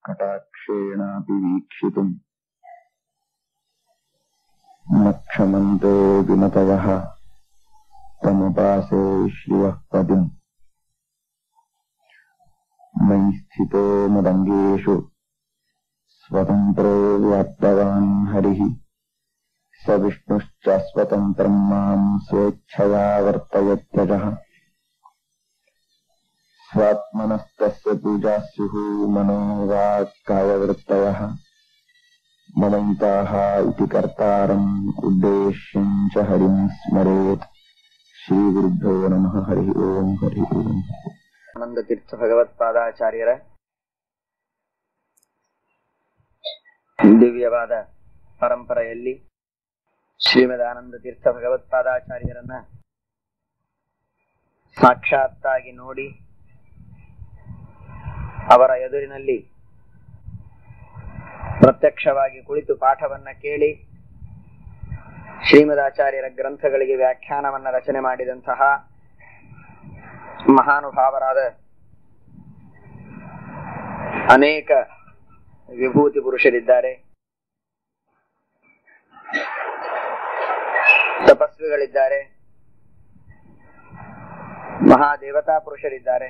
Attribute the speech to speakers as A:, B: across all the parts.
A: कटाक्षेणापि वीक्षितुम् न क्षमन्ते विमतयः तमुपासे श्रियः पतिम् मयि स्थितो मदङ्गेषु स्वतन्त्रो व्याप्तवान् हरिः स विष्णुश्च स्वतन्त्रम् माम् स्वेच्छया वर्तयत्यजः स्वात्मनस्तस्य पूजा स्युः मनो वाक्कायवृत्तयः ममैताः इति कर्तारम् उद्देश्यम् च हरिम् स्मरेत्। श्रीगुरुभ्यो नमः। हरि ओम् हरि ओम्।
B: ಆನಂದ ತೀರ್ಥ ಭಗವತ್ಪಾದಾಚಾರ್ಯರ ದಿವ್ಯವಾದ ಪರಂಪರೆಯಲ್ಲಿ ಶ್ರೀಮದ್ ಆನಂದ ತೀರ್ಥ ಭಗವತ್ಪಾದಾಚಾರ್ಯರನ್ನ ಸಾಕ್ಷಾತ್ತಾಗಿ ನೋಡಿ ಅವರ ಎದುರಿನಲ್ಲಿ ಪ್ರತ್ಯಕ್ಷವಾಗಿ ಕುಳಿತು ಪಾಠವನ್ನ ಕೇಳಿ ಶ್ರೀಮದಾಚಾರ್ಯರ ಗ್ರಂಥಗಳಿಗೆ ವ್ಯಾಖ್ಯಾನವನ್ನ ರಚನೆ ಮಾಡಿದಂತಹ ಮಹಾನುಭಾವರಾದ ಅನೇಕ ವಿಭೂತಿ ಪುರುಷರಿದ್ದಾರೆ, ತಪಸ್ವಿಗಳಿದ್ದಾರೆ, ಮಹಾದೇವತಾ ಪುರುಷರಿದ್ದಾರೆ.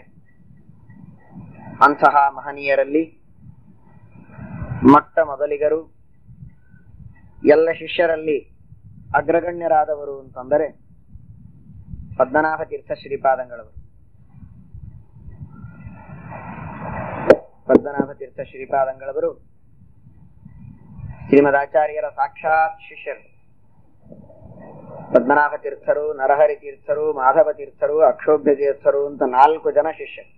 B: ಅಂತಹ ಮಹನೀಯರಲ್ಲಿ ಮೊಟ್ಟ ಮೊದಲಿಗರು ಎಲ್ಲ ಶಿಷ್ಯರಲ್ಲಿ ಅಗ್ರಗಣ್ಯರಾದವರು ಅಂತಂದರೆ ಪದ್ಮನಾಭ ತೀರ್ಥ ಶ್ರೀಪಾದಂಗಳವರು. ಪದ್ಮನಾಭ ತೀರ್ಥ ಶ್ರೀಪಾದಂಗಳವರು ಶ್ರೀಮದಾಚಾರ್ಯರ ಸಾಕ್ಷಾತ್ ಶಿಷ್ಯರು. ಪದ್ಮನಾಭ ತೀರ್ಥರು, ನರಹರಿ ತೀರ್ಥರು, ಮಾಧವ ತೀರ್ಥರು, ಅಕ್ಷೋಭ್ಯ ತೀರ್ಥರು ಅಂತ 4 ಜನ ಶಿಷ್ಯರು.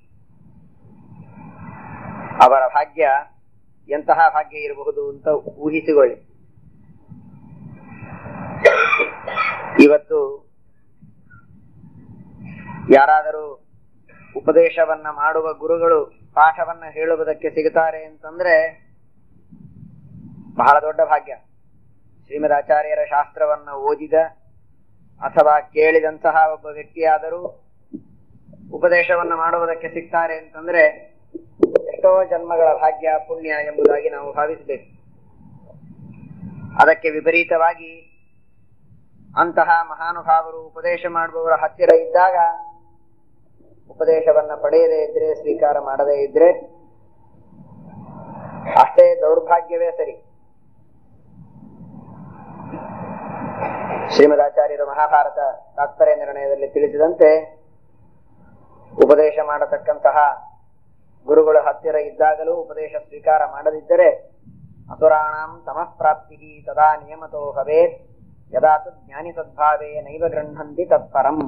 B: ಅವರ ಭಾಗ್ಯ ಎಂತಹ ಭಾಗ್ಯ ಇರಬಹುದು ಅಂತ ಊಹಿಸಿಕೊಳ್ಳಿ. ಇವತ್ತು ಯಾರಾದರೂ ಉಪದೇಶವನ್ನ ಮಾಡುವ ಗುರುಗಳು ಪಾಠವನ್ನ ಹೇಳುವುದಕ್ಕೆ ಸಿಗುತ್ತಾರೆ ಅಂತಂದ್ರೆ ಬಹಳ ದೊಡ್ಡ ಭಾಗ್ಯ. ಶ್ರೀಮದಾಚಾರ್ಯರ ಶಾಸ್ತ್ರವನ್ನ ಓದಿದ ಅಥವಾ ಕೇಳಿದಂತಹ ಒಬ್ಬ ವ್ಯಕ್ತಿಯಾದರೂ ಉಪದೇಶವನ್ನ ಮಾಡುವುದಕ್ಕೆ ಸಿಗ್ತಾರೆ ಅಂತಂದ್ರೆ ಎಷ್ಟೋ ಜನ್ಮಗಳ ಭಾಗ್ಯ ಪುಣ್ಯ ಎಂಬುದಾಗಿ ನಾವು ಭಾವಿಸಬೇಕು. ಅದಕ್ಕೆ ವಿಪರೀತವಾಗಿ ಅಂತಹ ಮಹಾನುಭಾವರು ಉಪದೇಶ ಮಾಡುವವರ ಹತ್ತಿರ ಇದ್ದಾಗ ಉಪದೇಶವನ್ನ ಪಡೆಯದೇ ಇದ್ರೆ, ಸ್ವೀಕಾರ ಮಾಡದೇ ಇದ್ರೆ ಅಷ್ಟೇ ದೌರ್ಭಾಗ್ಯವೇ ಸರಿ. ಶ್ರೀಮದಾಚಾರ್ಯರು ಮಹಾಭಾರತ ತಾತ್ಪರ್ಯ ನಿರ್ಣಯದಲ್ಲಿ ತಿಳಿಸಿದಂತೆ ಉಪದೇಶ ಮಾಡತಕ್ಕಂತಹ ಗುರುಗಳ ಹತ್ತಿರ ಇದ್ದಾಗಲೂ ಉಪದೇಶ ಸ್ವೀಕಾರ ಮಾಡದಿದ್ದರೆ ಅಸುರಾಣಾಂ ತಮಃ ಪ್ರಾಪ್ತಿ ತದಾ ನಿಯಮತೋ ಭವೇತ್ ಯದಾ ತು ಜ್ಞಾನಿ ಸದ್ಭಾವೇ ನೈವ ಗೃಹಂತಿ ತತ್ಪರಂ.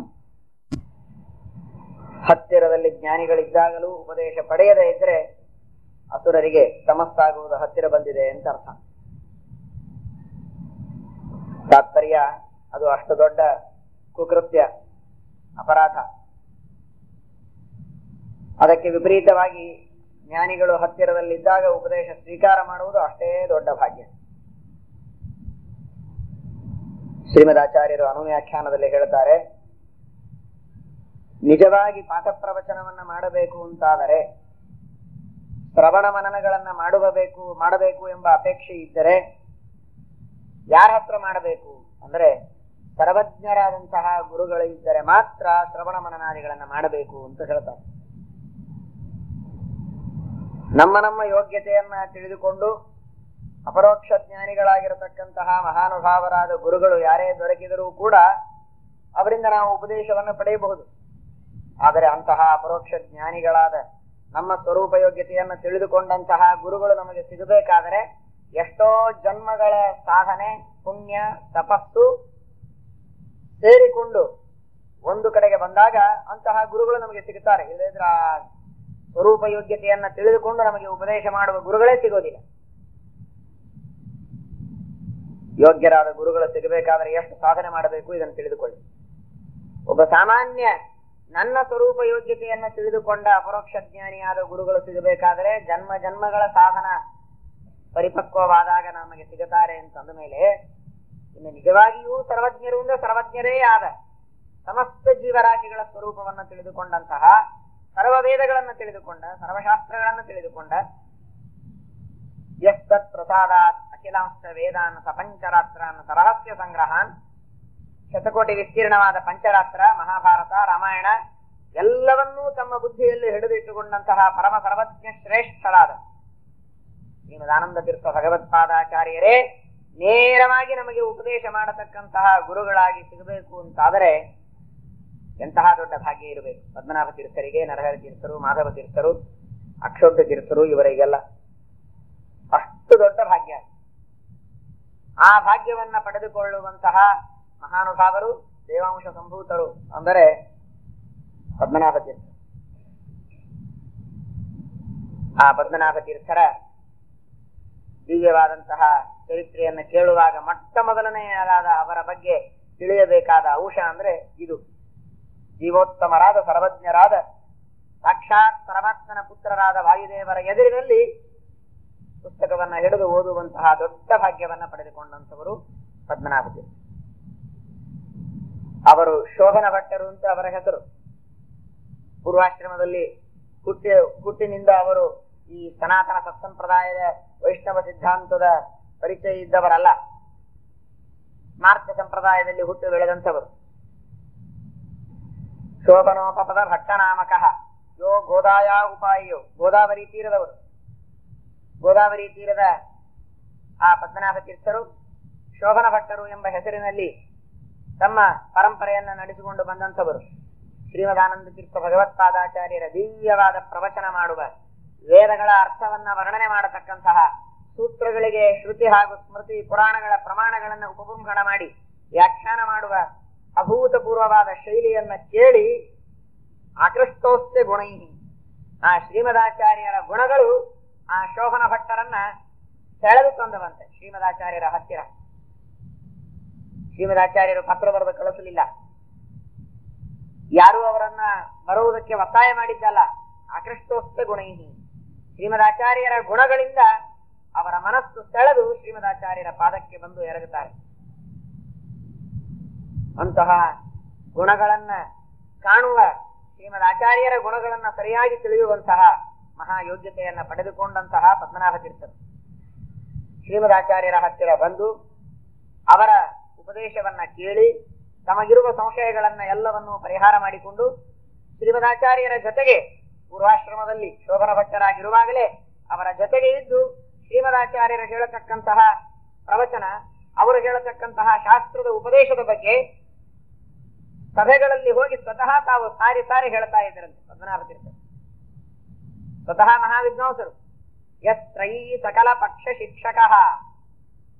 B: ಹತ್ತಿರದಲ್ಲಿ ಜ್ಞಾನಿಗಳಿದ್ದಾಗಲೂ ಉಪದೇಶ ಪಡೆಯದೇ ಇದ್ರೆ ಅಸುರರಿಗೆ ತಮಸ್ಸಾಗುವುದು ಹತ್ತಿರ ಬಂದಿದೆ ಅಂತ ಅರ್ಥ. ತಾತ್ಪರ್ಯ ಅದು ಅಷ್ಟು ದೊಡ್ಡ ಕುಕೃತ್ಯ, ಅಪರಾಧ. ಅದಕ್ಕೆ ವಿಪರೀತವಾಗಿ ಜ್ಞಾನಿಗಳು ಹತ್ತಿರದಲ್ಲಿದ್ದಾಗ ಉಪದೇಶ ಸ್ವೀಕಾರ ಮಾಡುವುದು ಅಷ್ಟೇ ದೊಡ್ಡ ಭಾಗ್ಯ. ಶ್ರೀಮದಾಚಾರ್ಯರು ಅನುವ್ಯಾಖ್ಯಾನದಲ್ಲಿ ಹೇಳ್ತಾರೆ, ನಿಜವಾಗಿ ಪಾಠ ಪ್ರವಚನವನ್ನ ಮಾಡಬೇಕು ಅಂತಾದರೆ, ಶ್ರವಣ ಮನನಗಳನ್ನ ಮಾಡಬೇಕು ಎಂಬ ಅಪೇಕ್ಷೆ ಇದ್ದರೆ ಯಾರ ಹತ್ರ ಮಾಡಬೇಕು ಅಂದ್ರೆ ಸರ್ವಜ್ಞರಾದಂತಹ ಗುರುಗಳು ಇದ್ದರೆ ಮಾತ್ರ ಶ್ರವಣ ಮನನಾದಿಗಳನ್ನ ಮಾಡಬೇಕು ಅಂತ ಹೇಳ್ತಾರೆ. ನಮ್ಮ ಯೋಗ್ಯತೆಯನ್ನ ತಿಳಿದುಕೊಂಡು ಅಪರೋಕ್ಷ ಜ್ಞಾನಿಗಳಾಗಿರತಕ್ಕಂತಹ ಮಹಾನುಭಾವರಾದ ಗುರುಗಳು ಯಾರೇ ದೊರಕಿದರೂ ಕೂಡ ಅವರಿಂದ ನಾವು ಉಪದೇಶವನ್ನು ಪಡೆಯಬಹುದು. ಆದರೆ ಅಂತಹ ಅಪರೋಕ್ಷ ಜ್ಞಾನಿಗಳಾದ ನಮ್ಮ ಸ್ವರೂಪ ಯೋಗ್ಯತೆಯನ್ನು ತಿಳಿದುಕೊಂಡಂತಹ ಗುರುಗಳು ನಮಗೆ ಸಿಗಬೇಕಾದರೆ ಎಷ್ಟೋ ಜನ್ಮಗಳ ಸಾಧನೆ, ಪುಣ್ಯ, ತಪಸ್ಸು ಸೇರಿಕೊಂಡು ಒಂದು ಕಡೆಗೆ ಬಂದಾಗ ಅಂತಹ ಗುರುಗಳು ನಮಗೆ ಸಿಗುತ್ತಾರೆ. ಇಲ್ಲದಿದ್ರೆ ಆ ಸ್ವರೂಪ ಯೋಗ್ಯತೆಯನ್ನ ತಿಳಿದುಕೊಂಡು ನಮಗೆ ಉಪದೇಶ ಮಾಡುವ ಗುರುಗಳೇ ಸಿಗೋದಿಲ್ಲ. ಯೋಗ್ಯರಾದ ಗುರುಗಳು ಸಿಗಬೇಕಾದ್ರೆ ಎಷ್ಟು ಸಾಧನೆ ಮಾಡಬೇಕು ಇದನ್ನು ತಿಳಿದುಕೊಳ್ಳಿ. ಒಬ್ಬ ಸಾಮಾನ್ಯ ನನ್ನ ಸ್ವರೂಪ ಯೋಗ್ಯತೆಯನ್ನ ತಿಳಿದುಕೊಂಡ ಅಪರೋಕ್ಷ ಜ್ಞಾನಿಯಾದ ಗುರುಗಳು ಸಿಗಬೇಕಾದರೆ ಜನ್ಮಗಳ ಸಾಧನ ಪರಿಪಕ್ವವಾದಾಗ ನಮಗೆ ಸಿಗುತ್ತಾರೆ ಅಂತಂದ ಮೇಲೆ ಇನ್ನು ನಿಜವಾಗಿಯೂ ಸರ್ವಜ್ಞರು ಅಂದ್ರೆ ಸರ್ವಜ್ಞರೇ ಆದ ಸಮಸ್ತ ಜೀವರಾಶಿಗಳ ಸ್ವರೂಪವನ್ನು ತಿಳಿದುಕೊಂಡಂತಹ, ಸರ್ವ ವೇದಗಳನ್ನು ತಿಳಿದುಕೊಂಡ, ಸರ್ವಶಾಸ್ತ್ರಗಳನ್ನು ತಿಳಿದುಕೊಂಡ ಯಸ್ತತ್ ಪ್ರಸಾದಾತ್ ಅಖಿಲಾಂಶ ವೇದಾನ್ ಸಪಂಚರಾತ್ರಾನ್ ಸರಹಸ್ಯ ಸಂಗ್ರಹಾನ್. ಶತಕೋಟಿ ವಿಸ್ತೀರ್ಣವಾದ ಪಂಚರಾತ್ರ, ಮಹಾಭಾರತ, ರಾಮಾಯಣ ಎಲ್ಲವನ್ನೂ ತಮ್ಮ ಬುದ್ಧಿಯಲ್ಲಿ ಹಿಡಿದಿಟ್ಟುಕೊಂಡಂತಹ ಪರಮ ಸರ್ವಜ್ಞ ಶ್ರೇಷ್ಠರಾದ ಶ್ರೀಮದಾನಂದ ತೀರ್ಥ ಭಗವತ್ಪಾದಾಚಾರ್ಯರೇ ನೇರವಾಗಿ ನಮಗೆ ಉಪದೇಶ ಮಾಡತಕ್ಕಂತಹ ಗುರುಗಳಾಗಿ ಸಿಗಬೇಕು ಅಂತಾದರೆ ಎಂತಹ ದೊಡ್ಡ ಭಾಗ್ಯ ಇರಬೇಕು. ಪದ್ಮನಾಭ ತೀರ್ಥರಿಗೆ, ನರಹರ ತೀರ್ಥರು, ಮಾಧವ ತೀರ್ಥರು, ಅಕ್ಷೋಭ್ಯ ತೀರ್ಥರು ಇವರಿಗೆಲ್ಲ ಅಷ್ಟು ದೊಡ್ಡ ಭಾಗ್ಯ. ಆ ಭಾಗ್ಯವನ್ನ ಪಡೆದುಕೊಳ್ಳುವಂತಹ ಮಹಾನುಭಾವರು, ದೇವಾಂಶ ಸಂಭೂತರು ಅಂದರೆ ಪದ್ಮನಾಭ ತೀರ್ಥ. ಆ ಪದ್ಮನಾಭ ತೀರ್ಥರ ದಿವ್ಯವಾದಂತಹ ಚರಿತ್ರೆಯನ್ನು ಕೇಳುವಾಗ ಮೊಟ್ಟ ಮೊದಲನೆಯದಾದ ಅವರ ಬಗ್ಗೆ ತಿಳಿಯಬೇಕಾದ ಅಂಶ ಅಂದ್ರೆ ಇದು. ಜೀವೋತ್ತಮರಾದ ಸರ್ವಜ್ಞರಾದ ಸಾಕ್ಷಾತ್ ಪರಮಾತ್ಮನ ಪುತ್ರರಾದ ವಾಯುದೇವರ ಎದುರಿನಲ್ಲಿ ಪುಸ್ತಕವನ್ನ ಹಿಡಿದು ಓದುವಂತಹ ದೊಡ್ಡ ಭಾಗ್ಯವನ್ನ ಪಡೆದುಕೊಂಡಂತವರು ಪದ್ಮನಾಭ ತೀರ್ಥ. ಅವರು ಶೋಭನ ಭಟ್ಟರು ಅಂತ ಅವರ ಹೆಸರು. ಪೂರ್ವಾಶ್ರಮದಲ್ಲಿ ಹುಟ್ಟಿನಿಂದ ಅವರು ಈ ಸನಾತನ ಸತ್ಸಂಪ್ರದಾಯದ ವೈಷ್ಣವ ಸಿದ್ಧಾಂತದ ಪರಿಚಯ ಇದ್ದವರಲ್ಲ. ಮಾರ್ಗ ಸಂಪ್ರದಾಯದಲ್ಲಿ ಹುಟ್ಟು ಬೆಳೆದಂಥವರು. ಶೋಭನೋಪಪದ ಭಟ್ಟನಾಮಕಃ ಯೋ ಗೋದಾಯ ಉಪಾಯೋ, ಗೋದಾವರಿ ತೀರದವರು. ಗೋದಾವರಿ ತೀರದ ಆ ಪದ್ಮನಾಭ ತೀರ್ಥರು ಶೋಭನ ಭಟ್ಟರು ಎಂಬ ಹೆಸರಿನಲ್ಲಿ ತಮ್ಮ ಪರಂಪರೆಯನ್ನ ನಡೆಸಿಕೊಂಡು ಬಂದಂಥವರು. ಶ್ರೀಮದಾನಂದ ತೀರ್ಥ ಭಗವತ್ಪಾದಾಚಾರ್ಯರ ದಿವ್ಯವಾದ ಪ್ರವಚನ ಮಾಡುವ, ವೇದಗಳ ಅರ್ಥವನ್ನ ವರ್ಣನೆ ಮಾಡತಕ್ಕಂತಹ, ಸೂತ್ರಗಳಿಗೆ ಶ್ರುತಿ ಹಾಗೂ ಸ್ಮೃತಿ ಪುರಾಣಗಳ ಪ್ರಮಾಣಗಳನ್ನು ಉಪಬೃಂಹಣ ಮಾಡಿ ವ್ಯಾಖ್ಯಾನ ಮಾಡುವ ಅಭೂತಪೂರ್ವವಾದ ಶೈಲಿಯನ್ನ ಕೇಳಿ ಆಕೃಷ್ಟೋಸ್ತೆ ಗುಣೈ, ಆ ಶ್ರೀಮದಾಚಾರ್ಯರ ಗುಣಗಳು ಆ ಶೋಭನ ಭಟ್ಟರನ್ನ ಸೆಳೆದು ತಂದವಂತೆ ಶ್ರೀಮದಾಚಾರ್ಯರ ಹತ್ತಿರ. ಶ್ರೀಮದಾಚಾರ್ಯರು ಪತ್ರ ಬರೆದು ಕಳಿಸಲಿಲ್ಲ, ಯಾರು ಅವರನ್ನ ಬರುವುದಕ್ಕೆ ಒತ್ತಾಯ ಮಾಡಿದ್ದಲ್ಲ. ಆಕೃಷ್ಟೋಸ್ತೆ ಗುಣೈ, ಶ್ರೀಮದಾಚಾರ್ಯರ ಗುಣಗಳಿಂದ ಅವರ ಮನಸ್ಸು ಸೆಳೆದು ಶ್ರೀಮದಾಚಾರ್ಯರ ಪಾದಕ್ಕೆ ಬಂದು ಎರಗುತ್ತಾರೆ. ಅಂತಹ ಗುಣಗಳನ್ನ ಕಾಣುವ, ಶ್ರೀಮದಾಚಾರ್ಯರ ಗುಣಗಳನ್ನ ಸರಿಯಾಗಿ ತಿಳಿಯುವಂತಹ ಮಹಾಯೋಗ್ಯತೆಯನ್ನ ಪಡೆದುಕೊಂಡಂತಹ ಪದ್ಮನಾಭ ತೀರ್ಥರು ಶ್ರೀಮದಾಚಾರ್ಯರ ಹತ್ತಿರ ಬಂದು ಅವರ ಉಪದೇಶವನ್ನ ಕೇಳಿ ತಮಗಿರುವ ಸಂಶಯಗಳನ್ನ ಎಲ್ಲವನ್ನೂ ಪರಿಹಾರ ಮಾಡಿಕೊಂಡು ಶ್ರೀಮದಾಚಾರ್ಯರ ಜೊತೆಗೆ ಪೂರ್ವಾಶ್ರಮದಲ್ಲಿ ಶೋಭನ ಭಟ್ಟರಾಗಿರುವಾಗಲೇ ಅವರ ಜೊತೆಗೆ ಇದ್ದು ಶ್ರೀಮದಾಚಾರ್ಯರು ಹೇಳತಕ್ಕಂತಹ ಪ್ರವಚನ, ಅವರು ಹೇಳತಕ್ಕಂತಹ ಶಾಸ್ತ್ರದ ಉಪದೇಶದ ಬಗ್ಗೆ ಸಭೆಗಳಲ್ಲಿ ಹೋಗಿ ಸ್ವತಃ ತಾವು ಸಾರಿ ಸಾರಿ ಹೇಳ್ತಾ ಇದ್ದರಂತೆ ಪದ್ಮನಾಭ ತೀರ್ಥರು. ಸ್ವತಃ ಮಹಾವಿದ್ವಾಂಸರು. ಯತ್ರೈ ಸಕಲ ಪಕ್ಷ ಶಿಕ್ಷಕ.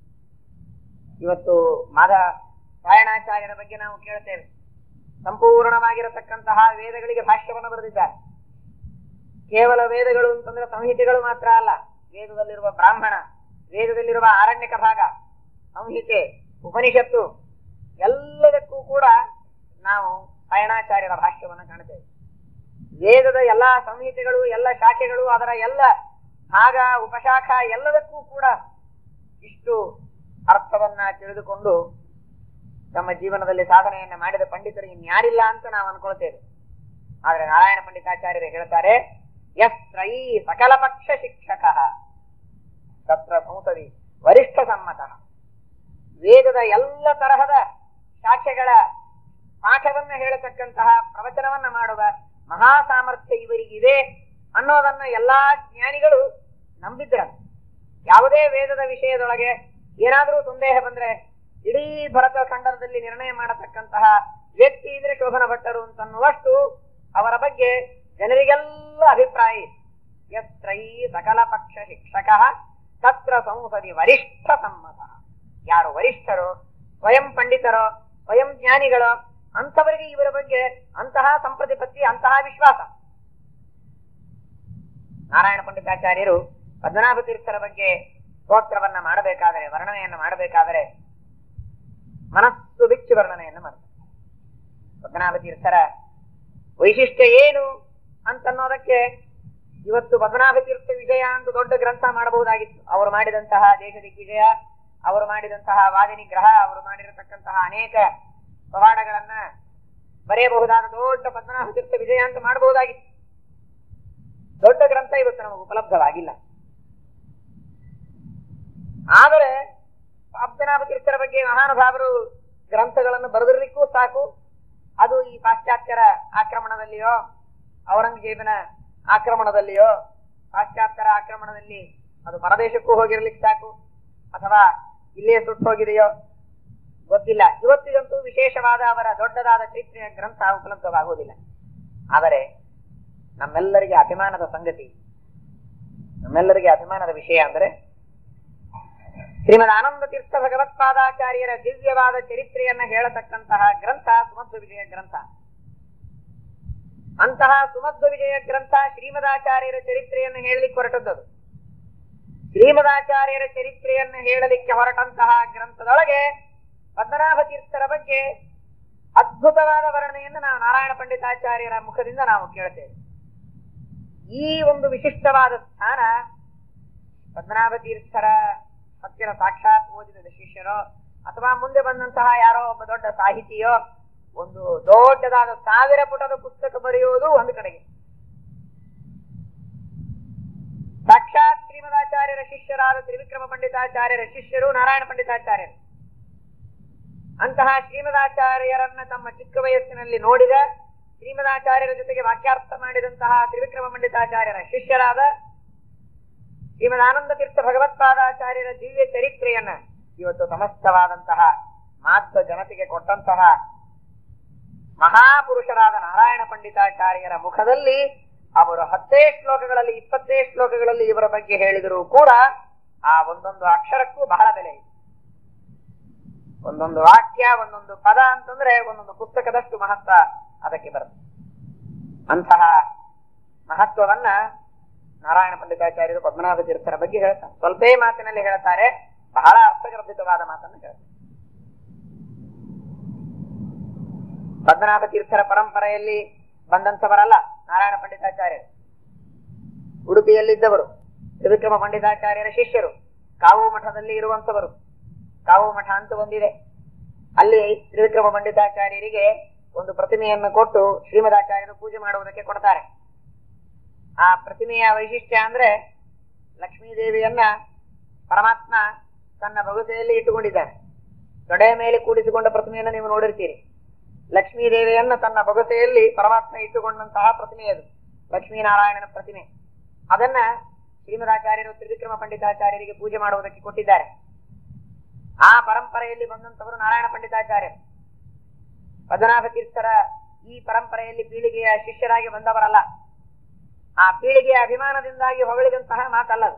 B: ಇವತ್ತು ರಾಯಣಾಚಾರ್ಯರ ಬಗ್ಗೆ ನಾವು ಕೇಳ್ತೇವೆ. ಸಂಪೂರ್ಣವಾಗಿರತಕ್ಕಂತಹ ವೇದಗಳಿಗೆ ಭಾಷ್ಯವನ್ನು ಬರೆದಿದ್ದಾರೆ. ಕೇವಲ ವೇದಗಳು ಅಂತಂದ್ರೆ ಸಂಹಿತೆಗಳು ಮಾತ್ರ ಅಲ್ಲ, ವೇದದಲ್ಲಿರುವ ಬ್ರಾಹ್ಮಣ, ವೇದದಲ್ಲಿರುವ ಆರಣ್ಯಕ ಭಾಗ, ಸಂಹಿತೆ, ಉಪನಿಷತ್ತು ಎಲ್ಲದಕ್ಕೂ ಕೂಡ ನಾವು ರಾಯಣಾಚಾರ್ಯರ ಭಾಷ್ಯವನ್ನು ಕಾಣುತ್ತೇವೆ. ವೇದದ ಎಲ್ಲಾ ಸಂಹಿತೆಗಳು, ಎಲ್ಲ ಶಾಖೆಗಳು, ಅದರ ಎಲ್ಲ ಭಾಗ, ಉಪಶಾಖ ಎಲ್ಲದಕ್ಕೂ ಕೂಡ ಇಷ್ಟು ಅರ್ಥವನ್ನ ತಿಳಿದುಕೊಂಡು ನಮ್ಮ ಜೀವನದಲ್ಲಿ ಸಾಧನೆಯನ್ನ ಮಾಡಿದ ಪಂಡಿತರು ಇನ್ಯಾರಿಲ್ಲ ಅಂತ ನಾವು ಅನ್ಕೊಳ್ತೇವೆ. ಆದ್ರೆ ನಾರಾಯಣ ಪಂಡಿತಾಚಾರ್ಯರು ಹೇಳ್ತಾರೆ, ಯತ್ರೈ ಸಕಲ ಪಕ್ಷ ಶಿಕ್ಷಕ ತತ್ರ ಸಂಸದಿ ವರಿಷ್ಠ ಸಮ್ಮತ. ವೇದದ ಎಲ್ಲ ತರಹದ ಶಾಖೆಗಳ ಪಾಠವನ್ನ ಹೇಳತಕ್ಕಂತಹ, ಪ್ರವಚನವನ್ನ ಮಾಡುವ ಮಹಾ ಸಾಮರ್ಥ್ಯ ಇವರಿಗಿದೆ ಅನ್ನೋದನ್ನ ಎಲ್ಲಾ ಜ್ಞಾನಿಗಳು ನಂಬಿದ್ರ. ಯಾವುದೇ ವೇದದ ವಿಷಯದೊಳಗೆ ಏನಾದರೂ ಸಂದೇಹ ಬಂದ್ರೆ ಇಡೀ ಭರತ ಖಂಡದಲ್ಲಿ ನಿರ್ಣಯ ಮಾಡತಕ್ಕಂತಹ ವ್ಯಕ್ತಿ ಇದ್ರೆ ಶೋಭನ ಭಟ್ಟರು ಅಂತನ್ನುವಷ್ಟು ಅವರ ಬಗ್ಗೆ ಜನರಿಗೆಲ್ಲ ಅಭಿಪ್ರಾಯ. ಯತ್ರೈ ಸಕಲ ಪಕ್ಷ ಶಿಕ್ಷಕ ತತ್ರ ಸಂಸದಿ ವರಿಷ್ಠ ಸಮ್ಮತ. ಯಾರು ವರಿಷ್ಠರು, ಸ್ವಯಂ ಪಂಡಿತರೋ, ಸ್ವಯಂ ಜ್ಞಾನಿಗಳೋ ಅಂಥವರಿಗೆ ಇವರ ಬಗ್ಗೆ ಅಂತಹ ಸಂಪ್ರತಿಪತ್ತಿ, ಅಂತಹ ವಿಶ್ವಾಸ. ನಾರಾಯಣ ಪಂಡಿತಾಚಾರ್ಯರು ಪದ್ಮನಾಭ ತೀರ್ಥರ ಬಗ್ಗೆ ಸ್ತೋತ್ರವನ್ನ ಮಾಡಬೇಕಾದರೆ, ವರ್ಣನೆಯನ್ನ ಮಾಡಬೇಕಾದರೆ ಮನಸ್ಸು ಬಿಚ್ಚಿ ವರ್ಣನೆಯನ್ನು ಮಾಡ್ತಾರೆ. ಪದ್ಮನಾಭ ತೀರ್ಥರ ವೈಶಿಷ್ಟ್ಯ ಏನು ಅಂತನ್ನೋದಕ್ಕೆ ಇವತ್ತು ಪದ್ಮನಾಭ ತೀರ್ಥ ವಿಜಯ ಅಂತ ದೊಡ್ಡ ಗ್ರಂಥ ಮಾಡಬಹುದಾಗಿತ್ತು. ಅವರು ಮಾಡಿದಂತಹ ದೇಶ ದಿಗ್ವಿಜಯ, ಅವರು ಮಾಡಿದಂತಹ ವಾದಿ ನಿಗ್ರಹ, ಅವರು ಮಾಡಿರತಕ್ಕಂತಹ ಅನೇಕ ಪವಾಡಗಳನ್ನ ಬರೆಯಬಹುದಾದ ದೊಡ್ಡ ಪದ್ಮನಾಭ ತೀರ್ಥ ವಿಜಯ ಅಂತ ಮಾಡಬಹುದಾಗಿತ್ತು. ದೊಡ್ಡ ಗ್ರಂಥ ಇವತ್ತು ನಮಗೆ ಉಪಲಬ್ಧವಾಗಿಲ್ಲ. ಆದರೆ ಪದ್ಮನಾಭ ತೀರ್ಥರ ಬಗ್ಗೆ ಮಹಾನುಭಾವರು ಗ್ರಂಥಗಳನ್ನು ಬರೆದಿರ್ಲಿಕ್ಕೂ ಸಾಕು. ಅದು ಈ ಪಾಶ್ಚಾತ್ಯರ ಆಕ್ರಮಣದಲ್ಲಿಯೋ, ಔರಂಗಜೇಬನ ಆಕ್ರಮಣದಲ್ಲಿಯೋ, ಪಾಶ್ಚಾತ್ಯರ ಆಕ್ರಮಣದಲ್ಲಿ ಅದು ಪರದೇಶಕ್ಕೂ ಹೋಗಿರ್ಲಿಕ್ಕೆ ಸಾಕು, ಅಥವಾ ಇಲ್ಲೇ ಸುಟ್ಟು ಹೋಗಿದೆಯೋ ಗೊತ್ತಿಲ್ಲ. ಇವತ್ತಿಗಂತೂ ವಿಶೇಷವಾದ ಅವರ ದೊಡ್ಡದಾದ ಚರಿತ್ರೆಯ ಗ್ರಂಥ ಉಪಲಬ್ಧವಾಗುವುದಿಲ್ಲ. ಆದರೆ ನಮ್ಮೆಲ್ಲರಿಗೆ ಅಭಿಮಾನದ ಸಂಗತಿ, ನಮ್ಮೆಲ್ಲರಿಗೆ ಅಭಿಮಾನದ ವಿಷಯ ಅಂದರೆ ಶ್ರೀಮದ್ ಆನಂದ ತೀರ್ಥ ಭಗವತ್ಪಾದಾಚಾರ್ಯರ ದಿವ್ಯವಾದ ಚರಿತ್ರೆಯನ್ನ ಹೇಳತಕ್ಕಂತಹ ಗ್ರಂಥ ಸುಮಧ್ವ ವಿಜಯ ಗ್ರಂಥ. ಅಂತಹ ಸುಮಧ್ವ ವಿಜಯ ಗ್ರಂಥ ಶ್ರೀಮದಾಚಾರ್ಯರ ಚರಿತ್ರೆಯನ್ನು ಹೇಳಲಿಕ್ಕೆ ಹೊರಟದ್ದು. ಶ್ರೀಮದಾಚಾರ್ಯರ ಚರಿತ್ರೆಯನ್ನು ಹೇಳಲಿಕ್ಕೆ ಹೊರಟಂತಹ ಗ್ರಂಥದೊಳಗೆ ಪದ್ಮನಾಭ ತೀರ್ಥರ ಬಗ್ಗೆ ಅದ್ಭುತವಾದ ವರ್ಣನೆಯನ್ನು ನಾವು ನಾರಾಯಣ ಪಂಡಿತಾಚಾರ್ಯರ ಮುಖದಿಂದ ನಾವು ಕೇಳ್ತೇವೆ. ಈ ಒಂದು ವಿಶಿಷ್ಟವಾದ ಸ್ಥಾನ ಪದ್ಮನಾಭ ತೀರ್ಥರ ಹತ್ತಿರ ಸಾಕ್ಷಾತ್ ಓದಿದ ಶಿಷ್ಯರೋ ಅಥವಾ ಮುಂದೆ ಬಂದಂತಹ ಯಾರೋ ಒಬ್ಬ ದೊಡ್ಡ ಸಾಹಿತಿಯೋ ಒಂದು ದೊಡ್ಡದಾದ 1000 ಪುಟದ ಪುಸ್ತಕ ಬರೆಯುವುದು ಒಂದು ಕಡೆಗೆ, ಸಾಕ್ಷಾತ್ ಶ್ರೀಮದಾಚಾರ್ಯರ ಶಿಷ್ಯರಾದ ತ್ರಿವಿಕ್ರಮ ಪಂಡಿತಾಚಾರ್ಯರ ಶಿಷ್ಯರು ನಾರಾಯಣ ಪಂಡಿತಾಚಾರ್ಯರು. ಅಂತಹ ಶ್ರೀಮದಾಚಾರ್ಯರನ್ನ ತಮ್ಮ ಚಿಕ್ಕ ವಯಸ್ಸಿನಲ್ಲಿ ನೋಡಿದ, ಶ್ರೀಮದಾಚಾರ್ಯರ ಜೊತೆಗೆ ವಾಕ್ಯಾರ್ಥ ಮಾಡಿದಂತಹ ತ್ರಿವಿಕ್ರಮ ಪಂಡಿತಾಚಾರ್ಯರ ಶಿಷ್ಯರಾದ ಶ್ರೀಮದ್ ಆನಂದ ತೀರ್ಥ ಭಗವತ್ಪಾದಾಚಾರ್ಯರ ದಿವ್ಯ ಚರಿತ್ರೆಯನ್ನ ಇವತ್ತು ಸಮಸ್ತವಾದಂತಹ ಮಾಧ್ವ ಜನತೆಗೆ ಕೊಟ್ಟಂತಹ ಮಹಾಪುರುಷರಾದ ನಾರಾಯಣ ಪಂಡಿತಾಚಾರ್ಯರ ಮುಖದಲ್ಲಿ ಅವರು 10 ಶ್ಲೋಕಗಳಲ್ಲಿ 20 ಶ್ಲೋಕಗಳಲ್ಲಿ ಇವರ ಬಗ್ಗೆ ಹೇಳಿದರೂ ಕೂಡ ಆ ಒಂದೊಂದು ಅಕ್ಷರಕ್ಕೂ ಬಹಳ ಬೆಲೆ ಇದೆ. ಒಂದೊಂದು ವಾಕ್ಯ, ಒಂದೊಂದು ಪದ ಅಂತಂದ್ರೆ ಒಂದೊಂದು ಪುಸ್ತಕದಷ್ಟು ಮಹತ್ವ ಅದಕ್ಕೆ ಬರುತ್ತೆ. ಅಂತಹ ಮಹತ್ವವನ್ನ ನಾರಾಯಣ ಪಂಡಿತಾಚಾರ್ಯರು ಪದ್ಮನಾಭ ತೀರ್ಥರ ಬಗ್ಗೆ ಹೇಳ್ತಾರೆ. ಸ್ವಲ್ಪೇ ಮಾತಿನಲ್ಲಿ ಹೇಳ್ತಾರೆ, ಬಹಳ ಅರ್ಥಗರ್ಭಿತವಾದ ಮಾತನ್ನು ಹೇಳ್ತಾರೆ. ಪದ್ಮನಾಭ ತೀರ್ಥರ ಪರಂಪರೆಯಲ್ಲಿ ಬಂದಂಥವರಲ್ಲ ನಾರಾಯಣ ಪಂಡಿತಾಚಾರ್ಯರು. ಉಡುಪಿಯಲ್ಲಿದ್ದವರು, ತ್ರಿವಿಕ್ರಮ ಪಂಡಿತಾಚಾರ್ಯರ ಶಿಷ್ಯರು, ಕಾವು ಮಠದಲ್ಲಿ ಇರುವಂತವರು. ಕಾವು ಮಠ ಅಂತ ಒಂದಿದೆ, ಅಲ್ಲಿ ತ್ರಿವಿಕ್ರಮ ಪಂಡಿತಾಚಾರ್ಯರಿಗೆ ಒಂದು ಪ್ರತಿಮೆಯನ್ನು ಕೊಟ್ಟು ಶ್ರೀಮದಾಚಾರ್ಯರು ಪೂಜೆ ಮಾಡುವುದಕ್ಕೆ ಕೊಡ್ತಾರೆ. ಆ ಪ್ರತಿಮೆಯ ವೈಶಿಷ್ಟ್ಯ ಅಂದ್ರೆ ಲಕ್ಷ್ಮೀದೇವಿಯನ್ನ ಪರಮಾತ್ಮ ತನ್ನ ಬೊಗಸೆಯಲ್ಲಿ ಇಟ್ಟುಕೊಂಡಿದ್ದಾನೆ. ತೊಡೆಯ ಮೇಲೆ ಕೂಡಿಸಿಕೊಂಡ ಪ್ರತಿಮೆಯನ್ನು ನೀವು ನೋಡಿರ್ತೀರಿ. ಲಕ್ಷ್ಮೀದೇವಿಯನ್ನ ತನ್ನ ಬೊಗಸೆಯಲ್ಲಿ ಪರಮಾತ್ಮ ಇಟ್ಟುಕೊಂಡಂತಹ ಪ್ರತಿಮೆ ಅದು, ಲಕ್ಷ್ಮೀನಾರಾಯಣನ ಪ್ರತಿಮೆ. ಅದನ್ನ ಶ್ರೀಮದಾಚಾರ್ಯರು ತ್ರಿವಿಕ್ರಮ ಪಂಡಿತಾಚಾರ್ಯರಿಗೆ ಪೂಜೆ ಮಾಡುವುದಕ್ಕೆ ಕೊಟ್ಟಿದ್ದಾರೆ. ಆ ಪರಂಪರೆಯಲ್ಲಿ ಬಂದಂತವರು ನಾರಾಯಣ ಪಂಡಿತಾಚಾರ್ಯರು. ಪದ್ಮನಾಭ ತೀರ್ಥರ ಈ ಪರಂಪರೆಯಲ್ಲಿ ಪೀಳಿಗೆಯ ಶಿಷ್ಯರಾಗಿ ಬಂದವರಲ್ಲ. ಆ ಪೀಳಿಗೆಯ ಅಭಿಮಾನದಿಂದಾಗಿ ಹೊಗಳಿದಂತಹ ಮಾತಲ್ಲದು.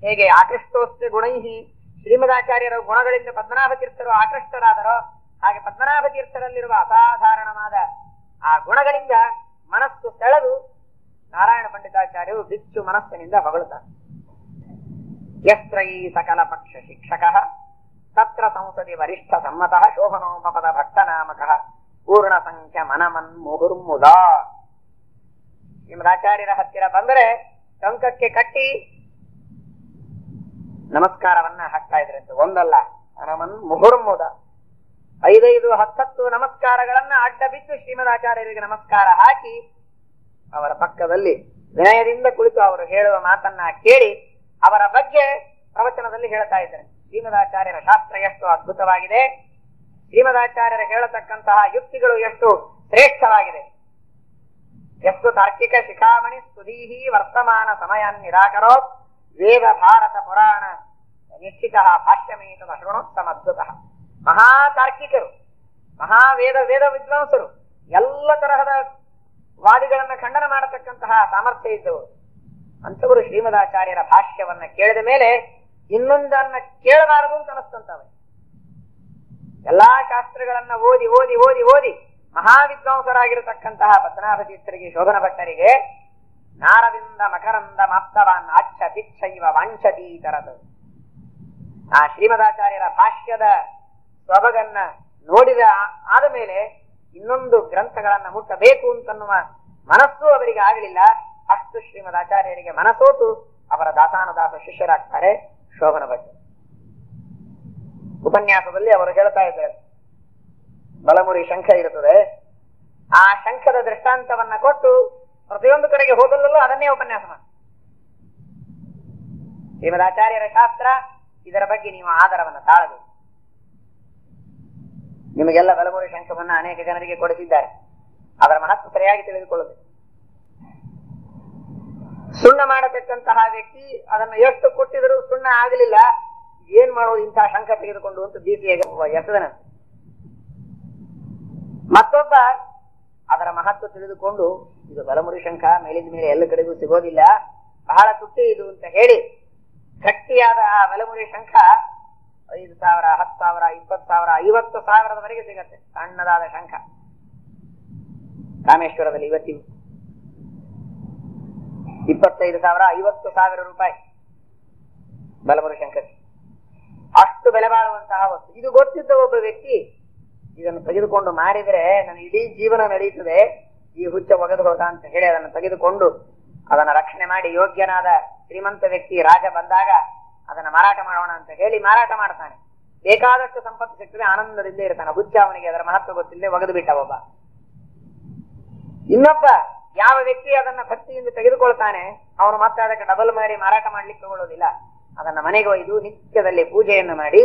B: ಹೇಗೆ ಆಕೃಷ್ಟೋಸ್ತೆ ಗುಣೈಹಿ, ಶ್ರೀಮದಾಚಾರ್ಯರ ಗುಣಗಳಿಂದ ಪದ್ಮನಾಭ ತೀರ್ಥರು ಆಕೃಷ್ಟರಾದರೋ ಹಾಗೆ ಪದ್ಮನಾಭ ತೀರ್ಥರಲ್ಲಿರುವ ಅಸಾಧಾರಣವಾದ ಆ ಗುಣಗಳಿಂದ ಮನಸ್ಸು ಸೆಳೆದು ನಾರಾಯಣ ಪಂಡಿತಾಚಾರ್ಯರು ಬಿಚ್ಚು ಮನಸ್ಸಿನಿಂದ ಹೊಗಳುತ್ತಾರೆ. ಯಸ್ತ್ರೈ ಸಕಲ ಪಕ್ಷ ಶಿಕ್ಷಕ ತತ್ರ ಸಂಸದಿ ವರಿಷ್ಠ ಸಮ್ಮತಃ ಶೋಭನೋಪಪದ ಭಕ್ತನಾಮಕಃ ಪೂರ್ಣ ಸಂಖ್ಯ ಮನಮನ್ ಮುಹುರ್ಮುದ. ಶ್ರೀಮದಾಚಾರ್ಯರ ಹತ್ತಿರ ಬಂದರೆ ಟೊಂಕಕ್ಕೆ ಕಟ್ಟಿ ನಮಸ್ಕಾರವನ್ನ ಹಾಕ್ತಾ ಇದ್ರಂತೆ. ಒಂದಲ್ಲ, ಮನಮನ್ ಮುಹುರ್ಮುದ 5-5, 10 ನಮಸ್ಕಾರಗಳನ್ನ ಅಡ್ಡ ಬಿದ್ದು ಶ್ರೀಮದಾಚಾರ್ಯರಿಗೆ ನಮಸ್ಕಾರ ಹಾಕಿ ಅವರ ಪಕ್ಕದಲ್ಲಿ ವಿನಯದಿಂದ ಕುಳಿತು ಅವರು ಹೇಳುವ ಮಾತನ್ನ ಕೇಳಿ ಅವರ ಬಗ್ಗೆ ಪ್ರವಚನದಲ್ಲಿ ಹೇಳ್ತಾ ಇದ್ದಾರೆ. ಶ್ರೀಮದಾಚಾರ್ಯರ ಶಾಸ್ತ್ರ ಎಷ್ಟು ಅದ್ಭುತವಾಗಿದೆ, ಶ್ರೀಮದಾಚಾರ್ಯರ ಹೇಳತಕ್ಕಂತಹ ಯುಕ್ತಿಗಳು ಎಷ್ಟು ಶ್ರೇಷ್ಠವಾಗಿದೆ, ಎಷ್ಟು ತಾರ್ಕಿಕ ಶಿಖಾಮಣಿ ಸ್ತುದೀಹಿ ವರ್ತಮಾನ ಸಮಯಾನ್ ನಿರಾಕರೋ ವೇದ ಭಾರತ ಪುರಾಣ ನಿಶ್ಚಿತ ಭಾಷ್ಯಮೇತದ ಶೃಣೋತ್ತಮದ್ಭುತ. ಮಹಾತಾರ್ಕಿಕರು, ವೇದ ವಿದ್ವಾಂಸರು, ಎಲ್ಲ ತರಹದ ವಾದಿಗಳನ್ನ ಖಂಡನ ಮಾಡತಕ್ಕಂತಹ ಸಾಮರ್ಥ್ಯ ಇದ್ದವರು. ಅಂತವರು ಶ್ರೀಮದಾಚಾರ್ಯರ ಭಾಷ್ಯವನ್ನ ಕೇಳಿದ ಮೇಲೆ ಇನ್ನೊಂದನ್ನ ಕೇಳಬಾರದು ಅಂತ ಅನಿಸ್ತಂತವೆ. ಎಲ್ಲಾ ಶಾಸ್ತ್ರಗಳನ್ನ ಓದಿ ಓದಿ ಓದಿ ಓದಿ ಮಹಾವಿದ್ವಾಂಸರಾಗಿರತಕ್ಕಂತಹ ಪದ್ಮನಾಭ ತೀರ್ಥರಿಗೆ, ಶೋಧನ ಭಟ್ಟರಿಗೆ ನಾರವಿಂದ ಮಕರಂದ ಮಾಪ್ತವಾನ್ ಆಚ್ಛ ದಿಚ್ಛೈವ ವಾಂಛತಿ ತರದು. ಆ ಶ್ರೀಮದಾಚಾರ್ಯರ ಭಾಷ್ಯದ ಸೊಬಗನ್ನ ನೋಡಿದ ಆದ ಮೇಲೆ ಇನ್ನೊಂದು ಗ್ರಂಥಗಳನ್ನ ಮುಟ್ಟಬೇಕು ಅಂತನ್ನುವ ಮನಸ್ಸು ಅವರಿಗೆ ಆಗಲಿಲ್ಲ. ಅಷ್ಟು ಶ್ರೀಮದಾಚಾರ್ಯರಿಗೆ ಮನಸೋತು ಅವರ ದಾಸಾನುದಾಸ ಶಿಷ್ಯರಾಗ್ತಾರೆ ಶೋಭನ ಭಟ್ಟರು. ಉಪನ್ಯಾಸದಲ್ಲಿ ಅವರು ಹೇಳ್ತಾ ಇದ್ದಾರೆ, ಬಲಮುರಿ ಶಂಖ ಇರುತ್ತದೆ, ಆ ಶಂಖದ ದೃಷ್ಟಾಂತವನ್ನ ಕೊಟ್ಟು ಪ್ರತಿಯೊಂದು ಕಡೆಗೆ ಹೋಗಲಲ್ಲೂ ಅದನ್ನೇ ಉಪನ್ಯಾಸ ಮಾಡಿ. ಶ್ರೀಮದಾಚಾರ್ಯರ ಶಾಸ್ತ್ರ ಇದರ ಬಗ್ಗೆ ನೀವು ಆಧಾರವನ್ನು ತಾಳಬೇಕು. ನಿಮಗೆಲ್ಲ ಬಲಮುರಿ ಶಂಖವನ್ನ ಅನೇಕ ಜನರಿಗೆ ಕೊಡಿಸಿದ್ದಾರೆ. ಅದರ ಮಹತ್ವ ಸರಿಯಾಗಿ ತಿಳಿದುಕೊಳ್ಳಬೇಕು. ಸುಣ್ಣ ಮಾಡತಕ್ಕಂತಹ ವ್ಯಕ್ತಿ ಅದನ್ನು ಎಷ್ಟು ಕೊಟ್ಟಿದರೂ ಸುಣ್ಣ ಆಗಲಿಲ್ಲ, ಏನ್ ಮಾಡೋದು ಇಂತಹ ಶಂಖ ತೆಗೆದುಕೊಂಡು ಅಂತ ದೀಪಿಯಾಗ ಎಸದನಂತೆ. ಮತ್ತೊಬ್ಬ ಅದರ ಮಹತ್ವ ತಿಳಿದುಕೊಂಡು ಇದು ಬಲಮುರಿ ಶಂಖ, ಮೇಲಿಂದ ಮೇಲೆ ಎಲ್ಲ ಕಡೆಗೂ ಸಿಗೋದಿಲ್ಲ, ಬಹಳ ತುಟ್ಟಿ ಇದು ಅಂತ ಹೇಳಿ ಗಟ್ಟಿಯಾದ ಆ ಬಲಮುರಿ ಶಂಖ 5,000, 10,000, 20,000, 50,000 ಸಿಗತ್ತೆ. ಸಣ್ಣದಾದ ಶಂಖ ರಾಮೇಶ್ವರದಲ್ಲಿ ಇವತ್ತಿಗೂ 25,000, 50,000 ರೂಪಾಯಿ ಬಲಮುರಿ ಶಂಖಕ್ಕೆ. ಅಷ್ಟು ಬೆಲೆ ಬಾಳುವಂತಹ ವಸ್ತು. ಇದು ಗೊತ್ತಿದ್ದ ಒಬ್ಬ ವ್ಯಕ್ತಿ ಇದನ್ನು ತೆಗೆದುಕೊಂಡು ಮಾರಿದರೆ ನನ್ನ ಇಡೀ ಜೀವನ ನಡೆಯುತ್ತದೆ, ಈ ಹುಚ್ಚ ಒಗೆದು ಹೋದ ಅಂತ ಹೇಳಿ ಅದನ್ನು ತೆಗೆದುಕೊಂಡು ಅದನ್ನು ರಕ್ಷಣೆ ಮಾಡಿ ಯೋಗ್ಯನಾದ ಶ್ರೀಮಂತ ವ್ಯಕ್ತಿ ರಾಜ ಬಂದಾಗ ಅದನ್ನ ಮಾರಾಟ ಮಾಡೋಣ ಅಂತ ಹೇಳಿ ಮಾರಾಟ ಮಾಡ್ತಾನೆ. ಬೇಕಾದಷ್ಟು ಸಂಪತ್ತು ಸಿಗ್ತದೆ, ಆನಂದದಿಂದ ಇರ್ತಾನೆ. ಹುಚ್ಚ ಅವನಿಗೆ ಅದರ ಮಹತ್ವ ಗೊತ್ತಿಲ್ಲದೆ ಒಗೆದು ಬಿಟ್ಟ ಒಬ್ಬ. ಇನ್ನೊಬ್ಬ ಯಾವ ವ್ಯಕ್ತಿ ಅದನ್ನ ಭಕ್ತಿಯಿಂದ ತೆಗೆದುಕೊಳ್ತಾನೆ ಅವನು ಮತ್ತೆ ಅದಕ್ಕೆ ಡಬಲ್ ಮಾರಿ ಮಾರಾಟ ಮಾಡ್ಲಿಕ್ಕೆ ತಗೊಳ್ಳೋದಿಲ್ಲ. ಅದನ್ನ ಮನೆಗೆ ಒಯ್ದು ನಿತ್ಯದಲ್ಲಿ ಪೂಜೆಯನ್ನು ಮಾಡಿ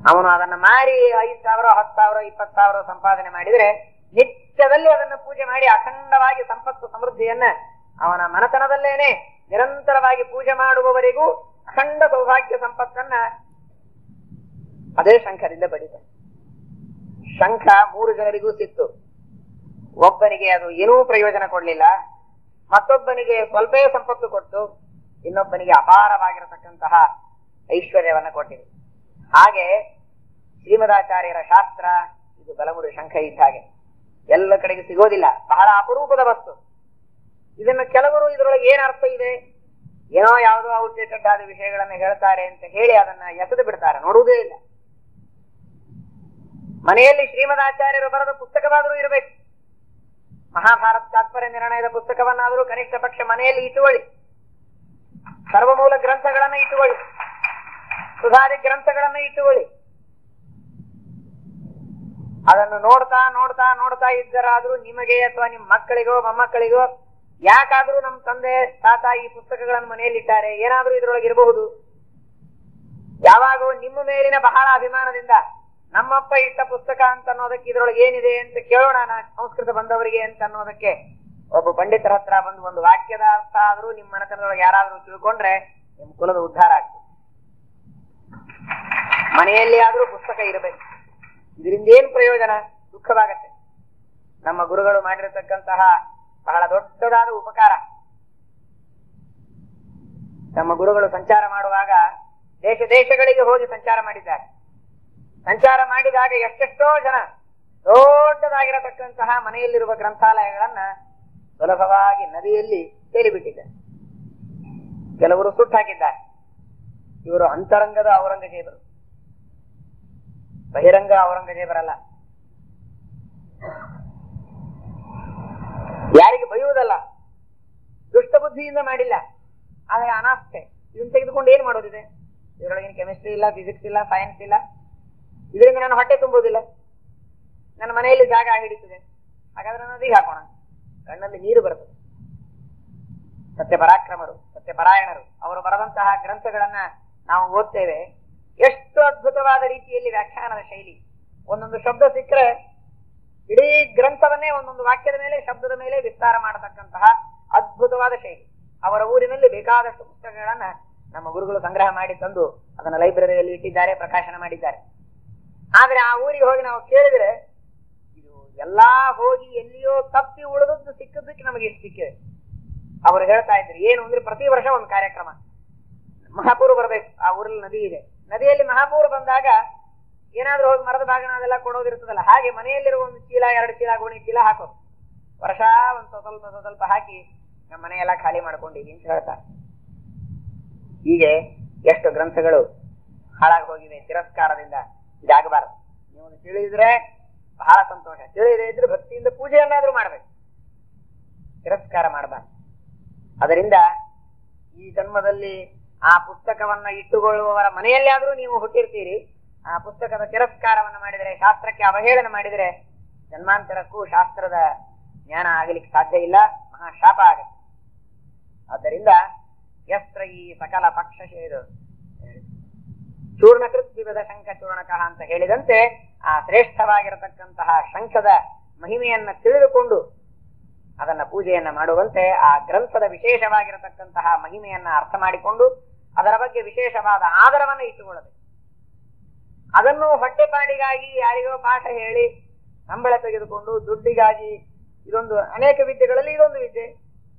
B: ಅವನು ಅದನ್ನ ಮಾರಿ 5,000, 10,000, 20,000 ಸಂಪಾದನೆ ಮಾಡಿದ್ರೆ ನಿತ್ಯದಲ್ಲಿ ಅದನ್ನ ಪೂಜೆ ಮಾಡಿ ಅಖಂಡವಾಗಿ ಸಂಪತ್ತು ಸಮೃದ್ಧಿಯನ್ನ ಅವನ ಮನತನದಲ್ಲೇನೆ ನಿರಂತರವಾಗಿ ಪೂಜೆ ಮಾಡುವವರೆಗೂ ಅಖಂಡ ಸೌಭಾಗ್ಯ ಸಂಪತ್ತನ್ನ ಅದೇ ಶಂಖದಿಂದ ಪಡಿತಾನೆ. ಶಂಖ 3 ಜನರಿಗೂ ಸಿಕ್ತು. ಒಬ್ಬನಿಗೆ ಅದು ಏನೂ ಪ್ರಯೋಜನ ಕೊಡ್ಲಿಲ್ಲ, ಮತ್ತೊಬ್ಬನಿಗೆ ಸ್ವಲ್ಪೇ ಸಂಪತ್ತು ಕೊಟ್ಟು ಇನ್ನೊಬ್ಬನಿಗೆ ಅಪಾರವಾಗಿರತಕ್ಕಂತಹ ಐಶ್ವರ್ಯವನ್ನ ಕೊಟ್ಟಿದೆ. ಹಾಗೆ ಶ್ರೀಮದಾಚಾರ್ಯರ ಶಾಸ್ತ್ರ ಇದು ಬಲಮುರಿ ಶಂಖ ಇದ್ದ ಹಾಗೆ ಎಲ್ಲ ಕಡೆಗೆ ಸಿಗೋದಿಲ್ಲ, ಬಹಳ ಅಪರೂಪದ ವಸ್ತು. ಇದನ್ನ ಕೆಲವರು ಇದರೊಳಗೆ ಏನ್ ಅರ್ಥ ಇದೆ, ಏನೋ ಯಾವುದೋ ಔಟ್ಡೇಟೆಡ್ ಆದ ವಿಷಯಗಳನ್ನ ಹೇಳ್ತಾರೆ ಅಂತ ಹೇಳಿ ಅದನ್ನ ಎಸೆದು ಬಿಡ್ತಾರೆ, ನೋಡುವುದೇ ಇಲ್ಲ. ಮನೆಯಲ್ಲಿ ಶ್ರೀಮದಾಚಾರ್ಯರು ಬರೆದ ಪುಸ್ತಕವಾದರೂ ಇರಬೇಕು. ಮಹಾಭಾರತ ತಾತ್ಪರ್ಯ ನಿರ್ಣಯದ ಪುಸ್ತಕವನ್ನಾದರೂ ಕನಿಷ್ಠ ಪಕ್ಷ ಮನೆಯಲ್ಲಿ ಇಟ್ಟುಕೊಳ್ಳಿ. ಸರ್ವಮೂಲ ಗ್ರಂಥಗಳನ್ನ ಇಟ್ಟುಕೊಳ್ಳಿ, ಸುಧಾರಿ ಗ್ರಂಥಗಳನ್ನ ಇಟ್ಟುಕೊಳ್ಳಿ. ಅದನ್ನು ನೋಡ್ತಾ ನೋಡ್ತಾ ನೋಡ್ತಾ ಇದ್ದರಾದ್ರೂ ನಿಮಗೆ ಅಥವಾ ನಿಮ್ಮ ಮಕ್ಕಳಿಗೋ ಮೊಮ್ಮಕ್ಕಳಿಗೋ ಯಾಕಾದ್ರೂ ನಮ್ಮ ತಂದೆ ತಾತ ಈ ಪುಸ್ತಕಗಳನ್ನು ಮನೆಯಲ್ಲಿ ಇಟ್ಟಾರೆ, ಏನಾದ್ರೂ ಇದ್ರೊಳಗೆ ಇರಬಹುದು. ಯಾವಾಗೋ ನಿಮ್ಮ ಮೇಲಿನ ಬಹಳ ಅಭಿಮಾನದಿಂದ ನಮ್ಮಪ್ಪ ಇಟ್ಟ ಪುಸ್ತಕ ಅಂತ ಅನ್ನೋದಕ್ಕೆ ಇದ್ರೊಳಗೆ ಏನಿದೆ ಅಂತ ಕೇಳೋಣ ಸಂಸ್ಕೃತ ಬಂದವರಿಗೆ ಅಂತ ಅನ್ನೋದಕ್ಕೆ ಒಬ್ಬ ಪಂಡಿತರ ಹತ್ರ ಬಂದು ಒಂದು ವಾಕ್ಯದ ಅರ್ಥ ಆದ್ರೂ ನಿಮ್ಮ ಮನೆತನದೊಳಗೆ ಯಾರಾದ್ರೂ ತಿಳ್ಕೊಂಡ್ರೆ ನಿಮ್ ಕುಲದ ಉದ್ಧಾರ ಆಗ್ತದೆ. ಮನೆಯಲ್ಲಿ ಆದ್ರೂ ಪುಸ್ತಕ ಇರಬೇಕು. ಇದರಿಂದ ಏನ್ ಪ್ರಯೋಜನ? ದುಃಖವಾಗತ್ತೆ. ನಮ್ಮ ಗುರುಗಳು ಮಾಡಿರತಕ್ಕಂತಹ ಬಹಳ ದೊಡ್ಡದಾದ ಉಪಕಾರ. ನಮ್ಮ ಗುರುಗಳು ಸಂಚಾರ ಮಾಡುವಾಗ ದೇಶ ದೇಶಗಳಿಗೆ ಹೋಗಿ ಸಂಚಾರ ಮಾಡಿದ್ದಾರೆ. ಸಂಚಾರ ಮಾಡಿದಾಗ ಎಷ್ಟೆಷ್ಟೋ ಜನ ದೊಡ್ಡದಾಗಿರತಕ್ಕಂತಹ ಮನೆಯಲ್ಲಿರುವ ಗ್ರಂಥಾಲಯಗಳನ್ನ ಸುಲಭವಾಗಿ ನದಿಯಲ್ಲಿ ತೇಲಿಬಿಟ್ಟಿದ್ದಾರೆ. ಕೆಲವರು ಸುಟ್ಟು ಹಾಕಿದ್ದಾರೆ. ಇವರು ಅಂತರಂಗದ ಔರಂಗಜೇಬರು, ಬಹಿರಂಗ ಔರಂಗಜೇಬರಲ್ಲ. ಯಾರಿಗೆ ಬೈಯುವುದಲ್ಲ, ದುಷ್ಟ ಬುದ್ಧಿಯಿಂದ ಮಾಡಿಲ್ಲ, ಆದ್ರೆ ಅನಾಸ್ಥೆ. ಇದನ್ನ ತೆಗೆದುಕೊಂಡು ಏನ್ ಮಾಡೋದಿದೆ? ಇದರೊಳಗಿನ ಕೆಮಿಸ್ಟ್ರಿ ಇಲ್ಲ, ಫಿಸಿಕ್ಸ್ ಇಲ್ಲ, ಸೈನ್ಸ್ ಇಲ್ಲ. ಇದರಿಂದ ನಾನು ಹೊಟ್ಟೆ ತುಂಬುವುದಿಲ್ಲ, ನನ್ನ ಮನೆಯಲ್ಲಿ ಜಾಗ ಹಿಡಿತದೆ, ಹಾಗಾದ್ರೆ ನದಿಗೆ ಹಾಕೋಣ. ಕಣ್ಣಲ್ಲಿ ನೀರು ಬರ್ತದೆ. ಸತ್ಯಪರಾಕ್ರಮರು, ಸತ್ಯಪರಾಯಣರು ಅವರು ಬರೆದಂತಹ ಗ್ರಂಥಗಳನ್ನ ನಾವು ಓದ್ತೇವೆ. ಎಷ್ಟು ಅದ್ಭುತವಾದ ರೀತಿಯಲ್ಲಿ ವ್ಯಾಖ್ಯಾನದ ಶೈಲಿ. ಒಂದೊಂದು ಶಬ್ದ ಸಿಕ್ಕರೆ ಇಡೀ ಗ್ರಂಥವನ್ನೇ ಒಂದೊಂದು ವಾಕ್ಯದ ಮೇಲೆ, ಶಬ್ದದ ಮೇಲೆ ವಿಸ್ತಾರ ಮಾಡತಕ್ಕಂತಹ ಅದ್ಭುತವಾದ ಶೈಲಿ. ಅವರ ಊರಿನಲ್ಲಿ ಬೇಕಾದಷ್ಟು ಪುಸ್ತಕಗಳನ್ನ ನಮ್ಮ ಗುರುಗಳು ಸಂಗ್ರಹ ಮಾಡಿ ತಂದು ಅದನ್ನ ಲೈಬ್ರರಿಯಲ್ಲಿ ಇಟ್ಟಿದ್ದಾರೆ, ಪ್ರಕಾಶನ ಮಾಡಿದ್ದಾರೆ. ಆದ್ರೆ ಆ ಊರಿಗೆ ಹೋಗಿ ನಾವು ಕೇಳಿದ್ರೆ ಇದು ಎಲ್ಲಾ ಹೋಗಿ ಎಲ್ಲಿಯೋ ತಪ್ಪಿ ಉಳಿದದ್ದು ಸಿಕ್ಕದಕ್ಕೆ ನಮಗೆ ಇಷ್ಟು ಸಿಕ್ಕಿದೆ. ಅವರು ಹೇಳ್ತಾ ಇದ್ರು ಏನು ಅಂದ್ರೆ, ಪ್ರತಿ ವರ್ಷ ಒಂದು ಕಾರ್ಯಕ್ರಮ, ಮಹಾಪೂರ್ ಬರ್ಬೇಕು. ಆ ಊರಲ್ಲಿ ನದಿ ಇದೆ, ನದಿಯಲ್ಲಿ ಮಹಾಪೂರ್ ಬಂದಾಗ ಏನಾದ್ರೂ ಹೋಗಿ ಮರದ ಭಾಗನ ಅದೆಲ್ಲ ಕೊಡೋದಿರ್ತದಲ್ಲ, ಹಾಗೆ ಮನೆಯಲ್ಲಿರುವ 1 ಚೀಲ 2 ಚೀಲ ಗೋಣಿ ಚೀಲ ಹಾಕೋದು. ವರ್ಷ ಒಂದು ಸ್ವಲ್ಪ ಸ್ವಲ್ಪ ಹಾಕಿ ನಮ್ಮ ಮನೆಯೆಲ್ಲ ಖಾಲಿ ಮಾಡ್ಕೊಂಡಿವಿ ಅಂತ ಹೇಳ್ತಾರೆ. ಹೀಗೆ ಎಷ್ಟು ಗ್ರಂಥಗಳು ಹಾಳಾಗಿ ಹೋಗಿವೆ ತಿರಸ್ಕಾರದಿಂದ. ಇದಾಗಬಾರದು. ನೀವು ತಿಳಿದ್ರೆ ಬಹಳ ಸಂತೋಷ, ತಿಳಿಯದೇ ಇದ್ರೆ ಭಕ್ತಿಯಿಂದ ಪೂಜೆಯನ್ನಾದ್ರೂ ಮಾಡ್ಬೇಕು, ತಿರಸ್ಕಾರ ಮಾಡಬಾರ್ದು. ಅದರಿಂದ ಈ ಜನ್ಮದಲ್ಲಿ ಆ ಪುಸ್ತಕವನ್ನ ಇಟ್ಟುಕೊಳ್ಳುವವರ ಮನೆಯಲ್ಲಿ ಆದ್ರೂ ನೀವು ಹುಟ್ಟಿರ್ತೀರಿ. ಆ ಪುಸ್ತಕದ ತಿರಸ್ಕಾರವನ್ನು ಮಾಡಿದರೆ, ಶಾಸ್ತ್ರಕ್ಕೆ ಅವಹೇಳನ ಮಾಡಿದರೆ ಜನ್ಮಾಂತರಕ್ಕೂ ಶಾಸ್ತ್ರದ ಜ್ಞಾನ ಆಗಲಿಕ್ಕೆ ಸಾಧ್ಯ ಇಲ್ಲ, ಮಹಾಶಾಪ ಆಗತ್ತೆ. ಆದ್ದರಿಂದ ಯಸ್ತ್ರ ಈ ಸಕಲ ಪಕ್ಷ ಚೂರ್ಣಕೃತ್ ವಿವಿಧ ಶಂಖ ಚೂರ್ಣಕಃ ಅಂತ ಹೇಳಿದಂತೆ ಆ ಶ್ರೇಷ್ಠವಾಗಿರತಕ್ಕಂತಹ ಶಂಖದ ಮಹಿಮೆಯನ್ನ ತಿಳಿದುಕೊಂಡು ಅದನ್ನ ಪೂಜೆಯನ್ನ ಮಾಡುವಂತೆ ಆ ಗ್ರಂಥದ ವಿಶೇಷವಾಗಿರತಕ್ಕಂತಹ ಮಹಿಮೆಯನ್ನ ಅರ್ಥ ಮಾಡಿಕೊಂಡು ಅದರ ಬಗ್ಗೆ ವಿಶೇಷವಾದ ಆದರವನ್ನ ಇಟ್ಟುಕೊಳ್ಳಬೇಕು. ಅದನ್ನು ಹೊಟ್ಟೆಪಾಡಿಗಾಗಿ ಯಾರಿಗೋ ಪಾಠ ಹೇಳಿ ಸಂಬಳ ತೆಗೆದುಕೊಂಡು ದುಡ್ಡಿಗಾಗಿ ಇದೊಂದು ಅನೇಕ ವಿದ್ಯೆಗಳಲ್ಲಿ ಇದೊಂದು ವಿದ್ಯೆ.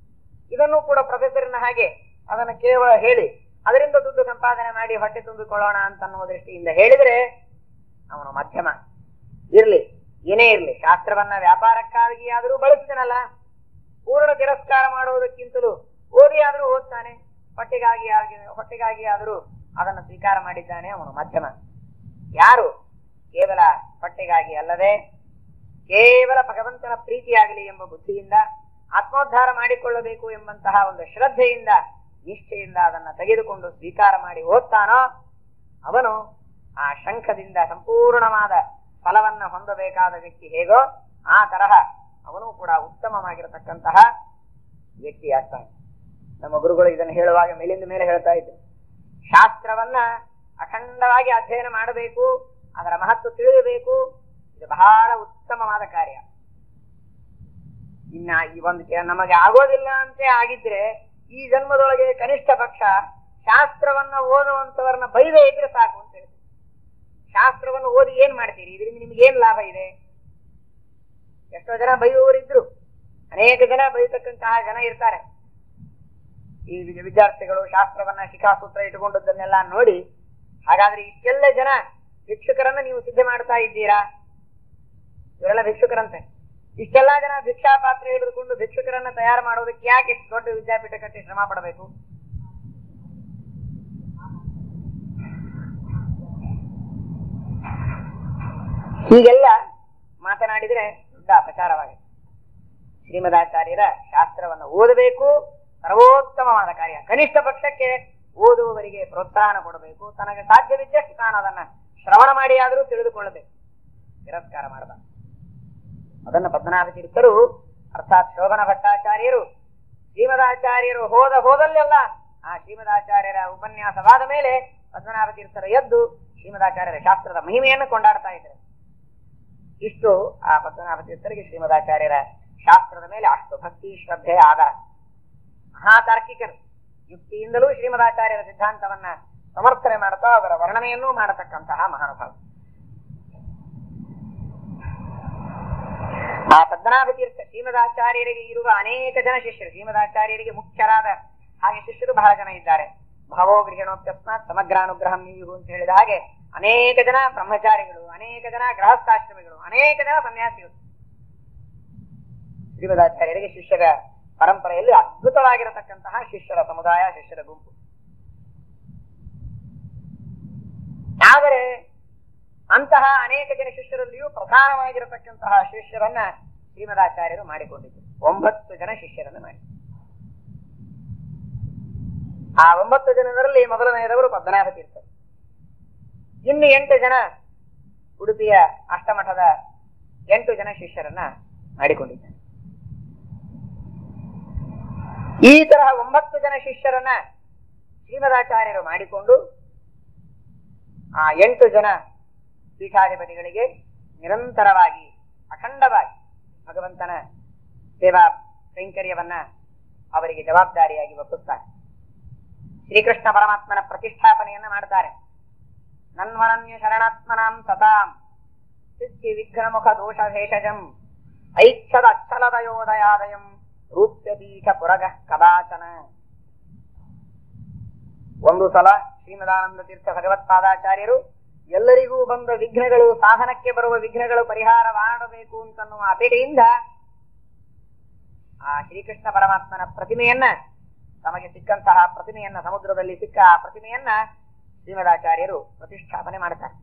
B: ಇದನ್ನು ಕೂಡ ಪ್ರೊಫೆಸರ್ನ ಹಾಗೆ ಅದನ್ನು ಕೇವಲ ಹೇಳಿ ಅದರಿಂದ ದುಡ್ಡು ಸಂಪಾದನೆ ಮಾಡಿ ಹೊಟ್ಟೆ ತುಂಬಿಕೊಳ್ಳೋಣ ಅಂತ ಅನ್ನುವ ದೃಷ್ಟಿಯಿಂದ ಹೇಳಿದ್ರೆ ಅವನು ಮಧ್ಯಮ. ಇರ್ಲಿ, ಏನೇ ಇರ್ಲಿ, ಶಾಸ್ತ್ರವನ್ನ ವ್ಯಾಪಾರಕ್ಕಾಗಿ ಆದರೂ ಬಳಸ್ತಾನಲ್ಲ, ಪೂರ್ಣ ತಿರಸ್ಕಾರ ಮಾಡುವುದಕ್ಕಿಂತಲೂ ಓದಿ ಆದರೂ ಓದ್ತಾನೆ, ಹೊಟ್ಟೆಗಾಗಿ ಆದರೂ ಅದನ್ನು ಸ್ವೀಕಾರ ಮಾಡಿದ್ದಾನೆ, ಅವನು ಮಧ್ಯಮ. ಯಾರು ಕೇವಲ ಹೊಟ್ಟೆಗಾಗಿ ಅಲ್ಲದೆ ಕೇವಲ ಭಗವಂತನ ಪ್ರೀತಿಯಾಗಲಿ ಎಂಬ ಬುದ್ಧಿಯಿಂದ ಆತ್ಮೋದ್ಧಾರ ಮಾಡಿಕೊಳ್ಳಬೇಕು ಎಂಬಂತಹ ಒಂದು ಶ್ರದ್ಧೆಯಿಂದ ನಿಷ್ಠೆಯಿಂದ ಅದನ್ನ ತೆಗೆದುಕೊಂಡು ಸ್ವೀಕಾರ ಮಾಡಿ ಓದ್ತಾನೋ ಅವನು ಆ ಶಂಖದಿಂದ ಸಂಪೂರ್ಣವಾದ ಫಲವನ್ನ ಹೊಂದಬೇಕಾದ ವ್ಯಕ್ತಿ ಹೇಗೋ ಆ ತರಹ ಅವನು ಕೂಡ ಉತ್ತಮವಾಗಿರತಕ್ಕಂತಹ ವ್ಯಕ್ತಿ ಆಗ್ತಾನೆ. ನಮ್ಮ ಗುರುಗಳು ಇದನ್ನು ಹೇಳುವಾಗ ಮೇಲಿಂದ ಮೇಲೆ ಹೇಳ್ತಾ ಇದ್ರು, ಶಾಸ್ತ್ರವನ್ನ ಅಖಂಡವಾಗಿ ಅಧ್ಯಯನ ಮಾಡಬೇಕು, ಅದರ ಮಹತ್ವ ತಿಳಿಯಬೇಕು. ಇದು ಬಹಳ ಉತ್ತಮವಾದ ಕಾರ್ಯ. ಇನ್ನ ಈ ಒಂದು ನಮಗೆ ಆಗೋದಿಲ್ಲ ಅಂತ ಆಗಿದ್ರೆ ಈ ಜನ್ಮದೊಳಗೆ ಕನಿಷ್ಠ ಪಕ್ಷ ಶಾಸ್ತ್ರವನ್ನ ಓದುವಂತವರನ್ನ ಬೈದೇ ಇದ್ರೆ ಸಾಕು ಅಂತ ಹೇಳಿ. ಶಾಸ್ತ್ರವನ್ನು ಓದಿ ಏನ್ ಮಾಡ್ತೀರಿ? ಇದರಿಂದ ನಿಮ್ಗೆ ಏನ್ ಲಾಭ ಇದೆ? ಎಷ್ಟೋ ಜನ ಬೈಯುವವರಿದ್ರು, ಅನೇಕ ಜನ ಬೈತಕ್ಕಂತಹ ಜನ ಇರ್ತಾರೆ. ಈ ವಿದ್ಯಾರ್ಥಿಗಳು ಶಾಸ್ತ್ರವನ್ನ ಶಿಖಾಸೂತ್ರ ಇಟ್ಟುಕೊಂಡದ್ದನ್ನೆಲ್ಲ ನೋಡಿ, ಹಾಗಾದ್ರೆ ಇಷ್ಟೆಲ್ಲ ಜನ ಭಿಕ್ಷುಕರನ್ನ ನೀವು ಸಿದ್ಧ ಮಾಡ್ತಾ ಇದ್ದೀರಾ? ಇವರೆಲ್ಲ ಭಿಕ್ಷುಕರಂತೆ. ಇಷ್ಟೆಲ್ಲಾ ಜನ ಭಿಕ್ಷಾ ಪಾತ್ರೆ ಹಿಡಿದುಕೊಂಡು ಭಿಕ್ಷುಕರನ್ನ ತಯಾರು ಮಾಡೋದಕ್ಕೆ ಯಾಕೆ ಇಷ್ಟು ದೊಡ್ಡ ವಿದ್ಯಾಪೀಠ ಕಟ್ಟಿ ಶ್ರಮ ಪಡಬೇಕು? ಹೀಗೆಲ್ಲ ಮಾತನಾಡಿದ್ರೆ ದೊಡ್ಡ ಅಪಚಾರವಾಗಿದೆ. ಶ್ರೀಮದಾಚಾರ್ಯರ ಶಾಸ್ತ್ರವನ್ನು ಓದಬೇಕು, ಸರ್ವೋತ್ತಮವಾದ ಕಾರ್ಯ. ಕನಿಷ್ಠ ಪಕ್ಷಕ್ಕೆ ಓದುವವರಿಗೆ ಪ್ರೋತ್ಸಾಹ ಕೊಡಬೇಕು, ತನಗೆ ಸಾಧ್ಯವಿದ್ದಷ್ಟು ತಾನು ಅದನ್ನ ಶ್ರವಣ ಮಾಡಿ ಆದರೂ ತಿಳಿದುಕೊಳ್ಳಬೇಕು, ತಿರಸ್ಕಾರ ಮಾಡಬಾರದು. ಅದನ್ನ ಪದ್ಮನಾಭ ತೀರ್ಥರು ಅರ್ಥಾತ್ ಶೋಭನ ಭಟ್ಟಾಚಾರ್ಯರು ಶ್ರೀಮದಾಚಾರ್ಯರು ಹೋದಲ್ಲೆಲ್ಲ ಆ ಶ್ರೀಮದಾಚಾರ್ಯರ ಉಪನ್ಯಾಸವಾದ ಮೇಲೆ ಪದ್ಮನಾಭ ತೀರ್ಥರ ಎದ್ದು ಶ್ರೀಮದಾಚಾರ್ಯರ ಶಾಸ್ತ್ರದ ಮಹಿಮೆಯನ್ನು ಕೊಂಡಾಡ್ತಾ ಇದ್ದಾರೆ. ಇಷ್ಟು ಆ ಪದ್ಮನಾಭ ತೀರ್ಥರಿಗೆ ಶ್ರೀಮದಾಚಾರ್ಯರ ಶಾಸ್ತ್ರದ ಮೇಲೆ ಅಷ್ಟು ಭಕ್ತಿ ಶ್ರದ್ಧೆ ಆಧಾರ. ಮಹಾತಾರ್ಕಿಕರು ಯುಕ್ತಿಯಿಂದಲೂ ಶ್ರೀಮದಾಚಾರ್ಯರ ಸಿದ್ಧಾಂತವನ್ನ ಸಮರ್ಥನೆ ಮಾಡ್ತಾ ಅವರ ವರ್ಣನೆಯನ್ನೂ ಮಾಡತಕ್ಕಂತಹ ಮಹಾನುಭಾವ. ಆ ಪದ್ಮನಾಭ ತೀರ್ಥ ಶ್ರೀಮದಾಚಾರ್ಯರಿಗೆ ಇರುವ ಅನೇಕ ಜನ ಶಿಷ್ಯರು, ಶ್ರೀಮದಾಚಾರ್ಯರಿಗೆ ಮುಖ್ಯರಾದ ಹಾಗೆ ಶಿಷ್ಯರು ಬಹಳ ಜನ ಇದ್ದಾರೆ. ಭಾವೋ ಗೃಹಣೋಪ್ಯಸ್ಮಾತ್ ಸಮಗ್ರಾನುಗ್ರಹಂ ನೀಯು ಅಂತ ಹೇಳಿದ ಹಾಗೆ ಅನೇಕ ಜನ ಬ್ರಹ್ಮಚಾರಿಗಳು, ಅನೇಕ ಜನ ಗೃಹಸ್ಥಾಶ್ರಮಿಗಳು, ಅನೇಕ ಜನ ಸನ್ಯಾಸಿಗಳು. ಶ್ರೀಮದಾಚಾರ್ಯರಿಗೆ ಶಿಷ್ಯರ ಪರಂಪರೆಯಲ್ಲಿ ಅದ್ಭುತವಾಗಿರತಕ್ಕಂತಹ ಶಿಷ್ಯರ ಸಮುದಾಯ, ಶಿಷ್ಯರ ಗುಂಪು. ಆದರೆ ಅಂತಹ ಅನೇಕ ಜನ ಶಿಷ್ಯರಲ್ಲಿಯೂ ಪ್ರಧಾನವಾಗಿರತಕ್ಕಂತಹ ಶಿಷ್ಯರನ್ನ ಶ್ರೀಮದಾಚಾರ್ಯರು ಮಾಡಿಕೊಂಡಿದ್ದರು. 9 ಜನ ಶಿಷ್ಯರನ್ನು ಮಾಡಿ. ಆ 9 ಜನರಲ್ಲಿ ಮೊದಲನೆಯದವರು ಪದ್ಮನಾಭ ತೀರ್ಥರು. ಇನ್ನು 8 ಜನ ಉಡುಪಿಯ ಅಷ್ಟಮಠದ 8 ಜನ ಶಿಷ್ಯರನ್ನ ಮಾಡಿಕೊಂಡಿದ್ದಾರೆ. ಈ ತರಹ 9 ಜನ ಶಿಷ್ಯರನ್ನ ಶ್ರೀಮದಾಚಾರ್ಯರು ಮಾಡಿಕೊಂಡು ಆ 8 ಜನ ಪೀಠಾಧಿಪತಿಗಳಿಗೆ ನಿರಂತರವಾಗಿ ಅಖಂಡವಾಗಿ ಭಗವಂತನ ಸೇವಾ ಕೈಂಕರ್ಯವನ್ನ ಅವರಿಗೆ ಜವಾಬ್ದಾರಿಯಾಗಿ ಒಪ್ಪಿಸ್ತಾರೆ. ಶ್ರೀಕೃಷ್ಣ ಪರಮಾತ್ಮನ ಪ್ರತಿಷ್ಠಾಪನೆಯನ್ನ ಮಾಡ್ತಾರೆ. ನನ್ವನನ್ಯ ಶರಣಾತ್ಮನಾಂ ಸತಾಂ ಸಿದ್ಧಿ ವಿಘ್ನಮುಖ ದೋಷ ಭೇಷಜಂ ಐಚ್ಛದ ಅಚ್ಚಲದಯೋದಯಾದಯಂ ರೂಪ್ಯ ಪೀಠ ಪುರಗ ಕದಾಚನ. ಒಂದು ಸಲ ಶ್ರೀಮದಾನಂದ ತೀರ್ಥ ಭಗವತ್ಪಾದಾಚಾರ್ಯರು ಎಲ್ಲರಿಗೂ ಬಂದ ವಿಘ್ನಗಳು, ಸಾಧನಕ್ಕೆ ಬರುವ ವಿಘ್ನಗಳು ಪರಿಹಾರ ಮಾಡಬೇಕು ಅಂತನ್ನುವ ಅಪೇಕ್ಷೆಯಿಂದ ಆ ಶ್ರೀಕೃಷ್ಣ ಪರಮಾತ್ಮನ ಪ್ರತಿಮೆಯನ್ನ, ತಮಗೆ ಸಿಕ್ಕಂತಹ ಪ್ರತಿಮೆಯನ್ನ, ಸಮುದ್ರದಲ್ಲಿ ಸಿಕ್ಕ ಆ ಪ್ರತಿಮೆಯನ್ನ ಶ್ರೀಮದಾಚಾರ್ಯರು ಪ್ರತಿಷ್ಠಾಪನೆ ಮಾಡುತ್ತಾರೆ.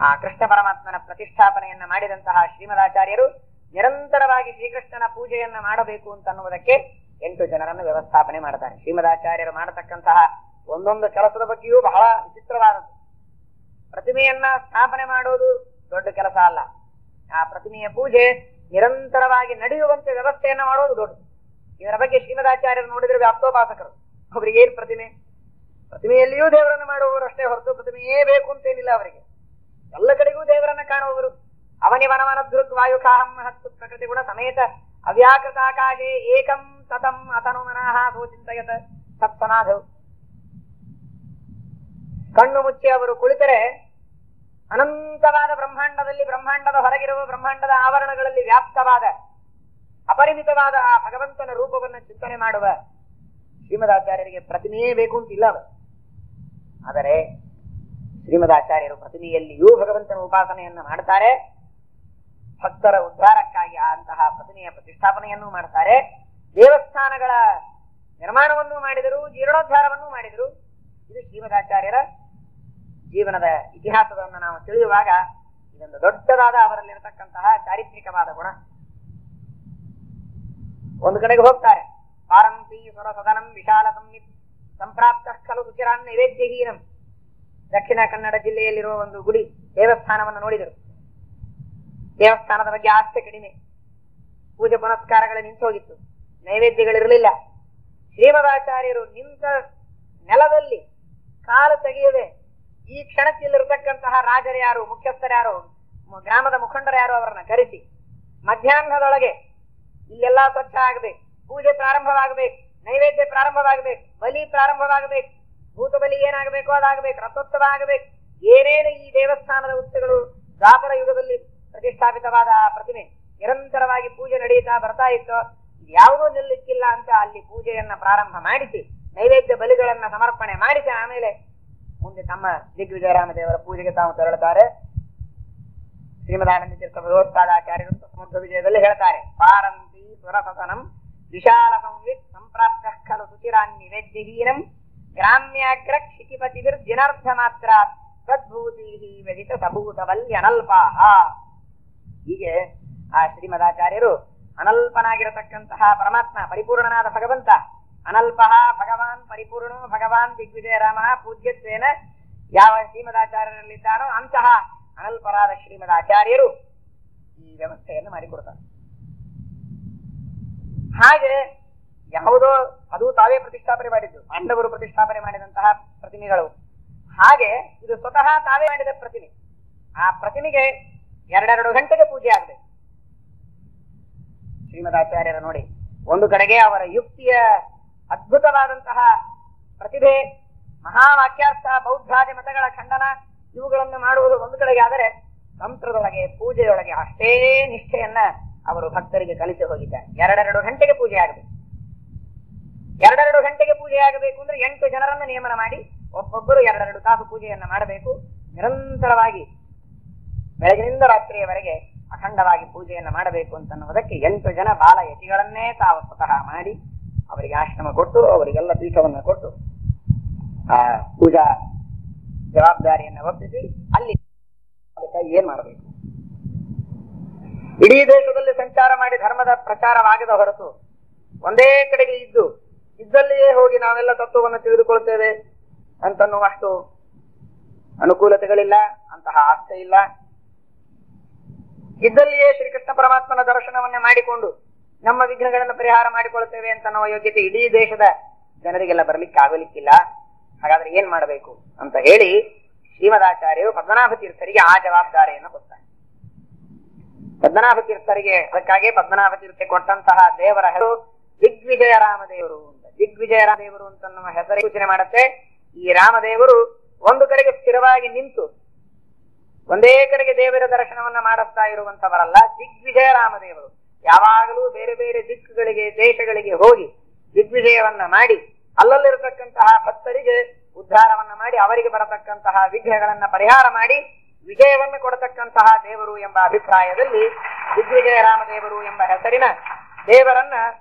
B: ಆ ಕೃಷ್ಣ ಪರಮಾತ್ಮನ ಪ್ರತಿಷ್ಠಾಪನೆಯನ್ನ ಮಾಡಿದಂತಹ ಶ್ರೀಮದಾಚಾರ್ಯರು ನಿರಂತರವಾಗಿ ಶ್ರೀಕೃಷ್ಣನ ಪೂಜೆಯನ್ನ ಮಾಡಬೇಕು ಅಂತನ್ನುವುದಕ್ಕೆ 8 ಜನರನ್ನು ವ್ಯವಸ್ಥಾಪನೆ ಮಾಡ್ತಾರೆ. ಶ್ರೀಮದಾಚಾರ್ಯರು ಮಾಡತಕ್ಕಂತಹ ಒಂದೊಂದು ಕೆಲಸದ ಬಗ್ಗೆಯೂ ಬಹಳ ವಿಚಿತ್ರವಾದದ್ದು. ಪ್ರತಿಮೆಯನ್ನ ಸ್ಥಾಪನೆ ಮಾಡೋದು ದೊಡ್ಡ ಕೆಲಸ ಅಲ್ಲ. ಆ ಪ್ರತಿಮೆಯ ಪೂಜೆ ನಿರಂತರವಾಗಿ ನಡೆಯುವಂತೆ ವ್ಯವಸ್ಥೆಯನ್ನ ಮಾಡೋದು ದೊಡ್ಡದು. ಇದರ ಬಗ್ಗೆ ಶ್ರೀಮದಾಚಾರ್ಯರು ನೋಡಿದ್ರೆ ವ್ಯಾಪ್ತೋಪಾಸಕರು. ಅವರಿಗೇನು ಪ್ರತಿಮೆ, ಪ್ರತಿಮೆಯಲ್ಲಿಯೂ ದೇವರನ್ನು ಮಾಡುವವರು ಅಷ್ಟೇ ಹೊರತು ಪ್ರತಿಮೆಯೇ ಬೇಕು ಅಂತೇನಿಲ್ಲ ಅವರಿಗೆ. ಎಲ್ಲ ಕಡೆಗೂ ದೇವರನ್ನ ಕಾಣುವವರು. ಅವನಿವನವನಧೃತ್ ವಾಯುಕಾಹಂ ಮಹತ್ವ ಪ್ರಕೃತಿ ಗುಣ ಸಮೇತ ಅವ್ಯಾಕೃತಾಕಾಶೇ ಏಕಂ ಸತಂ ಅತನು ಮನಃ ಸೋಚಿಂತಯತ ಸತ್ಸನಾಧವು. ಕಣ್ಣು ಮುಚ್ಚಿ ಅವರು ಕುಳಿತರೆ ಅನಂತವಾದ ಬ್ರಹ್ಮಾಂಡದಲ್ಲಿ, ಬ್ರಹ್ಮಾಂಡದ ಹೊರಗಿರುವ ಬ್ರಹ್ಮಾಂಡದ ಆವರಣಗಳಲ್ಲಿ ವ್ಯಾಪ್ತವಾದ ಅಪರಿಮಿತವಾದ ಆ ಭಗವಂತನ ರೂಪವನ್ನು ಚಿಂತನೆ ಮಾಡುವ ಶ್ರೀಮದಾಚಾರ್ಯರಿಗೆ ಪ್ರತಿಮೆಯೇ ಬೇಕು ಅಂತಿಲ್ಲ ಅವರು. ಆದರೆ ಶ್ರೀಮದಾಚಾರ್ಯರು ಪ್ರತಿಮೆಯಲ್ಲಿಯೂ ಭಗವಂತನ ಉಪಾಸನೆಯನ್ನು ಮಾಡ್ತಾರೆ. ಭಕ್ತರ ಉದ್ಧಾರಕ್ಕಾಗಿ ಅಂತಹ ಪ್ರತಿಮೆಯ ಪ್ರತಿಷ್ಠಾಪನೆಯನ್ನು ಮಾಡ್ತಾರೆ. ದೇವಸ್ಥಾನಗಳ ನಿರ್ಮಾಣವನ್ನು ಮಾಡಿದರು, ಜೀರ್ಣೋದ್ಧಾರವನ್ನು ಮಾಡಿದರು. ಇದು ಶ್ರೀಮದಾಚಾರ್ಯರ ಜೀವನದ ಇತಿಹಾಸವನ್ನು ನಾವು ತಿಳಿಯುವಾಗ ಇದೊಂದು ದೊಡ್ಡದಾದ ಅವರಲ್ಲಿರತಕ್ಕಂತಹ ಚಾರಿತ್ರಿಕವಾದ ಗುಣ. ಒಂದು ಕಡೆಗೆ ಹೋಗ್ತಾರೆ, ಪಾರಂತಿ ಸ್ವರ ಸದನಂ ವಿಶಾಲ ಸಂವಿತ್ ಸಂಪ್ರಾಪ್ತ ಖಲು ಸುಚಿರಾನ್ ನೈವೇದ್ಯಹೀನಂ. ದಕ್ಷಿಣ ಕನ್ನಡ ಜಿಲ್ಲೆಯಲ್ಲಿರುವ ಒಂದು ಗುಡಿ ದೇವಸ್ಥಾನವನ್ನು ನೋಡಿದರು. ದೇವಸ್ಥಾನದ ಬಗ್ಗೆ ಆಸ್ತೆ ಕಡಿಮೆ, ಪೂಜೆ ಪುನಸ್ಕಾರಗಳು ನಿಂತು ಹೋಗಿತ್ತು, ನೈವೇದ್ಯಗಳಿರಲಿಲ್ಲ. ಶ್ರೀಮದಾಚಾರ್ಯರು ನಿಂತ ನೆಲದಲ್ಲಿ ಕಾಲು ತೆಗೆಯದೆ ಈ ಕ್ಷಣಕ್ಕಿಲ್ಲಿರತಕ್ಕಂತಹ ರಾಜರ್ಯಾರು, ಮುಖ್ಯಸ್ಥರ್ಯಾರು, ಗ್ರಾಮದ ಮುಖಂಡರ್ಯಾರು ಅವರನ್ನ ಕರೆಸಿ ಮಧ್ಯಾಹ್ನದೊಳಗೆ ಇಲ್ಲೆಲ್ಲಾ ಸ್ವಚ್ಛ ಆಗಬೇಕು, ಪೂಜೆ ಪ್ರಾರಂಭವಾಗಬೇಕು, ನೈವೇದ್ಯ ಪ್ರಾರಂಭವಾಗಬೇಕು, ಬಲಿ ಪ್ರಾರಂಭವಾಗಬೇಕು, ಭೂತ ಬಲಿ ಏನಾಗಬೇಕು ಅದಾಗಬೇಕು, ರಥೋತ್ಸವ ಆಗಬೇಕು, ಏನೇನು ಈ ದೇವಸ್ಥಾನದ ಉತ್ಸವಗಳು ದ್ವಾಪರ ಯುಗದಲ್ಲಿ ಪ್ರತಿಷ್ಠಾಪಿತವಾದ ಆ ಪ್ರತಿಮೆ ನಿರಂತರವಾಗಿ ಪೂಜೆ ನಡೆಯುತ್ತಾ ಬರ್ತಾ ಇತ್ತು. ಯಾವುದೂ ನಿಲ್ಲಿಕ್ಕಿಲ್ಲ ಅಂತ ಅಲ್ಲಿ ಪೂಜೆಯನ್ನ ಪ್ರಾರಂಭ ಮಾಡಿಸಿ ನೈವೇದ್ಯ ಬಲಿಗಳನ್ನ ಸಮರ್ಪಣೆ ಮಾಡಿಸಿ ಆಮೇಲೆ ಮುಂದೆ ತಮ್ಮ ದಿಗ್ವಿಜಯರಾಮದೇವರ ಪೂಜೆಗೆ ತಾವು ತೆರಳುತ್ತಾರೆ. ಶ್ರೀಮದಾನಂದ ತೀರ್ಥ ಭಗವತ್ಪಾದಾಚಾರ್ಯರು ಸಮುದ್ರ ವಿಜಯದಲ್ಲಿ ಹೇಳ್ತಾರೆ, ಪಾರಂತಿ ಸ್ವರಸತನಂ ವಿಶಾಲ ಸಂವಿತ್ ಸಂಪ್ರಾಪ್ತ ಖಲು ಸುಚಿರಾನ್ ನಿವೇದ್ಯಹೀನಂ ಗ್ರಾಮ್ಯಾಗ್ರ ಕ್ಷಿತಿಪತಿವಿರ್ ದಿನಾರ್ಥ ಮಾತ್ರ ತದ್ಭೂತಿ ವ್ಯಜಿತ ಸಭೂತವಲ್ಯನಲ್ಪಾಹ. ಹೀಗೆ ಆ ಶ್ರೀಮದಾಚಾರ್ಯರು ಅನಲ್ಪನಾಗಿರತಕ್ಕಂತಹ ಪರಮಾತ್ಮ, ಪರಿಪೂರ್ಣನಾದ ಭಗವಂತ, ಅನಲ್ಪಃ ಭಗವಾನ್ ಪರಿಪೂರ್ಣೋ ಭಗವಾನ್ ದಿಗ್ವಿಜಯರಾಮ ಪೂಜ್ಯತ್ವೇನ ಯಾವ ಶ್ರೀಮದಾಚಾರ್ಯರಲ್ಲಿದ್ದಾನೋ ಅಂತಹ ಅನಲ್ಪರಾದ ಶ್ರೀಮದಾಚಾರ್ಯರು ಈ ವ್ಯವಸ್ಥೆಯನ್ನು ಮಾಡಿಕೊಡ್ತಾರೆ. ಹಾಗೆ ಯಾವುದೋ ಅದು ತಾವೇ ಪ್ರತಿಷ್ಠಾಪನೆ ಮಾಡಿದ್ದು, ಪಾಂಡವರು ಪ್ರತಿಷ್ಠಾಪನೆ ಮಾಡಿದಂತಹ ಪ್ರತಿಮೆಗಳು. ಹಾಗೆ ಇದು ಸ್ವತಃ ತಾವೇ ಮಾಡಿದ ಪ್ರತಿಮೆ. ಆ ಪ್ರತಿಮೆಗೆ 2 ಗಂಟೆಗೆ ಪೂಜೆ ಆಗಬೇಕು. ಶ್ರೀಮದಾಚಾರ್ಯರ ನೋಡಿ, ಒಂದು ಕಡೆಗೆ ಅವರ ಯುಕ್ತಿಯ ಅದ್ಭುತವಾದಂತಹ ಪ್ರತಿಭೆ, ಮಹಾವಾಕ್ಯಾರ್ಥ, ಬೌದ್ಧಾದಿ ಮತಗಳ ಖಂಡನ ಇವುಗಳನ್ನು ಮಾಡುವುದು ಒಂದು ಕಡೆಗೆ, ಆದರೆ ತಂತ್ರದೊಳಗೆ ಪೂಜೆಯೊಳಗೆ ಅಷ್ಟೇ ನಿಷ್ಠೆಯನ್ನ ಅವರು ಭಕ್ತರಿಗೆ ಕಲಿಸಿ ಹೋಗಿದ್ದಾರೆ. 2 ಗಂಟೆಗೆ ಪೂಜೆ ಆಗಬೇಕು. 2 ಗಂಟೆಗೆ ಪೂಜೆ ಆಗಬೇಕು ಅಂದ್ರೆ 8 ಜನರನ್ನು ನೇಮನ ಮಾಡಿ ಒಬ್ಬೊಬ್ಬರು 2 ತಾಸು ಪೂಜೆಯನ್ನ ಮಾಡಬೇಕು. ನಿರಂತರವಾಗಿ ಬೆಳಗಿನಿಂದ ರಾತ್ರಿಯವರೆಗೆ ಅಖಂಡವಾಗಿ ಪೂಜೆಯನ್ನ ಮಾಡಬೇಕು ಅಂತನ್ನುವುದಕ್ಕೆ 8 ಜನ ಬಾಲ ಯತಿಗಳನ್ನೇ ತಾವು ಸ್ವತಃ ಮಾಡಿ ಅವರಿಗೆ ಆಶ್ರಮ ಕೊಟ್ಟು ಅವರಿಗೆಲ್ಲ ಪೀಠವನ್ನ ಕೊಟ್ಟು ಆ ಪೂಜಾ ಜವಾಬ್ದಾರಿಯನ್ನ ಒಪ್ಪಿಸಿ ಅಲ್ಲಿ ಏನ್ ಮಾಡಬೇಕು. ಇಡೀ ದೇಶದಲ್ಲಿ ಸಂಚಾರ ಮಾಡಿ ಧರ್ಮದ ಪ್ರಚಾರವಾಗದ ಹೊರತು ಒಂದೇ ಕಡೆಗೆ ಇದ್ದಲ್ಲಿಯೇ ಹೋಗಿ ನಾವೆಲ್ಲ ತತ್ವವನ್ನು ತಿಳಿದುಕೊಳ್ತೇವೆ ಅಂತನ್ನುವಷ್ಟು ಅನುಕೂಲತೆಗಳಿಲ್ಲ, ಅಂತಹ ಆಸ್ತೆ ಇಲ್ಲ. ಇದ್ದಲ್ಲಿಯೇ ಶ್ರೀಕೃಷ್ಣ ಪರಮಾತ್ಮನ ದರ್ಶನವನ್ನ ಮಾಡಿಕೊಂಡು ನಮ್ಮ ವಿಘ್ನಗಳನ್ನು ಪರಿಹಾರ ಮಾಡಿಕೊಳ್ತೇವೆ ಅಂತ ಅನ್ನುವ ಯೋಗ್ಯತೆ ಇಡೀ ದೇಶದ ಜನರಿಗೆಲ್ಲ ಬರ್ಲಿಕ್ಕೆ ಆಗಲಿಕ್ಕಿಲ್ಲ. ಹಾಗಾದ್ರೆ ಏನ್ ಮಾಡಬೇಕು ಅಂತ ಹೇಳಿ ಶ್ರೀಮದಾಚಾರ್ಯರು ಪದ್ಮನಾಭ ತೀರ್ಥರಿಗೆ ಆ ಜವಾಬ್ದಾರಿಯನ್ನು ಕೊಡ್ತಾರೆ. ಪದ್ಮನಾಭ ತೀರ್ಥರಿಗೆ ಅದಕ್ಕಾಗಿ ಪದ್ಮನಾಭ ತೀರ್ಥ ಕೊಟ್ಟಂತಹ ದೇವರ ಹೆಸರು ದಿಗ್ವಿಜಯರಾಮದೇವರು ಅಂತ. ದಿಗ್ವಿಜಯರಾಮದೇವರು ಅಂತನ್ನುವ ಹೆಸರು ಸೂಚನೆ ಮಾಡುತ್ತೆ. ಈ ರಾಮದೇವರು ಒಂದು ಕಡೆಗೆ ಸ್ಥಿರವಾಗಿ ನಿಂತು ಒಂದೇ ಕಡೆಗೆ ದೇವರ ದರ್ಶನವನ್ನ ಮಾಡಿಸ್ತಾ ಇರುವಂತವರಲ್ಲ. ದಿಗ್ವಿಜಯರಾಮದೇವರು ಯಾವಾಗಲೂ ಬೇರೆ ಬೇರೆ ದಿಕ್ಕುಗಳಿಗೆ, ದೇಶಗಳಿಗೆ ಹೋಗಿ ದಿಗ್ವಿಜಯವನ್ನ ಮಾಡಿ ಅಲ್ಲಲ್ಲಿರತಕ್ಕಂತಹ ಭಕ್ತರಿಗೆ ಉದ್ಧಾರವನ್ನ ಮಾಡಿ ಅವರಿಗೆ ಬರತಕ್ಕಂತಹ ವಿಘ್ನಗಳನ್ನ ಪರಿಹಾರ ಮಾಡಿ ವಿಜಯವನ್ನು ಕೊಡತಕ್ಕಂತಹ ದೇವರು ಎಂಬ ಅಭಿಪ್ರಾಯದಲ್ಲಿ ದಿಗ್ವಿಜಯರಾಮದೇವರು ಎಂಬ ಹೆಸರಿನ ದೇವರನ್ನ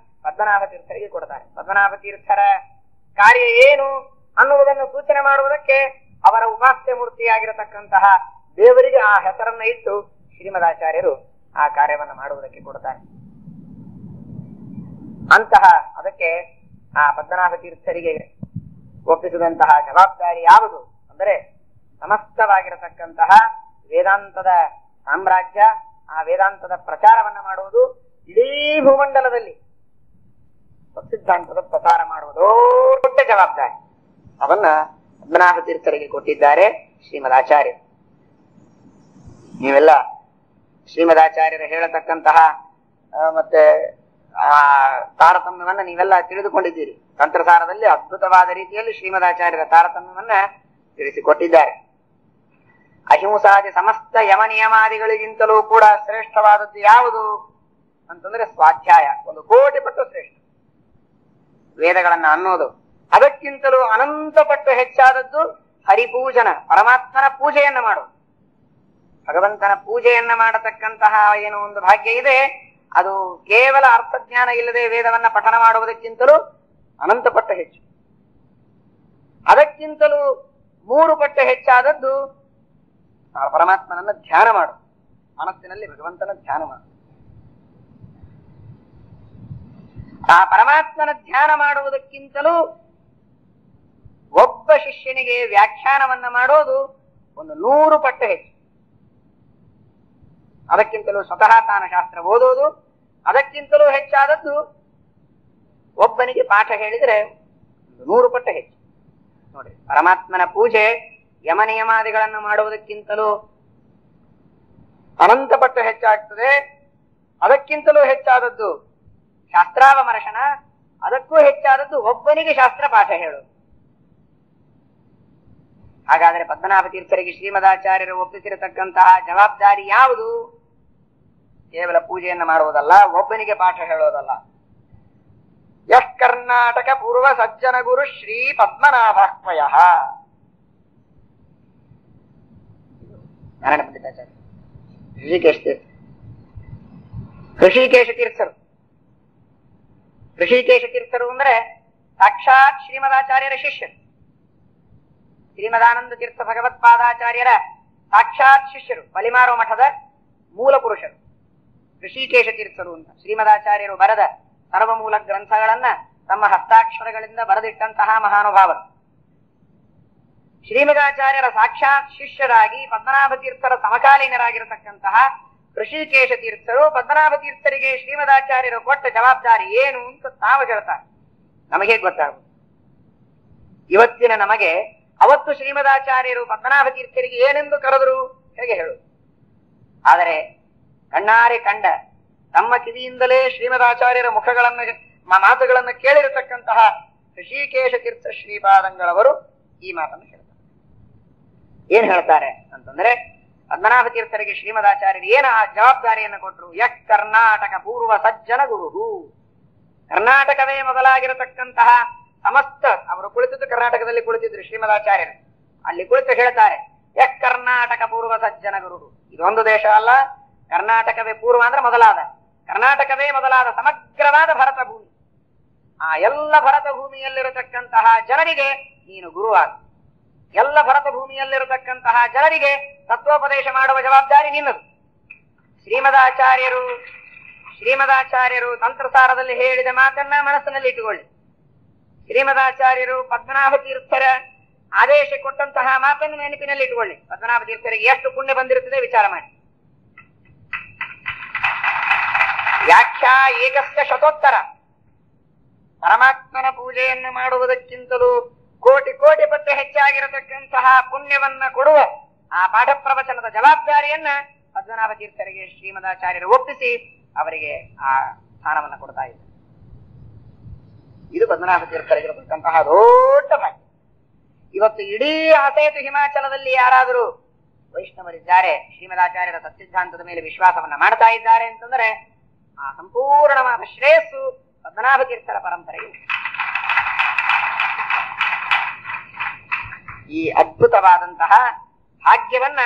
B: ಪದ್ಮನಾಭ ತೀರ್ಥರಿಗೆ ಕೊಡ್ತಾರೆ. ಪದ್ಮನಾಭ ತೀರ್ಥರ ಕಾರ್ಯ ಏನು ಅನ್ನುವುದನ್ನು ಸೂಚನೆ ಮಾಡುವುದಕ್ಕೆ ಅವರ ಉಪಾಸ್ಯ ಮೂರ್ತಿಯಾಗಿರತಕ್ಕಂತಹ ದೇವರಿಗೆ ಆ ಹೆಸರನ್ನ ಇಟ್ಟು ಶ್ರೀಮದಾಚಾರ್ಯರು ಆ ಕಾರ್ಯವನ್ನು ಮಾಡುವುದಕ್ಕೆ ಕೊಡ್ತಾರೆ. ಅಂತಹ ಅದಕ್ಕೆ ಆ ಪದ್ಮನಾಭ ತೀರ್ಥರಿಗೆ ಒಪ್ಪಿಸಿದಂತಹ ಜವಾಬ್ದಾರಿ ಯಾವುದು ಅಂದರೆ ಸಮಸ್ತವಾಗಿರತಕ್ಕಂತಹ ವೇದಾಂತದ ಸಾಮ್ರಾಜ್ಯ, ಆ ವೇದಾಂತದ ಪ್ರಚಾರವನ್ನ ಮಾಡುವುದು, ಇಡೀ ಭೂಮಂಡಲದಲ್ಲಿ ಸಿದ್ಧಾಂತದ ಪ್ರಚಾರ ಮಾಡುವುದು ದೊಡ್ಡ ಜವಾಬ್ದಾರಿ. ಅವನ್ನ ಪದ್ಮನಾಭ ತೀರ್ಥರಿಗೆ ಕೊಟ್ಟಿದ್ದಾರೆ ಶ್ರೀಮದಾಚಾರ್ಯ. ನೀವೆಲ್ಲ ಶ್ರೀಮದಾಚಾರ್ಯರು ಹೇಳತಕ್ಕಂತಹ ಮತ್ತೆ ಆ ತಾರತಮ್ಯವನ್ನ ನೀವೆಲ್ಲ ತಿಳಿದುಕೊಂಡಿದ್ದೀರಿ. ತಂತ್ರಸಾರದಲ್ಲಿ ಅದ್ಭುತವಾದ ರೀತಿಯಲ್ಲಿ ಶ್ರೀಮದಾಚಾರ್ಯರ ತಾರತಮ್ಯವನ್ನ ತಿಳಿಸಿಕೊಟ್ಟಿದ್ದಾರೆ. ಅಹಿಂಸಾದಿ ಸಮಸ್ತ ಯಮ ನಿಯಮಾದಿಗಳಿಗಿಂತಲೂ ಕೂಡ ಶ್ರೇಷ್ಠವಾದದ್ದು ಯಾವುದು ಅಂತಂದ್ರೆ ಸ್ವಾಧ್ಯಾಯ. 1 ಕೋಟಿ ಪಟ್ಟು ಶ್ರೇಷ್ಠ ವೇದಗಳನ್ನ ಅನ್ನೋದು. ಅದಕ್ಕಿಂತಲೂ ಅನಂತ ಪಟ್ಟು ಹೆಚ್ಚಾದದ್ದು ಹರಿಪೂಜನ, ಪರಮಾತ್ಮನ ಪೂಜೆಯನ್ನ ಮಾಡೋದು. ಭಗವಂತನ ಪೂಜೆಯನ್ನ ಮಾಡತಕ್ಕಂತಹ ಏನು ಒಂದು ಭಾಗ್ಯ ಇದೆ, ಅದು ಕೇವಲ ಅರ್ಥಜ್ಞಾನ ಇಲ್ಲದೆ ವೇದವನ್ನ ಪಠನ ಮಾಡುವುದಕ್ಕಿಂತಲೂ ಅನಂತ ಪಟ್ಟು ಹೆಚ್ಚು. ಅದಕ್ಕಿಂತಲೂ 3 ಪಟ್ಟು ಹೆಚ್ಚಾದದ್ದು ಪರಮಾತ್ಮನನ್ನ ಧ್ಯಾನ ಮಾಡು, ಮನಸ್ಸಿನಲ್ಲಿ ಭಗವಂತನ ಧ್ಯಾನ ಮಾಡು. ಆ ಪರಮಾತ್ಮನ ಧ್ಯಾನ ಮಾಡುವುದಕ್ಕಿಂತಲೂ ಒಬ್ಬ ಶಿಷ್ಯನಿಗೆ ವ್ಯಾಖ್ಯಾನವನ್ನ ಮಾಡೋದು 100 ಪಟ್ಟು ಹೆಚ್ಚು. ಅದಕ್ಕಿಂತಲೂ ಸ್ವತಃ ತಾನು ಶಾಸ್ತ್ರ ಓದೋದು, ಅದಕ್ಕಿಂತಲೂ ಹೆಚ್ಚಾದದ್ದು ಒಬ್ಬನಿಗೆ ಪಾಠ ಹೇಳಿದರೆ 100 ಪಟ್ಟು ಹೆಚ್ಚು. ನೋಡಿ, ಪರಮಾತ್ಮನ ಪೂಜೆ ಯಮ ನಿಯಮಾದಿಗಳನ್ನು ಮಾಡುವುದಕ್ಕಿಂತಲೂ ಅನಂತ ಪಟ್ಟು ಹೆಚ್ಚಾಗ್ತದೆ. ಅದಕ್ಕಿಂತಲೂ ಹೆಚ್ಚಾದದ್ದು ಶಾಸ್ತ್ರಾವಮರ್ಶನ, ಅದಕ್ಕೂ ಹೆಚ್ಚಾದದ್ದು ಒಬ್ಬನಿಗೆ ಶಾಸ್ತ್ರ ಪಾಠ ಹೇಳೋದು. ಹಾಗಾದರೆ ಪದ್ಮನಾಭ ತೀರ್ಥರಿಗೆ ಶ್ರೀಮದಾಚಾರ್ಯರು ಒಪ್ಪಿಸಿರತಕ್ಕಂತಹ ಜವಾಬ್ದಾರಿ ಯಾವುದು? ಕೇವಲ ಪೂಜೆಯನ್ನು ಮಾಡುವುದಲ್ಲ, ಒಬ್ಬನಿಗೆ ಪಾಠ ಹೇಳೋದಲ್ಲ. ಯಃ ಕರ್ನಾಟಕ ಪೂರ್ವ ಸಜ್ಜನ ಗುರು ಶ್ರೀ ಪದ್ಮನಾಭಾಹ್ವಯ. ನಾರಾಯಣ ಪಂಡಿತಾಚಾರ್ಯ ಋಷಿಕೇಶ ತೀರ್ಥರು. ಋಷಿಕೇಶ ತೀರ್ಥರು ಅಂದ್ರೆ ಸಾಕ್ಷಾತ್ ಶ್ರೀಮದಾಚಾರ್ಯರ ಶಿಷ್ಯರು. ಶ್ರೀಮದಾನಂದ ತೀರ್ಥ ಭಗವತ್ಪಾದಾಚಾರ್ಯರ ಸಾಕ್ಷಾತ್ ಶಿಷ್ಯರು, ಬಲಿಮಾರೋ ಮಠದ ಮೂಲ ಪುರುಷರು ಋಷಿಕೇಶ ತೀರ್ಥರು ಅಂತ. ಶ್ರೀಮದಾಚಾರ್ಯರು ಬರೆದ ಸರ್ವಮೂಲ ಗ್ರಂಥಗಳನ್ನ ತಮ್ಮ ಹಸ್ತಾಕ್ಷರಗಳಿಂದ ಬರೆದಿಟ್ಟಂತಹ ಮಹಾನುಭಾವರು. ಶ್ರೀಮದಾಚಾರ್ಯರ ಸಾಕ್ಷಾತ್ ಶಿಷ್ಯರಾಗಿ ಪದ್ಮನಾಭ ತೀರ್ಥರ ಸಮಕಾಲೀನರಾಗಿರತಕ್ಕಂತಹ ಋಷಿಕೇಶ ತೀರ್ಥರು ಪದ್ಮನಾಭ ತೀರ್ಥರಿಗೆ ಶ್ರೀಮದಾಚಾರ್ಯರು ಕೊಟ್ಟ ಜವಾಬ್ದಾರಿ ಏನು ಅಂತ ತಾವು ಹೇಳ್ತಾರೆ. ನಮಗೆ ಗೊತ್ತಾಗುವುದು. ಇವತ್ತಿನ ನಮಗೆ ಅವತ್ತು ಶ್ರೀಮದಾಚಾರ್ಯರು ಪದ್ಮನಾಭ ತೀರ್ಥರಿಗೆ ಏನೆಂದು ಕರೆದರು ಹೇಗೆ ಹೇಳುವುದು? ಆದರೆ ಕಣ್ಣಾರೆ ಕಂಡ ತಮ್ಮ ಕಿವಿಯಿಂದಲೇ ಶ್ರೀಮದಾಚಾರ್ಯರ ಮಾತುಗಳನ್ನು ಕೇಳಿರತಕ್ಕಂತಹ ಋಷಿಕೇಶ ತೀರ್ಥ ಶ್ರೀಪಾದಂಗಳವರು ಈ ಮಾತನ್ನು ಹೇಳ್ತಾರೆ. ಏನ್ ಹೇಳ್ತಾರೆ ಅಂತಂದ್ರೆ, ಪದ್ಮನಾಭ ತೀರ್ಥರಿಗೆ ಶ್ರೀಮದಾಚಾರ್ಯರು ಏನ ಜವಾಬ್ದಾರಿಯನ್ನು ಕೊಟ್ಟರು? ಯಃ ಕರ್ನಾಟಕ ಪೂರ್ವ ಸಜ್ಜನ ಗುರು. ಕರ್ನಾಟಕವೇ ಮೊದಲಾಗಿರತಕ್ಕಂತಹ ಸಮಸ್ತ, ಅವರು ಕುಳಿತಿದ್ದು ಕರ್ನಾಟಕದಲ್ಲಿ ಕುಳಿತಿದ್ರು ಶ್ರೀಮದಾಚಾರ್ಯರು. ಅಲ್ಲಿ ಕುಳಿತು ಹೇಳ್ತಾರೆ, ಯಃ ಕರ್ನಾಟಕ ಪೂರ್ವ ಸಜ್ಜನ ಗುರು. ಇದೊಂದು ದೇಶ ಅಲ್ಲ, ಕರ್ನಾಟಕವೇ ಪೂರ್ವ ಅಂದ್ರೆ ಮೊದಲಾದ, ಕರ್ನಾಟಕವೇ ಮೊದಲಾದ ಸಮಗ್ರವಾದ ಭರತ ಭೂಮಿ. ಆ ಎಲ್ಲ ಭರತ ಭೂಮಿಯಲ್ಲಿರತಕ್ಕಂತಹ ಜನರಿಗೆ ನೀನು ಗುರುವಾದ. ಎಲ್ಲ ಭರತ ಭೂಮಿಯಲ್ಲಿರತಕ್ಕಂತಹ ಜನರಿಗೆ ತತ್ವೋಪದೇಶ ಮಾಡುವ ಜವಾಬ್ದಾರಿ ನಿನ್ನದು. ಶ್ರೀಮದಾಚಾರ್ಯರು ತಂತ್ರಸಾರದಲ್ಲಿ ಹೇಳಿದ ಮಾತನ್ನ ಮನಸ್ಸಿನಲ್ಲಿ ಇಟ್ಟುಕೊಳ್ಳಿ. ಶ್ರೀಮದಾಚಾರ್ಯರು ಪದ್ಮನಾಭ ತೀರ್ಥರ ಆದೇಶ ಕೊಟ್ಟಂತಹ ಮಾತನ್ನು ನೆನಪಿನಲ್ಲಿ ಇಟ್ಟುಕೊಳ್ಳಿ. ಪದ್ಮನಾಭ ತೀರ್ಥರಿಗೆ ಎಷ್ಟು ಪುಣ್ಯ ಬಂದಿರುತ್ತದೆ ವಿಚಾರ ಮಾಡಿ. ವ್ಯಾಖ್ಯಾ ಏಕಸ್ಯ ಶತೋತ್ತರ. ಪರಮಾತ್ಮನ ಪೂಜೆಯನ್ನು ಮಾಡುವುದಕ್ಕಿಂತಲೂ ಕೋಟಿ ಕೋಟಿ ಪಟ್ಟು ಹೆಚ್ಚಾಗಿರತಕ್ಕಂತಹ ಪುಣ್ಯವನ್ನ ಕೊಡುವ ಆ ಪಾಠ ಪ್ರವಚನದ ಜವಾಬ್ದಾರಿಯನ್ನ ಪದ್ಮನಾಭ ತೀರ್ಥರಿಗೆ ಶ್ರೀಮದಾಚಾರ್ಯರು ಒಪ್ಪಿಸಿ ಅವರಿಗೆ ಆ ಸ್ಥಾನವನ್ನ ಕೊಡ್ತಾ ಇದ್ದಾರೆ. ಇದು ಪದ್ಮನಾಭ ತೀರ್ಥರಿಗಿರತಕ್ಕಂತಹ ದೊಡ್ಡ ಭಾಗ್ಯ. ಇವತ್ತು ಇಡೀ ಹಸೇತು ಹಿಮಾಚಲದಲ್ಲಿ ಯಾರಾದರೂ ವೈಷ್ಣವರಿದ್ದಾರೆ, ಶ್ರೀಮದಾಚಾರ್ಯರ ಸತ್ಸಿದ್ಧಾಂತದ ಮೇಲೆ ವಿಶ್ವಾಸವನ್ನ ಮಾಡ್ತಾ ಇದ್ದಾರೆ ಅಂತಂದ್ರೆ ಆ ಸಂಪೂರ್ಣವಾದ ಶ್ರೇಯಸ್ಸು ಪದ್ಮನಾಭ ತೀರ್ಥರ ಪರಂಪರೆಗೆ. ಈ ಅದ್ಭುತವಾದಂತಹ ಭಾಗ್ಯವನ್ನ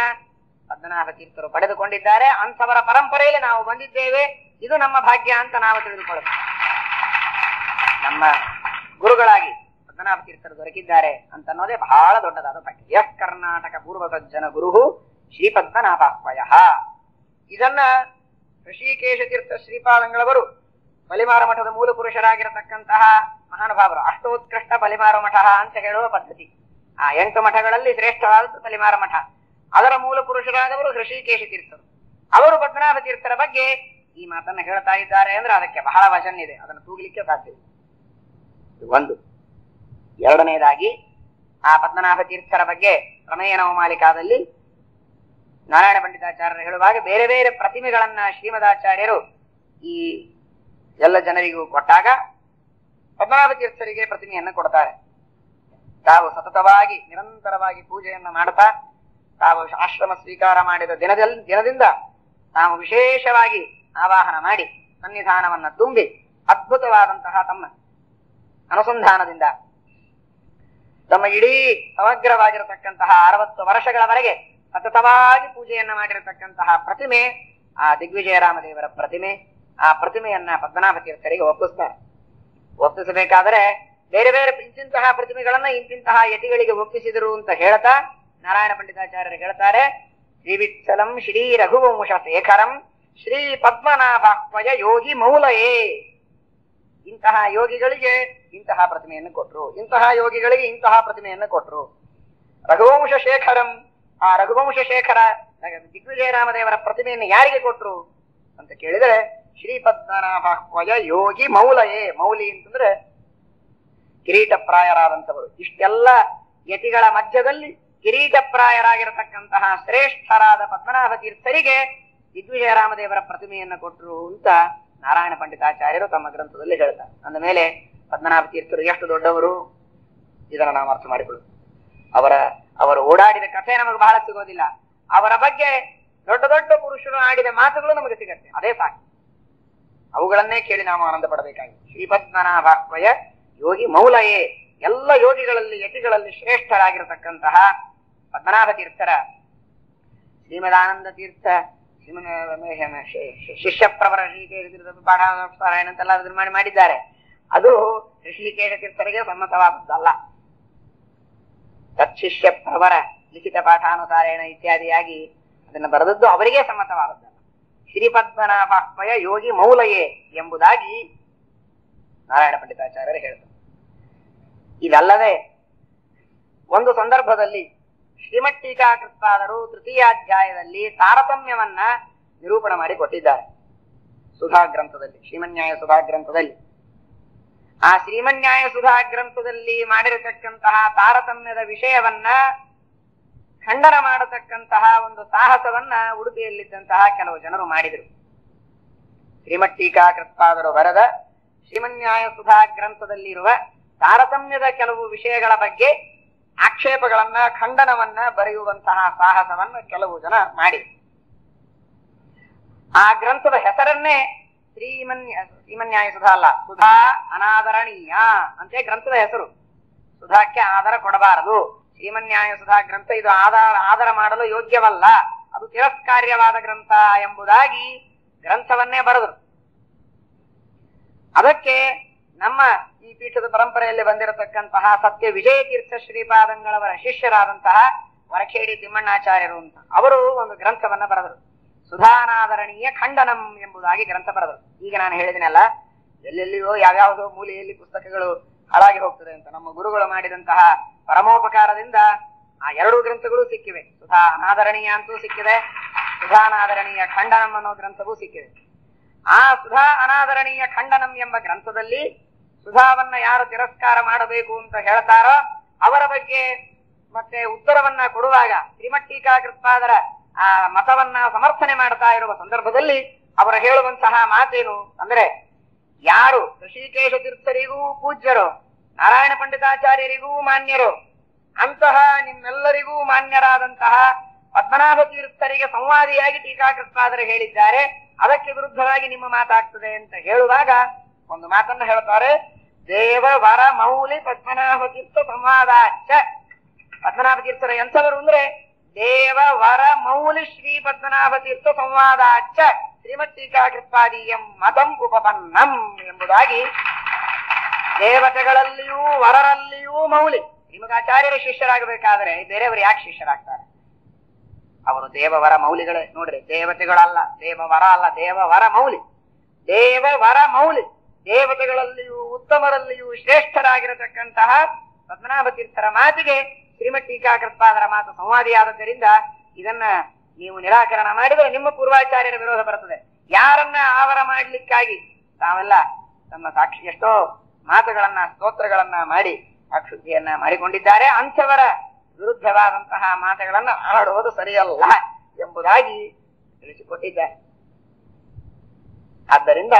B: ಪದ್ಮನಾಭ ತೀರ್ಥರು ಪಡೆದುಕೊಂಡಿದ್ದಾರೆ. ಅಂಥವರ ಪರಂಪರೆಯಲ್ಲಿ ನಾವು ಬಂದಿದ್ದೇವೆ. ಇದು ನಮ್ಮ ಭಾಗ್ಯ ಅಂತ ನಾವು ತಿಳಿದುಕೊಳ್ಳಬೇಕು. ನಮ್ಮ ಗುರುಗಳಾಗಿ ಪದ್ಮನಾಭ ತೀರ್ಥರು ದೊರಕಿದ್ದಾರೆ ಅಂತ ಅನ್ನೋದೇ ಬಹಳ ದೊಡ್ಡದಾದ ಭಾಗ್ಯ. ಯಃ ಕರ್ನಾಟಕ ಪೂರ್ವ ಸಜ್ಜನ ಗುರು ಶ್ರೀ ಪದ್ಮನಾಭಾಹ್ವಯ. ಇದನ್ನ ಋಷಿಕೇಶ ತೀರ್ಥ ಶ್ರೀಪಾದಂಗಳವರು ಬಲಿಮಾರ ಮಠದ ಮೂಲ ಪುರುಷರಾಗಿರತಕ್ಕಂತಹ ಮಹಾನುಭಾವರು. ಅಷ್ಟೋತ್ಕೃಷ್ಟ ಬಲಿಮಾರ ಮಠ ಅಂತ ಹೇಳುವ ಪದ್ಧತಿ. ಆ 8 ಮಠಗಳಲ್ಲಿ ಶ್ರೇಷ್ಠವಾದದ್ದು ಬಲಿಮಾರ ಮಠ. ಅದರ ಮೂಲ ಪುರುಷರಾದವರು ಋಷಿಕೇಶ ತೀರ್ಥರು. ಅವರು ಪದ್ಮನಾಭ ತೀರ್ಥರ ಬಗ್ಗೆ ಈ ಮಾತನ್ನ ಹೇಳ್ತಾ ಇದ್ದಾರೆ ಅಂದ್ರೆ ಅದಕ್ಕೆ ಬಹಳ ವಚನ ಇದೆ, ಅದನ್ನು ತೂಗಲಿಕ್ಕೆ ಸಾಧ್ಯ. ಒಂದು. ಎರಡನೇದಾಗಿ ಆ ಪದ್ಮನಾಭ ತೀರ್ಥರ ಬಗ್ಗೆ ಪ್ರಮೇಯ ನವಮಾಲಿಕಾದಲ್ಲಿ ನಾರಾಯಣ ಪಂಡಿತಾಚಾರ್ಯರು ಹೇಳುವಾಗ ಬೇರೆ ಬೇರೆ ಪ್ರತಿಮೆಗಳನ್ನ ಶ್ರೀಮದಾಚಾರ್ಯರು ಈ ಎಲ್ಲ ಜನರಿಗೂ ಕೊಟ್ಟಾಗ ಪದ್ಮನಾಭ ತೀರ್ಥರಿಗೆ ಪ್ರತಿಮೆಯನ್ನ ಕೊಡ್ತಾರೆ. ತಾವು ಸತತವಾಗಿ ನಿರಂತರವಾಗಿ ಪೂಜೆಯನ್ನ ಮಾಡುತ್ತಾ ತಾವು ಆಶ್ರಮ ಸ್ವೀಕಾರ ಮಾಡಿದ ದಿನದಿಂದ ತಾವು ವಿಶೇಷವಾಗಿ ಆವಾಹನ ಮಾಡಿ ಸನ್ನಿಧಾನವನ್ನ ತುಂಬಿ ಅದ್ಭುತವಾದಂತಹ ತಮ್ಮ ಅನುಸಂಧಾನದಿಂದ ತಮ್ಮ ಇಡೀ ಸಮಗ್ರವಾಗಿರತಕ್ಕಂತಹ 60 ವರ್ಷಗಳವರೆಗೆ ಸತತವಾಗಿ ಪೂಜೆಯನ್ನ ಮಾಡಿರತಕ್ಕಂತಹ ಪ್ರತಿಮೆ ಆ ದಿಗ್ವಿಜಯರಾಮದೇವರ ಪ್ರತಿಮೆ. ಆ ಪ್ರತಿಮೆಯನ್ನ ಪದ್ಮನಾಭ ತೀರ್ಥರಿಗೆ ಒಪ್ಪಿಸ್ತಾರೆ. ಒಪ್ಪಿಸಬೇಕಾದರೆ ಬೇರೆ ಬೇರೆ ಇಂತಿಂತಹ ಪ್ರತಿಮೆಗಳನ್ನ ಇಂತಿಂತಹ ಯತಿಗಳಿಗೆ ಒಪ್ಪಿಸಿದರು ಅಂತ ಹೇಳ್ತಾ ನಾರಾಯಣ ಪಂಡಿತಾಚಾರ್ಯರು ಹೇಳ್ತಾರೆ, ಶ್ರೀ ವಿಠಲಂ ಶ್ರೀ ರಘುವಂಶ ಶೇಖರಂ ಶ್ರೀ ಪದ್ಮನಾಭಾಹ್ವಯ ಯೋಗಿ ಮೌಲಯೇ. ಇಂತಹ ಯೋಗಿಗಳಿಗೆ ಇಂತಹ ಪ್ರತಿಮೆಯನ್ನು ಕೊಟ್ರು, ಇಂತಹ ಯೋಗಿಗಳಿಗೆ ಇಂತಹ ಪ್ರತಿಮೆಯನ್ನು ಕೊಟ್ರು. ರಘುವಂಶ ಶೇಖರಂ, ಆ ರಘುವಂಶ ಶೇಖರ ದಿಗ್ವಿಜಯರಾಮದೇವರ ಪ್ರತಿಮೆಯನ್ನು ಯಾರಿಗೆ ಕೊಟ್ರು ಅಂತ ಕೇಳಿದರೆ ಶ್ರೀ ಪದ್ಮನಾಭಾಹ್ವಯ ಯೋಗಿ ಮೌಲಯೇ. ಮೌಲಿ ಅಂತಂದ್ರೆ ಕಿರೀಟಪ್ರಾಯರಾದಂಥವರು. ಇಷ್ಟೆಲ್ಲ ಯತಿಗಳ ಮಧ್ಯದಲ್ಲಿ ಕಿರೀಟಪ್ರಾಯರಾಗಿರತಕ್ಕಂತಹ ಶ್ರೇಷ್ಠರಾದ ಪದ್ಮನಾಭ ತೀರ್ಥರಿಗೆ ದಿಗ್ವಿಜಯರಾಮದೇವರ ಪ್ರತಿಮೆಯನ್ನು ಕೊಟ್ಟರು ಅಂತ ನಾರಾಯಣ ಪಂಡಿತಾಚಾರ್ಯರು ತಮ್ಮ ಗ್ರಂಥದಲ್ಲಿ ಹೇಳ್ತಾರೆ. ಅಂದ ಮೇಲೆ ಪದ್ಮನಾಭ ತೀರ್ಥರು ಎಷ್ಟು ದೊಡ್ಡವರು ಇದನ್ನು ನಾವು ಅರ್ಥ ಮಾಡಿಕೊಳ್ಳುವುದು. ಅವರು ಓಡಾಡಿದ ಕಥೆ ನಮಗೆ ಬಹಳ ಸಿಗೋದಿಲ್ಲ. ಅವರ ಬಗ್ಗೆ ದೊಡ್ಡ ದೊಡ್ಡ ಪುರುಷರು ಆಡಿದ ಮಾತುಗಳು ನಮಗೆ ಸಿಗತ್ತೆ, ಅದೇ ಸಾಕು. ಅವುಗಳನ್ನೇ ಕೇಳಿ ನಾವು ಆನಂದ ಪಡಬೇಕಾಗಿದೆ. ಶ್ರೀ ಪದ್ಮನಾಭಾಹ್ವಯ ಯೋಗಿ ಮೌಲಯೇ. ಎಲ್ಲ ಯೋಗಿಗಳಲ್ಲಿ ಯತಿಗಳಲ್ಲಿ ಶ್ರೇಷ್ಠರಾಗಿರತಕ್ಕಂತಹ ಪದ್ಮನಾಭ ತೀರ್ಥರ ಶ್ರೀಮದಾನಂದ ತೀರ್ಥ ಶಿಷ್ಯಪ್ರವರ ಪಾಠಾನುಸಾರಾಯಣ ಅಂತೆಲ್ಲ ಅದನ್ನ ಮಾಡಿದ್ದಾರೆ. ಅದು ಋಷಿಕೇಶ ತೀರ್ಥರಿಗೆ ಸಮ್ಮತವಾದದ್ದಲ್ಲ. ತತ್ಶಿಷ್ಯ ಪ್ರವರ ಲಿಖಿತ ಪಾಠಾನುಸಾರೇಣ ಇತ್ಯಾದಿಯಾಗಿ ಅದನ್ನು ಬರೆದದ್ದು ಅವರಿಗೆ ಸಮ್ಮತವಾದದ್ದಲ್ಲ. ಶ್ರೀ ಪದ್ಮನಾಭಾಹ್ವಯ ಯೋಗಿ ಮೌಲಯೇ ಎಂಬುದಾಗಿ ನಾರಾಯಣ ಪಂಡಿತಾಚಾರ್ಯರು ಹೇಳ್ತಾರೆ. ಇದಲ್ಲದೆ ಒಂದು ಸಂದರ್ಭದಲ್ಲಿ ಶ್ರೀಮತ್ ಟೀಕಾಕೃತ್ಪಾದರು ತೃತೀಯಾಧ್ಯಾಯದಲ್ಲಿ ತಾರತಮ್ಯವನ್ನ ನಿರೂಪಣೆ ಮಾಡಿ ಕೊಟ್ಟಿದ್ದಾರೆ. ಸುಧಾ ಗ್ರಂಥದಲ್ಲಿ, ಶ್ರೀಮನ್ಯಾಯ ಸುಧಾ ಗ್ರಂಥದಲ್ಲಿ. ಆ ಶ್ರೀಮನ್ಯಾಯ ಸುಧಾ ಗ್ರಂಥದಲ್ಲಿ ಮಾಡಿರತಕ್ಕಂತಹ ತಾರತಮ್ಯದ ವಿಷಯವನ್ನ ಖಂಡನ ಮಾಡತಕ್ಕಂತಹ ಒಂದು ಸಾಹಸವನ್ನ ಉಡುಪಿಯಲ್ಲಿದ್ದಂತಹ ಕೆಲವು ಜನರು ಮಾಡಿದರು. ಶ್ರೀಮತ್ ಟೀಕಾಕೃತ್ಪಾದರು ಬರೆದ ಶ್ರೀಮನ್ಯಾಯ ಸುಧಾ ಗ್ರಂಥದಲ್ಲಿರುವ ತಾರತಮ್ಯದ ಕೆಲವು ವಿಷಯಗಳ ಬಗ್ಗೆ ಆಕ್ಷೇಪಗಳನ್ನ ಖಂಡನವನ್ನ ಬರೆಯುವಂತಹ ಸಾಹಸವನ್ನ ಕೆಲವು ಜನ ಮಾಡಿ ಆ ಗ್ರಂಥದ ಹೆಸರನ್ನೇ ಶ್ರೀಮನ್ಯಾಯ ಸುಧಾ ಅಲ್ಲ, ಸುಧಾ ಅನಾದರಣೀಯ ಅಂತೆ ಗ್ರಂಥದ ಹೆಸರು. ಸುಧಾಕ್ಕೆ ಆಧಾರ ಕೊಡಬಾರದು, ಶ್ರೀಮನ್ಯಾಯ ಸುಧಾ ಗ್ರಂಥ ಇದು ಆಧಾರ ಮಾಡಲು ಯೋಗ್ಯವಲ್ಲ, ಅದು ತಿರಸ್ಕಾರ್ಯವಾದ ಗ್ರಂಥ ಎಂಬುದಾಗಿ ಗ್ರಂಥವನ್ನೇ ಬರೆದರು. ಅದಕ್ಕೆ ನಮ್ಮ ಈ ಪೀಠದ ಪರಂಪರೆಯಲ್ಲಿ ಬಂದಿರತಕ್ಕಂತಹ ಸತ್ಯ ವಿಜಯ ತೀರ್ಥ ಶ್ರೀಪಾದಂಗಳವರ ಶಿಷ್ಯರಾದಂತಹ ವರಖೇಡಿ ತಿಮ್ಮಣ್ಣಾಚಾರ್ಯರು ಅಂತ ಅವರು ಒಂದು ಗ್ರಂಥವನ್ನ ಬರೆದರು. ಸುಧಾನಾದರಣೀಯ ಖಂಡನಂ ಎಂಬುದಾಗಿ ಗ್ರಂಥ ಬರೆದರು. ಈಗ ನಾನು ಹೇಳಿದಿನಲ್ಲ, ಎಲ್ಲೆಲ್ಲಿಯೋ ಯಾವ್ಯಾವುದೋ ಮೂಲೆಯಲ್ಲಿ ಪುಸ್ತಕಗಳು ಹಾಳಾಗಿ ಹೋಗ್ತದೆ ಅಂತ ನಮ್ಮ ಗುರುಗಳು ಮಾಡಿದಂತಹ ಪರಮೋಪಕಾರದಿಂದ ಆ 2 ಗ್ರಂಥಗಳು ಸಿಕ್ಕಿವೆ. ಸುಧಾ ಅನಾದರಣೀಯ ಅಂತೂ ಸಿಕ್ಕಿದೆ, ಸುಧಾನಾದರಣೀಯ ಖಂಡನಂ ಅನ್ನೋ ಗ್ರಂಥವೂ ಸಿಕ್ಕಿದೆ. ಆ ಸುಧಾ ಅನಾದರಣೀಯ ಖಂಡನಂ ಎಂಬ ಗ್ರಂಥದಲ್ಲಿ ಸುಧಾವನ್ನ ಯಾರು ತಿರಸ್ಕಾರ ಮಾಡಬೇಕು ಅಂತ ಹೇಳ್ತಾರೋ ಅವರ ಬಗ್ಗೆ ಮತ್ತೆ ಉತ್ತರವನ್ನ ಕೊಡುವಾಗ ಶ್ರೀಮತ್ ಟೀಕಾಕೃತ್ಪಾದರ ಆ ಮತವನ್ನ ಸಮರ್ಥನೆ ಮಾಡ್ತಾ ಇರುವ ಸಂದರ್ಭದಲ್ಲಿ ಅವರು ಹೇಳುವಂತಹ ಮಾತೇನು ಅಂದ್ರೆ, ಯಾರು ಋಷಿಕೇಶ ತೀರ್ಥರಿಗೂ ಪೂಜ್ಯರು, ನಾರಾಯಣ ಪಂಡಿತಾಚಾರ್ಯರಿಗೂ ಮಾನ್ಯರು, ಅಂತಹ ನಿಮ್ಮೆಲ್ಲರಿಗೂ ಮಾನ್ಯರಾದಂತಹ ಪದ್ಮನಾಭ ತೀರ್ಥರಿಗೆ ಸಂವಾದಿಯಾಗಿ ಟೀಕಾಕೃತ್ಪಾದರು ಹೇಳಿದ್ದಾರೆ, ಅದಕ್ಕೆ ವಿರುದ್ಧವಾಗಿ ನಿಮ್ಮ ಮಾತಾಗ್ತದೆ ಅಂತ ಹೇಳುವಾಗ ಒಂದು ಮಾತನ್ನ ಹೇಳ್ತಾರೆ, ದೇವ ವರ ಮೌಲಿ ಪದ್ಮನಾಭ ತೀರ್ಥ ಸಂವಾದಾಚ. ಪದ್ಮನಾಭ ತೀರ್ಥರ ಎಂಥವರು ಅಂದ್ರೆ ದೇವ ವರ ಮೌಲಿ ಶ್ರೀ ಪದ್ಮನಾಭ ತೀರ್ಥ ಸಂವಾದಾಚ ಶ್ರೀಮತ್ ಟೀಕಾಕೃತ್ಪಾದೀಯಂ ಮತಂ ಉಪಪನ್ನಂ ಎಂಬುದಾಗಿ ದೇವತೆಗಳಲ್ಲಿಯೂ ವರರಲ್ಲಿಯೂ ಮೌಲಿ. ನಿಮಗಾಚಾರ್ಯರ ಶಿಷ್ಯರಾಗಬೇಕಾದ್ರೆ ಬೇರೆಯವರು ಯಾಕೆ ಶಿಷ್ಯರಾಗ್ತಾರೆ? ಅವರು ದೇವವರ ಮೌಲಿಗಳೇ. ನೋಡ್ರಿ, ದೇವತೆಗಳಲ್ಲ, ದೇವವರ ಅಲ್ಲ, ದೇವವರ ಮೌಲಿ. ದೇವವರ ಮೌಲಿ, ದೇವತೆಗಳಲ್ಲಿಯೂ ಉತ್ತಮರಲ್ಲಿಯೂ ಶ್ರೇಷ್ಠರಾಗಿರತಕ್ಕಂತಹ ಪದ್ಮನಾಭ ತೀರ್ಥರ ಮಾತಿಗೆ ಶ್ರೀಮತ್ ಟೀಕಾಕೃತ್ಪಾದರ ಮಾತು ಸಂವಾದಿಯಾದದ್ದರಿಂದ ಇದನ್ನ ನೀವು ನಿರಾಕರಣ ಮಾಡಿದರೆ ನಿಮ್ಮ ಪೂರ್ವಾಚಾರ್ಯರ ವಿರೋಧ ಬರುತ್ತದೆ. ಯಾರನ್ನ ಆವರ ಮಾಡ್ಲಿಕ್ಕಾಗಿ ತಾವೆಲ್ಲ ತಮ್ಮ ಸಾಕ್ಷಿ ಎಷ್ಟೋ ಮಾತುಗಳನ್ನ ಸ್ತೋತ್ರಗಳನ್ನ ಮಾಡಿ ವಾಕ್ಶುದ್ಧಿಯನ್ನ ಮಾಡಿಕೊಂಡಿದ್ದಾರೆ. ಅಂಥವರ ವಿರುದ್ಧವಾದಂತಹ ಮಾತುಗಳನ್ನ ಆಡುವುದು ಸರಿಯಲ್ಲ ಎಂಬುದಾಗಿ ತಿಳಿಸಿಕೊಟ್ಟಿದ್ದಾರೆ. ಆದ್ದರಿಂದ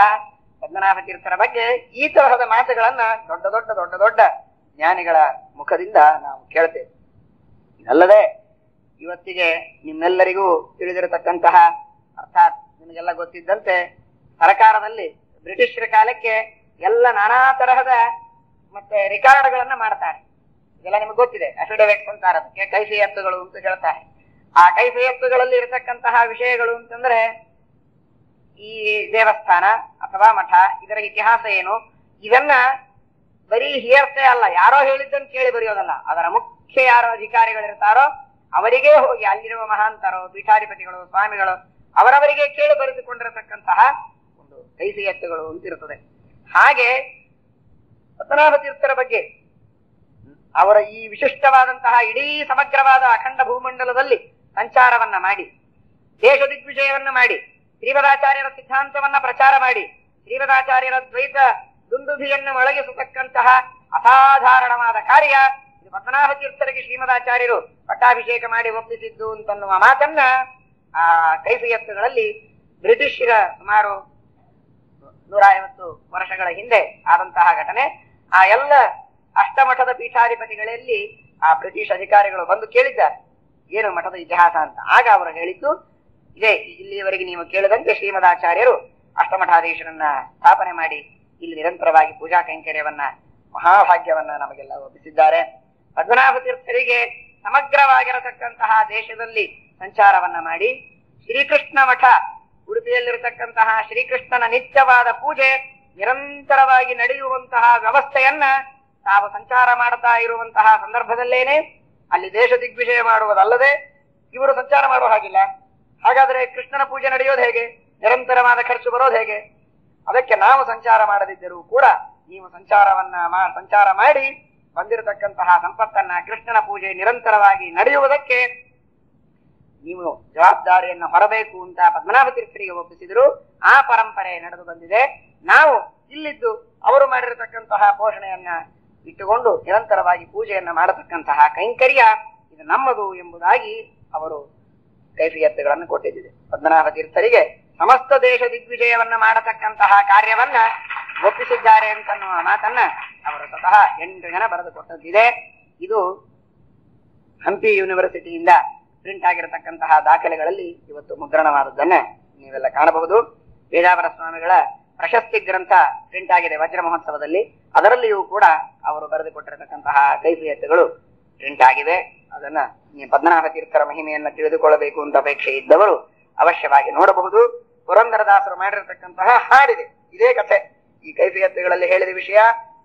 B: ಪದ್ಮನಾಭ ತೀರ್ಥರ ಬಗ್ಗೆ ಈ ತರಹದ ಮಾತುಗಳನ್ನ ದೊಡ್ಡ ಜ್ಞಾನಿಗಳ ಮುಖದಿಂದ ನಾವು ಕೇಳ್ತೇವೆ. ಇದಲ್ಲದೆ ಇವತ್ತಿಗೆ ನಿಮ್ಮೆಲ್ಲರಿಗೂ ತಿಳಿದಿರತಕ್ಕಂತಹ, ಅರ್ಥಾತ್ ನಿಮಗೆಲ್ಲ ಗೊತ್ತಿದ್ದಂತೆ, ಸರ್ಕಾರದಲ್ಲಿ ಬ್ರಿಟಿಷರ ಕಾಲಕ್ಕೆ ಎಲ್ಲ ನಾನಾ ತರಹದ ಮತ್ತೆ ರಿಕಾರ್ಡ್ಗಳನ್ನ ಮಾಡ್ತಾರೆ. ಇದೆಲ್ಲ ನಿಮ್ಗೆ ಗೊತ್ತಿದೆ. ಅಫಿಡವಿಟ್ಸ್ ಅಂತಾರೆ, ಅದಕ್ಕೆ ಕೈಫಿಯತ್ತುಗಳು ಅಂತ ಹೇಳ್ತಾರೆ. ಆ ಕೈಫಿಯತ್ತುಗಳಲ್ಲಿ ಇರತಕ್ಕಂತಹ ವಿಷಯಗಳು ಅಂತಂದ್ರೆ ಈ ದೇವಸ್ಥಾನ ಅಥವಾ ಮಠ, ಇದರ ಇತಿಹಾಸ ಏನು, ಇದನ್ನ ಬರೀ ಹಿಯರ್ಸೆ ಅಲ್ಲ, ಯಾರೋ ಹೇಳಿದ್ದನ್ನು ಕೇಳಿ ಬರೆಯೋದಲ್ಲ. ಅದರ ಮುಖ್ಯ ಯಾರೋ ಅಧಿಕಾರಿಗಳಿರ್ತಾರೋ ಅವರಿಗೆ ಹೋಗಿ, ಅಲ್ಲಿರುವ ಮಹಾಂತರು, ಪೀಠಾಧಿಪತಿಗಳು, ಸ್ವಾಮಿಗಳು, ಅವರವರಿಗೆ ಕೇಳಿ ಬರೆದುಕೊಂಡಿರತಕ್ಕಂತಹ ಒಂದು ಕೈಫಿಯತ್ತುಗಳು ಅಂತಿರುತ್ತದೆ. ಹಾಗೆ ಪದ್ಮನಾಭ ತೀರ್ಥರ ಬಗ್ಗೆ ಅವರ ಈ ವಿಶಿಷ್ಟವಾದಂತಹ ಇಡೀ ಸಮಗ್ರವಾದ ಅಖಂಡ ಭೂಮಂಡಲದಲ್ಲಿ ಸಂಚಾರವನ್ನ ಮಾಡಿ, ದೇಶ ದಿಗ್ವಿಜಯವನ್ನ ಮಾಡಿ, ಶ್ರೀಮದಾಚಾರ್ಯರ ಸಿದ್ಧಾಂತವನ್ನ ಪ್ರಚಾರ ಮಾಡಿ, ಶ್ರೀಮದಾಚಾರ್ಯರ ದ್ವೈತ ದುಂದುಭಿಯನ್ನು ಮೊಳಗಿಸತಕ್ಕಂತಹ ಅಸಾಧಾರಣವಾದ ಕಾರ್ಯ ಇದು ಪದ್ಮನಾಭ ತೀರ್ಥರಿಗೆ ಶ್ರೀಮದಾಚಾರ್ಯರು ಪಟ್ಟಾಭಿಷೇಕ ಮಾಡಿ ಒಪ್ಪಿಸಿದ್ದು ಅಂತನ್ನುವ ಮಾತನ್ನ ಆ ಕೈಫಿಯತ್ತುಗಳಲ್ಲಿ ಬ್ರಿಟಿಷರ ಸುಮಾರು 150 ವರ್ಷಗಳ ಹಿಂದೆ ಆದಂತಹ ಘಟನೆ. ಆ ಎಲ್ಲ ಅಷ್ಟಮಠದ ಪೀಠಾಧಿಪತಿಗಳಲ್ಲಿ ಆ ಬ್ರಿಟಿಷ್ ಅಧಿಕಾರಿಗಳು ಬಂದು ಕೇಳಿದ್ದಾರೆ, ಏನು ಮಠದ ಇತಿಹಾಸ ಅಂತ. ಆಗ ಅವರು ಹೇಳಿದ್ದು ಇದೇ, ಇಲ್ಲಿಯವರೆಗೆ ನೀವು ಕೇಳಿದಂತೆ ಶ್ರೀಮದಾಚಾರ್ಯರು ಅಷ್ಟಮಠಾಧೀಶರನ್ನ ಸ್ಥಾಪನೆ ಮಾಡಿ ಇಲ್ಲಿ ನಿರಂತರವಾಗಿ ಪೂಜಾ ಕೈಂಕರ್ಯವನ್ನ, ಮಹಾಭಾಗ್ಯವನ್ನ ನಮಗೆಲ್ಲ ಒಪ್ಪಿಸಿದ್ದಾರೆ. ಪದ್ಮನಾಭ ತೀರ್ಥರಿಗೆ ಸಮಗ್ರವಾಗಿರತಕ್ಕಂತಹ ದೇಶದಲ್ಲಿ ಸಂಚಾರವನ್ನ ಮಾಡಿ, ಶ್ರೀಕೃಷ್ಣ ಮಠ ಉಡುಪಿಯಲ್ಲಿರತಕ್ಕಂತಹ ಶ್ರೀಕೃಷ್ಣನ ನಿತ್ಯವಾದ ಪೂಜೆ ನಿರಂತರವಾಗಿ ನಡೆಯುವಂತಹ ವ್ಯವಸ್ಥೆಯನ್ನ ತಾವು ಸಂಚಾರ ಮಾಡ್ತಾ ಇರುವಂತಹ ಸಂದರ್ಭದಲ್ಲೇನೆ ಅಲ್ಲಿ ದೇಶ ದಿಗ್ವಿಜಯ ಮಾಡುವುದಲ್ಲದೆ ಇವರು ಸಂಚಾರ ಮಾಡುವ ಹಾಗಿಲ್ಲ. ಹಾಗಾದ್ರೆ ಕೃಷ್ಣನ ಪೂಜೆ ನಡೆಯೋದು ಹೇಗೆ? ನಿರಂತರವಾದ ಖರ್ಚು ಬರೋದು ಹೇಗೆ? ಅದಕ್ಕೆ ನಾವು ಸಂಚಾರ ಮಾಡದಿದ್ದರೂ ಕೂಡ ನೀವು ಸಂಚಾರ ಮಾಡಿ ಬಂದಿರತಕ್ಕಂತಹ ಸಂಪತ್ತನ್ನ, ಕೃಷ್ಣನ ಪೂಜೆ ನಿರಂತರವಾಗಿ ನಡೆಯುವುದಕ್ಕೆ ನೀವು ಜವಾಬ್ದಾರಿಯನ್ನು ಹೊರಬೇಕು ಅಂತ ಪದ್ಮನಾಭ ತೀರ್ಥರಿಗೆ ಒಪ್ಪಿಸಿದ್ರು. ಆ ಪರಂಪರೆ ನಡೆದು ಬಂದಿದೆ. ನಾವು ಇಲ್ಲಿದ್ದು ಅವರು ಮಾಡಿರತಕ್ಕಂತಹ ಪೋಷಣೆಯನ್ನ ಇಟ್ಟುಕೊಂಡು ನಿರಂತರವಾಗಿ ಪೂಜೆಯನ್ನ ಮಾಡತಕ್ಕಂತಹ ಕೈಂಕರ್ಯ ಇದು ನಮ್ಮದು ಎಂಬುದಾಗಿ ಅವರು ಕೈಫಿಯತ್ತುಗಳನ್ನು ಕೊಟ್ಟಿದ್ದಿದೆ. ಪದ್ಮನಾಭ ತೀರ್ಥರಿಗೆ ಸಮಸ್ತ ದೇಶ ದಿಗ್ವಿಜಯವನ್ನ ಮಾಡತಕ್ಕಂತಹ ಕಾರ್ಯವನ್ನ ಒಪ್ಪಿಸಿದ್ದಾರೆ ಅಂತನ್ನುವ ಮಾತನ್ನ ಅವರು ಸ್ವತಃ 8 ಜನ ಬರೆದು ಕೊಟ್ಟದ್ದಿದೆ. ಇದು ಹಂಪಿ ಯೂನಿವರ್ಸಿಟಿಯಿಂದ ಪ್ರಿಂಟ್ ಆಗಿರತಕ್ಕಂತಹ ದಾಖಲೆಗಳಲ್ಲಿ ಇವತ್ತು ಮುದ್ರಣವಾದದ್ದನ್ನ ನೀವೆಲ್ಲ ಕಾಣಬಹುದು. ಪೇಜಾವರ ಸ್ವಾಮಿಗಳ ಪ್ರಶಸ್ತಿ ಗ್ರಂಥ ಪ್ರಿಂಟ್ ಆಗಿದೆ ವಜ್ರ ಮಹೋತ್ಸವದಲ್ಲಿ. ಅದರಲ್ಲಿಯೂ ಕೂಡ ಅವರು ಬರೆದುಕೊಟ್ಟಿರತಕ್ಕಂತಹ ಕೈಫಿಯತ್ತುಗಳು ಪ್ರಿಂಟ್ ಆಗಿವೆ. ಅದನ್ನ ಪದ್ಮನಾಭ ತೀರ್ಥರ ಮಹಿಮೆಯನ್ನ ತಿಳಿದುಕೊಳ್ಳಬೇಕು ಅಂತ ಅಪೇಕ್ಷೆ ಇದ್ದವರು ಅವಶ್ಯವಾಗಿ ನೋಡಬಹುದು. ಪುರಂದರದಾಸರು ಮಾಡಿರತಕ್ಕಂತಹ ಹಾಡಿದೆ, ಇದೇ ಕಥೆ. ಈ ಕೈಫಿಯತ್ತುಗಳಲ್ಲಿ ಹೇಳಿದ ವಿಷಯ,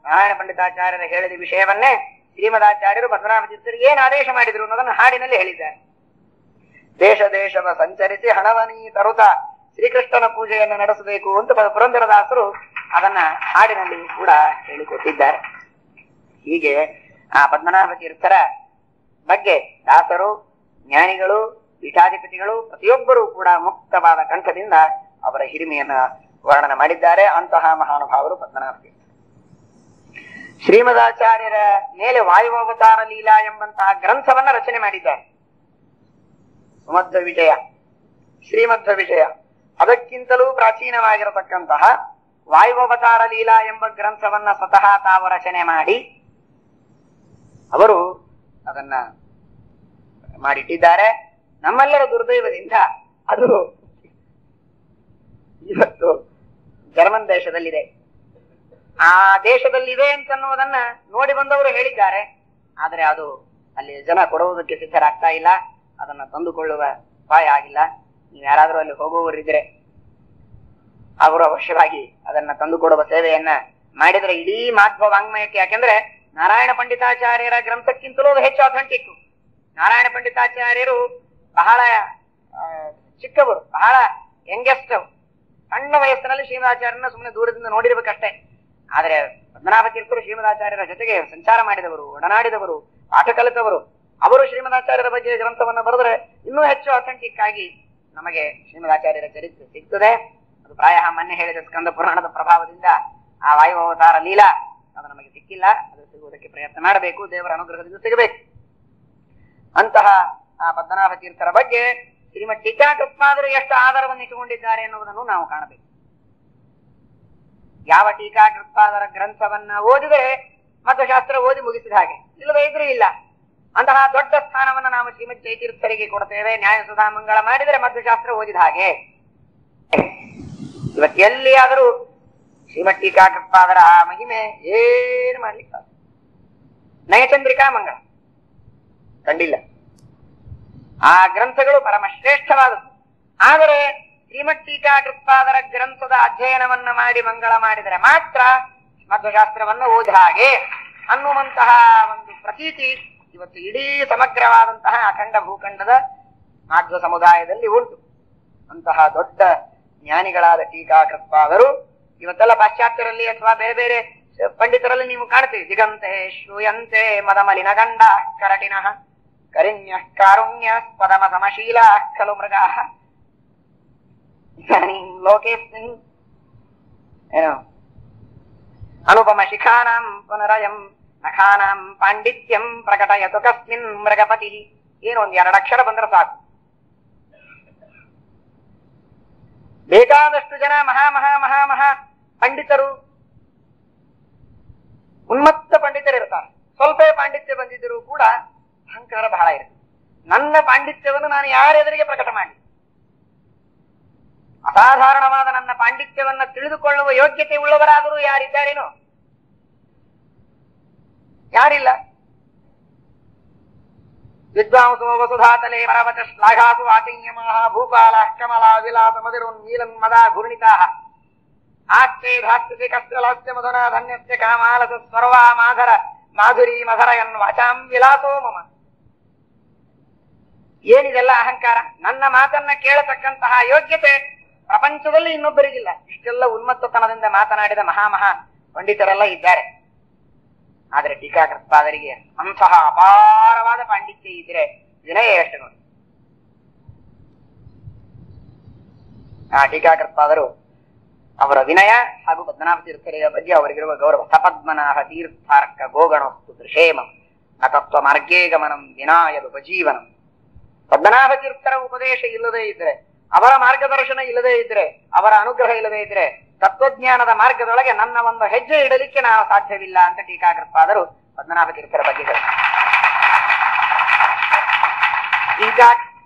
B: ನಾರಾಯಣ ಪಂಡಿತಾಚಾರ್ಯರ ಹೇಳಿದ ವಿಷಯವನ್ನೇ ಶ್ರೀಮದಾಚಾರ್ಯರು ಪದ್ಮನಾಭ ತೀರ್ಥರಿಗೆ ಏನು ಆದೇಶ ಮಾಡಿದ್ರು ಅನ್ನೋದನ್ನು ಹಾಡಿನಲ್ಲಿ ಹೇಳಿದ್ದಾರೆ. ದೇಶ ದೇಶವ ಸಂಚರಿಸಿ ಹಣವನಿ ತರುತ ಶ್ರೀಕೃಷ್ಣನ ಪೂಜೆಯನ್ನು ನಡೆಸಬೇಕು ಅಂತ ಪುರಂದರದಾಸರು ಅದನ್ನ ಹಾಡಿನಲ್ಲಿ ಕೂಡ ಹೇಳಿಕೊಟ್ಟಿದ್ದಾರೆ. ಹೀಗೆ ಆ ಪದ್ಮನಾಭ ತೀರ್ಥರ ಬಗ್ಗೆ ದಾಸರು, ಜ್ಞಾನಿಗಳು, ಪೀಠಾಧಿಪತಿಗಳು ಪ್ರತಿಯೊಬ್ಬರೂ ಕೂಡ ಮುಕ್ತವಾದ ಕಂಠದಿಂದ ಅವರ ಹಿರಿಮೆಯನ್ನ ವರ್ಣನೆ ಮಾಡಿದ್ದಾರೆ. ಅಂತಹ ಮಹಾನುಭಾವರು ಪದ್ಮನಾಭ ತೀರ್ಥ. ಶ್ರೀಮದಾಚಾರ್ಯರ ಮೇಲೆ ವಾಯುವತಾರ ಲೀಲಾ ಎಂಬಂತಹ ಗ್ರಂಥವನ್ನ ರಚನೆ ಮಾಡಿದ್ದಾರೆ. ಸುಮಧ್ವ ವಿಜಯ, ಶ್ರೀಮಧ್ವ ವಿಜಯ, ಅದಕ್ಕಿಂತಲೂ ಪ್ರಾಚೀನವಾಗಿರತಕ್ಕಂತಹ ವಾಯುವತಾರ ಲೀಲಾ ಎಂಬ ಗ್ರಂಥವನ್ನ ಸ್ವತಃ ತಾವು ರಚನೆ ಮಾಡಿ ಅವರು ಅದನ್ನ ಮಾಡಿಟ್ಟಿದ್ದಾರೆ. ನಮ್ಮೆಲ್ಲರ ದುರ್ದೈವದಿಂದ ಅದು ಇವತ್ತು ಜರ್ಮನ್ ದೇಶದಲ್ಲಿದೆ. ಆ ದೇಶದಲ್ಲಿದೆ ಅಂತನ್ನುವುದನ್ನ ನೋಡಿ ಬಂದವರು ಹೇಳಿದ್ದಾರೆ. ಆದರೆ ಅದು ಅಲ್ಲಿ ಜನ ಕೊಡುವುದಕ್ಕೆ ಸಿದ್ಧರಾಗ್ತಾ ಇಲ್ಲ, ಅದನ್ನ ತಂದುಕೊಳ್ಳುವ ಉಪಾಯ ಆಗಿಲ್ಲ. ನೀವು ಯಾರಾದ್ರೂ ಅಲ್ಲಿ ಹೋಗುವವರಿದ್ರೆ ಅವರು ಅವಶ್ಯವಾಗಿ ಅದನ್ನ ತಂದುಕೊಡುವ ಸೇವೆಯನ್ನ ಮಾಡಿದ್ರೆ ಇಡೀ ಮಾಧ್ವ ವಾಂಗ್ಮಯಕ್ಕೆ, ಯಾಕೆಂದ್ರೆ ನಾರಾಯಣ ಪಂಡಿತಾಚಾರ್ಯರ ಗ್ರಂಥಕ್ಕಿಂತಲೂ ಹೆಚ್ಚು ಅಥೆಂಟಿಕ್. ನಾರಾಯಣ ಪಂಡಿತಾಚಾರ್ಯರು ಬಹಳ ಚಿಕ್ಕವರು, ಬಹಳ ಯಂಗೆಸ್ಟ್, ಸಣ್ಣ ವಯಸ್ಸಿನಲ್ಲಿ ಶ್ರೀಮದಾಚಾರ್ಯರನ್ನ ಸುಮ್ಮನೆ ದೂರದಿಂದ ನೋಡಿರ್ಬೇಕಷ್ಟೇ. ಆದ್ರೆ ಪದ್ಮನಾಭ ತೀರ್ಥರು ಶ್ರೀಮದಾಚಾರ್ಯರ ಜೊತೆಗೆ ಸಂಚಾರ ಮಾಡಿದವರು, ಒಡನಾಡಿದವರು, ಪಾಠ ಕಲಿತವರು. ಅವರು ಶ್ರೀಮದಾಚಾರ್ಯರ ಬಗ್ಗೆ ಗ್ರಂಥವನ್ನ ಬರೆದ್ರೆ ಇನ್ನೂ ಹೆಚ್ಚು ಅಥೆಂಟಿಕ್ ಆಗಿ ನಮಗೆ ಶ್ರೀಮದಾಚಾರ್ಯರ ಚರಿತ್ರೆ ಸಿಗ್ತದೆ. ಅದು ಪ್ರಾಯ ಮೊನ್ನೆ ಹೇಳಿದ ಸ್ಕಂದ ಪುರಾಣದ ಪ್ರಭಾವದಿಂದ ಆ ವಾಯುವತಾರ ಲೀಲಾ ಅದು ನಮಗೆ ಸಿಕ್ಕಿಲ್ಲ. ಅದು ಸಿಗುವುದಕ್ಕೆ ಪ್ರಯತ್ನ ಮಾಡಬೇಕು, ದೇವರ ಅನುಗ್ರಹದಿಂದ ಸಿಗಬೇಕು. ಅಂತಹ ಆ ಪದ್ಮನಾಭ ತೀರ್ಥರ ಬಗ್ಗೆ ಶ್ರೀಮದ್ ಟೀಕಾಕೃತ್ಪಾದರು ಎಷ್ಟು ಆಧಾರವನ್ನು ಇಟ್ಟುಕೊಂಡಿದ್ದಾರೆ ಎನ್ನುವುದನ್ನು ನಾವು ಕಾಣಬೇಕು. ಯಾವ ಟೀಕಾಕೃತ್ಪಾದರ ಗ್ರಂಥವನ್ನ ಓದಿದರೆ ಮಧ್ವಶಾಸ್ತ್ರ ಓದಿ ಮುಗಿಸಿದ ಹಾಗೆ, ಇಲ್ಲವೇ ಇದ್ರೂ ಇಲ್ಲ. ಅಂತಹ ದೊಡ್ಡ ಸ್ಥಾನವನ್ನು ನಾವು ಶ್ರೀಮದ್ ಜಯತೀರ್ಥರಿಗೆ ಕೊಡ್ತೇವೆ. ನ್ಯಾಯ ಸುಧಾ ಮಂಗಳ ಮಾಡಿದರೆ ಮಧ್ವಶಾಸ್ತ್ರ ಓದಿದ ಹಾಗೆ. ಇವತ್ತು ಎಲ್ಲಿಯಾದರೂ ಶ್ರೀಮದ್ ಟೀಕಾಕೃತ್ಪಾದರ ಆ ಮಹಿಮೆ ಏನು ಮಾಡ್ಲಿಕ್ಕೆ ಸಾಧ್ಯ? ನಯಚಂದ್ರಿಕಾ ಮಂಗಳ ಕಂಡಿಲ್ಲ. ಆ ಗ್ರಂಥಗಳು ಪರಮ ಶ್ರೇಷ್ಠವಾದದ್ದು. ಆದರೆ ಶ್ರೀಮದ್ ಟೀಕಾಕೃತ್ಪಾದರ ಗ್ರಂಥದ ಅಧ್ಯಯನವನ್ನ ಮಾಡಿ ಮಂಗಳ ಮಾಡಿದರೆ ಮಾತ್ರ ಮಧ್ವಶಾಸ್ತ್ರವನ್ನ ಓದಿ ಹಾಗೆ ಅನ್ನುವಂತಹ ಒಂದು ಪ್ರತೀತಿ ಇವತ್ತು ಇಡೀ ಸಮಗ್ರವಾದಂತಹ ಅಖಂಡ ಭೂಖಂಡದ ಮಾಧ್ವ ಸಮುದಾಯದಲ್ಲಿ ಉಂಟು. ಅಂತಹ ದೊಡ್ಡ ಜ್ಞಾನಿಗಳಾದ ಟೀಕಾಕೃತ್ಪಾದರು ಇವತ್ತೆಲ್ಲ ಪಾಶ್ಚಾತ್ಯರಲ್ಲಿ ಅಥವಾ ಬೇರೆ ಬೇರೆ ಪಂಡಿತರಲ್ಲಿ ನೀವು ಕಾಣ್ತೀವಿ. ದಿಗಂತೆ ಶ್ರೂಯಂತೆ ಮದಮಲಿನ ಗಂಡ ಕರಟಿನಃ ಕರಿಣ್ಯ ಕಾರುಣ್ಯ ಪದಮ ಸಮಶೀಲ ಖಲು ಮೃಗಾ ಲೋಕೇಸ್ಮಿನ್ ಏನು ಅನುಪಮ ಶಿಖಾನಾಂ ಪುನರಯಂ ನಖಾನಾಂ ಪಾಂಡಿತ್ಯಂ ಪ್ರಕಟಯತು ಕಸ್ಮಿನ್ ಮೃಗಪತಿ. ಏನು ಒಂದ್ 2 ಅಕ್ಷರ ಬಂದ್ರೆ ಸಾಕು. ಬೇಕಾದಷ್ಟು ಜನ ಮಹಾ ಮಹಾ ಮಹಾ ಮಹಾ ಪಂಡಿತರು, ಉನ್ಮತ್ತ ಪಂಡಿತರಿರ್ತಾರೆ. ಸ್ವಲ್ಪ ಪಾಂಡಿತ್ಯ ಬಂದಿದ್ದರೂ ಕೂಡ ಅಹಂಕಾರ ಬಹಳ ಇರುತ್ತೆ. ನನ್ನ ಪಾಂಡಿತ್ಯವನ್ನು ನಾನು ಯಾರೆದುರಿಗೆ ಪ್ರಕಟ ಮಾಡಿ, ಅಸಾಧಾರಣವಾದ ನನ್ನ ಪಾಂಡಿತ್ಯವನ್ನ ತಿಳಿದುಕೊಳ್ಳುವ ಯೋಗ್ಯತೆ ಉಳ್ಳವರಾದರೂ ಯಾರಿದ್ದಾರೇನೋ? ಯಾರಿಲ್ಲ. ವಿದ್ವಾಂಸೋ ವಸುಧಾತಲೆ ಪರವಚ ಶ್ಲಾಘಾಸು ಆಚಂಯಮಾಹ ಭೂಪಾಲ ಕಮಲ ವಿಲಾಸ ಮದಿರುನ್ ನೀಲನ್ ಮದಾ ಘೂರ್ಣಿತಾಃ ಆಚ್ಛೇ ಧಾಸ್ಯತೆ ಕಸ್ತ್ರಲಾಸ್ಯ ಮಧುನ ಧನ್ಯಸ್ಯ ಕಾಮಾಲಸ ಸ್ವರ್ವಾ ಮಾಧರ ಮಾಧುರಿ ಮಧರಯನ್ ವಾಚಾಂ ವಿಲಾಸೋ ಮಮ. ಏನಿದೆಲ್ಲ ಅಹಂಕಾರ? ನನ್ನ ಮಾತನ್ನ ಕೇಳತಕ್ಕಂತಹ ಯೋಗ್ಯತೆ ಪ್ರಪಂಚದಲ್ಲಿ ಇನ್ನೊಬ್ಬರಿಗಿಲ್ಲ. ಇಷ್ಟೆಲ್ಲ ಉನ್ಮತ್ತತನದಿಂದ ಮಾತನಾಡಿದ ಮಹಾಮಹಾ ಪಂಡಿತರೆಲ್ಲ ಇದ್ದಾರೆ. ಆದರೆ ಟೀಕಾಕೃತ್ಪಾದರಿಗೆ ಅಂತಹ ಅಪಾರವಾದ ಪಾಂಡಿತ್ಯ ಇದ್ರೆ ವಿನಯ ಎಷ್ಟು ನೋಡಿ. ಆ ಟೀಕಾಕೃತ್ಪಾದರು ಅವರ ವಿನಯ ಹಾಗೂ ಪದ್ಮನಾಭ ತೀರ್ಥರ ಬಗ್ಗೆ ಅವರಿಗಿರುವ ಗೌರವ. ಸಪದ್ಮನಾಭ ತೀರ್ಥಾರ್ಕ ಗೋಗಣಸ್ತು ದೃಶೇಮಂ ನ ತತ್ವ ಮಾರ್ಗೇ ಗಮನಂ ವಿನಾಯದುಪಜೀವನಂ. ಪದ್ಮನಾಭ ತೀರ್ಥರ ಉಪದೇಶ ಇಲ್ಲದೇ ಇದ್ರೆ, ಅವರ ಮಾರ್ಗದರ್ಶನ ಇಲ್ಲದೇ ಇದ್ರೆ, ಅವರ ಅನುಗ್ರಹ ಇಲ್ಲದೇ ಇದ್ರೆ ತತ್ವಜ್ಞಾನದ ಮಾರ್ಗದೊಳಗೆ ನನ್ನ ಒಂದು ಹೆಜ್ಜೆ ಇಡಲಿಕ್ಕೆ ನಾನು ಸಾಧ್ಯವಿಲ್ಲ ಅಂತ ಟೀಕಾಕೃತ್ಪಾದರು ಪದ್ಮನಾಭ ತೀರ್ಥರ ಬಗ್ಗೆ ಈಗ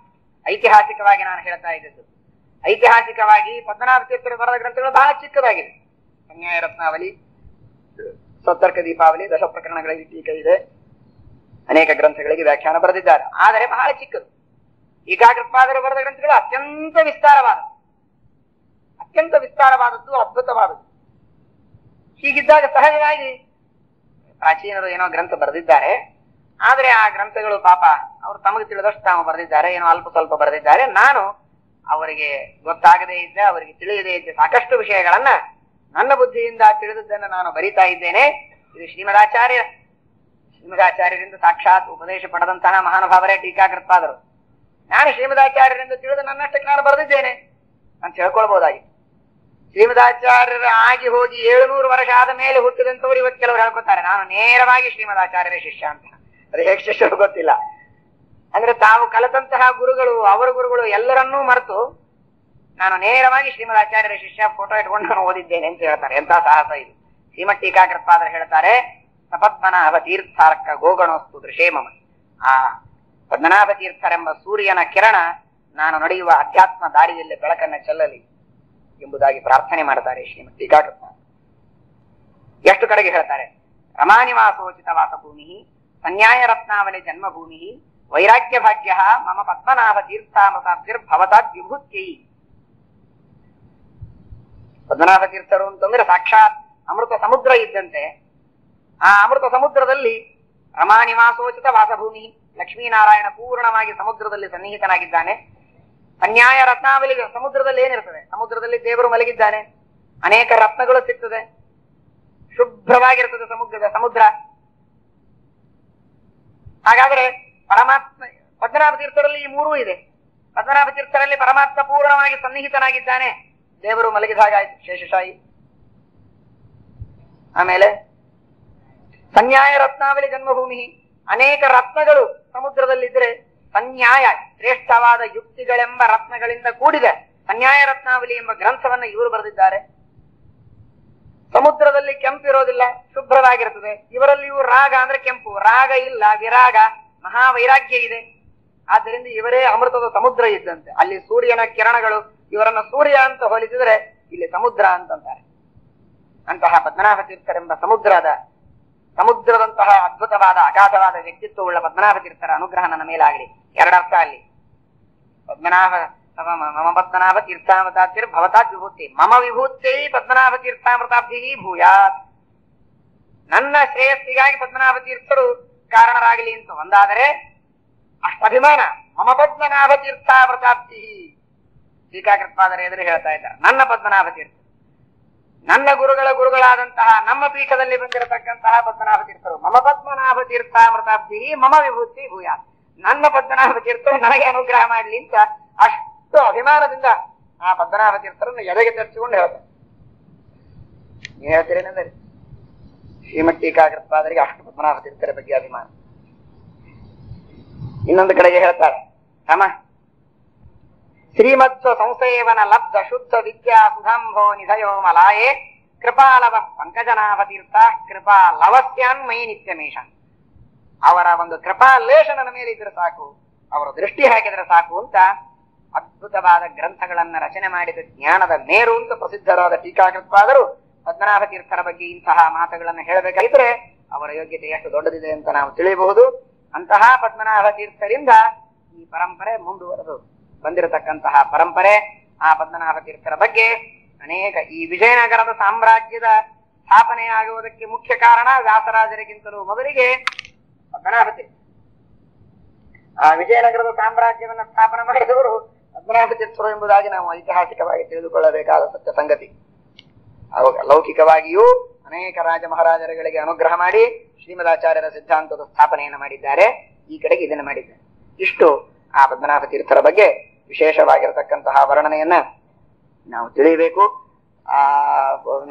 B: ಐತಿಹಾಸಿಕವಾಗಿ ನಾನು ಹೇಳ್ತಾ ಇದ್ದದ್ದು. ಐತಿಹಾಸಿಕವಾಗಿ ಪದ್ಮನಾಭ ತೀರ್ಥರು ಬರೆದ ಗ್ರಂಥಗಳು ಬಹಳ ಚಿಕ್ಕದಾಗಿದೆ. ಅನ್ಯಾಯ ರತ್ನಾವಲಿ, ಸ್ವತರ್ಕ ದೀಪಾವಳಿ, ದಶ ಪ್ರಕರಣಗಳಲ್ಲಿ ಟೀಕೆ ಇದೆ. ಅನೇಕ ಗ್ರಂಥಗಳಿಗೆ ವ್ಯಾಖ್ಯಾನ ಬರೆದಿದ್ದಾರೆ, ಆದರೆ ಬಹಳ ಚಿಕ್ಕದು. ಟೀಕಾಕೃತ್ಪಾದರು ಬರೆದ ಗ್ರಂಥಗಳು ಅತ್ಯಂತ ವಿಸ್ತಾರವಾದದ್ದು, ಅದ್ಭುತವಾದದ್ದು. ಹೀಗಿದ್ದಾಗ ಸಹಜವಾಗಿ ಪ್ರಾಚೀನರು ಏನೋ ಗ್ರಂಥ ಬರೆದಿದ್ದಾರೆ, ಆದರೆ ಆ ಗ್ರಂಥಗಳು ಪಾಪ ಅವರು ತಮಗೆ ತಿಳಿದಷ್ಟು ತಾವು ಬರೆದಿದ್ದಾರೆ, ಏನೋ ಅಲ್ಪ ಸ್ವಲ್ಪ ಬರೆದಿದ್ದಾರೆ. ನಾನು ಅವರಿಗೆ ಗೊತ್ತಾಗದೇ ಇದ್ದ, ಅವರಿಗೆ ತಿಳಿಯದೇ ಇದ್ದ ಸಾಕಷ್ಟು ವಿಷಯಗಳನ್ನ ನನ್ನ ಬುದ್ಧಿಯಿಂದ ತಿಳಿದದ್ದನ್ನು ನಾನು ಬರೀತಾ ಇದ್ದೇನೆ. ಇದು ಶ್ರೀಮದಾಚಾರ್ಯರಿಂದ ಸಾಕ್ಷಾತ್ ಉಪದೇಶ ಪಡೆದಂತಹ ಮಹಾನುಭಾವರೇ ಟೀಕಾಕೃತ್ಪಾದರು. ನಾನು ಶ್ರೀಮದಾಚಾರ್ಯರಿಂದ ತಿಳಿದು ನನ್ನಷ್ಟಕ್ಕೆ ನಾನು ಬರೆದಿದ್ದೇನೆ ಅಂತ ಹೇಳ್ಕೊಳ್ಬಹುದಾಗಿತ್ತು. ಶ್ರೀಮದಾಚಾರ್ಯರ ಆಗಿ ಹೋಗಿ 700 ವರ್ಷ ಆದ ಮೇಲೆ ಹುಟ್ಟಿದಂತವ್ರು ಇವತ್ತು ಕೆಲವರು ಹೇಳ್ಕೊತಾರೆ ನಾನು ನೇರವಾಗಿ ಶ್ರೀಮದಾಚಾರ್ಯರ ಶಿಷ್ಯ ಅಂತ. ಅದು ಹೇಗೆ ಶಿಷ್ಯರು ಗೊತ್ತಿಲ್ಲ. ಅಂದ್ರೆ ತಾವು ಕಲಿತಂತಹ ಗುರುಗಳು, ಅವರ ಗುರುಗಳು ಎಲ್ಲರನ್ನೂ ಮರೆತು ನಾನು ನೇರವಾಗಿ ಶ್ರೀಮದಾಚಾರ್ಯರ ಶಿಷ್ಯ, ಫೋಟೋ ಇಟ್ಕೊಂಡು ನಾನು ಓದಿದ್ದೇನೆ ಅಂತ ಹೇಳ್ತಾರೆ. ಎಂತ ಸಾಹಸ ಇದು! ಶ್ರೀಮದ್ ಟೀಕಾಕೃತ್ಪಾದರು ಹೇಳ್ತಾರೆ, ಸಪದ್ಮನಾಭ ತೀರ್ಥಾರ್ಕ ಗೋಗಣೋಸ್ತು ದೃಶೇಮಮ. ಆ ಪದ್ಮನಾಭ ತೀರ್ಥರೆಂಬ ಸೂರ್ಯನ ಕಿರಣ ನಾನು ನಡೆಯುವ ಅಧ್ಯಾತ್ಮ ದಾರಿಯಲ್ಲಿ ಬೆಳಕನ್ನ ಚೆಲ್ಲಲಿ ಎಂಬುದಾಗಿ ಪ್ರಾರ್ಥನೆ ಮಾಡ್ತಾರೆ ಶ್ರೀಮದ್ ಟೀಕಾಕೃತ್ಪಾದರು. ಎಷ್ಟು ಕಡೆಗೆ ಹೇಳ್ತಾರೆ, ರಮಾನಿವಾಸೋಚಿತ ವಾಸಭೂಮಿ, ಸನ್ಯಾಯ ರತ್ನಾವಲಿ ಜನ್ಮಭೂಮಿ, ವೈರಾಗ್ಯ ಭಾಗ್ಯ ಮಮ ಪದ್ಮನಾಭ ತೀರ್ಥಾಮೃತಾಬ್ದಿರ್ಭವತಾದ್ ವಿಭೂತ್ಯೈ. ಪದ್ಮನಾಭ ತೀರ್ಥರು ಅಂತಂದ್ರೆ ಸಾಕ್ಷಾತ್ ಅಮೃತ ಸಮುದ್ರ ಇದ್ದಂತೆ. ಆ ಅಮೃತ ಸಮುದ್ರದಲ್ಲಿ ರಮಾನಿವಾಸೋಚಿತ ವಾಸಭೂಮಿ, ಲಕ್ಷ್ಮೀನಾರಾಯಣ ಪೂರ್ಣವಾಗಿ ಸಮುದ್ರದಲ್ಲಿ ಸನ್ನಿಹಿತನಾಗಿದ್ದಾನೆ. ಸನ್ಯಾಯ ರತ್ನಾವಲಿ, ಸಮುದ್ರದಲ್ಲಿ ಏನಿರ್ತದೆ? ಸಮುದ್ರದಲ್ಲಿ ದೇವರು ಮಲಗಿದ್ದಾನೆ, ಅನೇಕ ರತ್ನಗಳು ಸಿಗ್ತದೆ, ಶುಭ್ರವಾಗಿರ್ತದೆ ಸಮುದ್ರ. ಹಾಗಾದ್ರೆ ಪರಮಾತ್ಮ ಪದ್ಮನಾಭ ತೀರ್ಥರಲ್ಲಿ ಈ ಮೂರೂ ಇದೆ. ಪದ್ಮನಾಭ ತೀರ್ಥರಲ್ಲಿ ಪರಮಾತ್ಮ ಪೂರ್ಣವಾಗಿ ಸನ್ನಿಹಿತನಾಗಿದ್ದಾನೆ, ದೇವರು ಮಲಗಿದಾಗ ಆಯ್ತು ಶೇಷಶಾಹಿ. ಆಮೇಲೆ ಸನ್ಯಾಯ ರತ್ನಾವಲಿ ಜನ್ಮಭೂಮಿ. ಅನೇಕ ರತ್ನಗಳು ಸಮುದ್ರದಲ್ಲಿದ್ರೆ ಸನ್ಯಾಯ ಶ್ರೇಷ್ಠವಾದ ಯುಕ್ತಿಗಳೆಂಬ ರತ್ನಗಳಿಂದ ಕೂಡಿದೆ ಸನ್ಯಾಯ ರತ್ನಾವಲಿ ಎಂಬ ಗ್ರಂಥವನ್ನ ಇವರು ಬರೆದಿದ್ದಾರೆ. ಸಮುದ್ರದಲ್ಲಿ ಕೆಂಪು ಇರೋದಿಲ್ಲ, ಶುಭ್ರವಾಗಿರ್ತದೆ. ಇವರಲ್ಲಿಯೂ ರಾಗ ಅಂದ್ರೆ ಕೆಂಪು, ರಾಗ ಇಲ್ಲ, ವಿರಾಗ, ಮಹಾವೈರಾಗ್ಯ ಇದೆ. ಆದ್ದರಿಂದ ಇವರೇ ಅಮೃತದ ಸಮುದ್ರ ಇದ್ದಂತೆ. ಅಲ್ಲಿ ಸೂರ್ಯನ ಕಿರಣಗಳು ಇವರನ್ನ ಸೂರ್ಯ ಅಂತ ಹೋಲಿಸಿದರೆ ಇಲ್ಲಿ ಸಮುದ್ರ ಅಂತಂತಾರೆ. ಅಂತಹ ಪದ್ಮನಾಭ ತೀರ್ಥರೆಂಬ ಸಮುದ್ರದಂತಹ ಅದ್ಭುತವಾದ ಅಗಾಧವಾದ ವ್ಯಕ್ತಿತ್ವವುಳ್ಳ ಪದ್ಮನಾಭ ತೀರ್ಥರ ಅನುಗ್ರಹ ನನ್ನ ಮೇಲಾಗಲಿ. ಎರಡರ್ಥ ಅಲ್ಲಿ. ಮಮ ಪದ್ಮನಾಭ ತೀರ್ಥಾಮೃತಾಬ್ಧಿರ್ ಭವತಾದ್ ವಿಭೂತಿ, ಮಮ ವಿಭೂತ್ಯೈ ಪದ್ಮನಾಭ ತೀರ್ಥಾಮೃತಾಬ್ಧಿ ಭೂಯಾತ್. ನನ್ನ ಶ್ರೇಯಸ್ಸಿಗಾಗಿ ಪದ್ಮನಾಭ ತೀರ್ಥರು ಕಾರಣರಾಗಲಿ ಅಂತ ಒಂದಾದರೆ ಅಷ್ಟಭಿಮಾನ. ಮಮ ಪದ್ಮನಾಭ ತೀರ್ಥಾಮೃತಾಬ್ಧಿ ಟೀಕಾಕೃತ್ಪಾದರ ಎದುರು ಹೇಳ್ತಾ ಇದ್ದಾರೆ. ನನ್ನ ಪದ್ಮನಾಭ ತೀರ್ಥ, ನನ್ನ ಗುರುಗಳ ಗುರುಗಳಾದಂತಹ ನಮ್ಮ ಪೀಠದಲ್ಲಿ ಬಂದಿರತಕ್ಕಂತಹ ಪದ್ಮನಾಭ ತೀರ್ಥರು. ಮಮ ಪದ್ಮನಾಭ ತೀರ್ಥಾಮೃತಾಬ್ಧಿ ಮಮ ವಿಭೂತಿ ಭೂಯಾತ್. ನನ್ನ ಪದ್ಮನಾಭ ತೀರ್ಥರು ನನಗೆ ಅನುಗ್ರಹ ಮಾಡಲಿ ಅಂತ ಅಷ್ಟು ಅಭಿಮಾನದಿಂದ ಆ ಪದ್ಮನಾಭ ತೀರ್ಥರನ್ನು ಎದೆಗೆ ತರಿಸಿಕೊಂಡು ಹೇಳ್ತಾರೆ. ನೀವ್ ಹೇಳ್ತೀರೇನೆಂದರೆ ಶ್ರೀಮತ್ ಟೀಕಾಕೃತ್ಪಾದರಿಗೆ ಅಷ್ಟು ಪದ್ಮನಾಭ ತೀರ್ಥರ ಬಗ್ಗೆ ಅಭಿಮಾನ. ಇನ್ನೊಂದು ಕಡೆಗೆ ಹೇಳ್ತಾರೆ, ಶ್ರೀಮತ್ವ ಸಂಸೇವನ ಲಬ್ಧ ಶುದ್ಧ ವಿದ್ಯಾ ಸುಧಾಂಭೋ ನಿಧಯೋ ಮಲಾಯೇ ಕೃಪಾಲವ ಪಂಕಜನಾಭ ತೀರ್ಥ ಕೃಪಾ ಲವಸ್ಯಾನ್ಮಯಿ ನಿತ್ಯಮೇಶ. ಅವರ ಒಂದು ಕೃಪಾಲೇಷ ನನ್ನ ಮೇಲೆ ಇದ್ರೆ ಸಾಕು, ಅವರ ದೃಷ್ಟಿ ಹಾಕಿದ್ರೆ ಸಾಕು ಅಂತ ಅದ್ಭುತವಾದ ಗ್ರಂಥಗಳನ್ನ ರಚನೆ ಮಾಡಿದ ಜ್ಞಾನದ ಮೇರು ಅಂತ ಪ್ರಸಿದ್ಧರಾದ ಟೀಕಾಕೃತ್ಪಾದರು ಪದ್ಮನಾಭ ತೀರ್ಥರ ಬಗ್ಗೆ ಇಂತಹ ಮಾತುಗಳನ್ನು ಹೇಳಬೇಕಾಗಿದ್ರೆ ಅವರ ಯೋಗ್ಯತೆ ಎಷ್ಟು ದೊಡ್ಡದಿದೆ ಅಂತ ನಾವು ತಿಳಿಯಬಹುದು. ಅಂತಹ ಪದ್ಮನಾಭ ತೀರ್ಥರಿಂದ ಈ ಪರಂಪರೆ ಮುಂದುವರೆದು ಬಂದಿರತಕ್ಕಂತಹ ಪರಂಪರೆ. ಆ ಪದ್ಮನಾಭ ತೀರ್ಥರ ಬಗ್ಗೆ ಅನೇಕ ಈ ವಿಜಯನಗರದ ಸಾಮ್ರಾಜ್ಯದ ಸ್ಥಾಪನೆಯಾಗುವುದಕ್ಕೆ ಮುಖ್ಯ ಕಾರಣ ವ್ಯಾಸರಾಜರಿಗಿಂತಲೂ ಮೊದಲಿಗೆ ಪದ್ಮನಾಭ ತೀರ್ಥ. ಆ ವಿಜಯನಗರದ ಸಾಮ್ರಾಜ್ಯವನ್ನ ಸ್ಥಾಪನೆ ಮಾಡಿದವರು ಪದ್ಮನಾಭ ತೀರ್ಥರು ಎಂಬುದಾಗಿ ನಾವು ಐತಿಹಾಸಿಕವಾಗಿ ತಿಳಿದುಕೊಳ್ಳಬೇಕಾದ ಸತ್ಯ ಸಂಗತಿ. ಲೌಕಿಕವಾಗಿಯೂ ಅನೇಕ ರಾಜ ಮಹಾರಾಜರುಗಳಿಗೆ ಅನುಗ್ರಹ ಮಾಡಿ ಶ್ರೀಮದಾಚಾರ್ಯರ ಸಿದ್ಧಾಂತದ ಸ್ಥಾಪನೆಯನ್ನು ಮಾಡಿದ್ದಾರೆ. ಈ ಕಡೆಗೆ ಇದನ್ನು ಮಾಡಿದ್ದಾರೆ. ಇಷ್ಟು ಆ ಪದ್ಮನಾಭ ತೀರ್ಥರ ಬಗ್ಗೆ ವಿಶೇಷವಾಗಿರತಕ್ಕಂತಹ ವರ್ಣನೆಯನ್ನ ನಾವು ತಿಳಿಯಬೇಕು. ಆ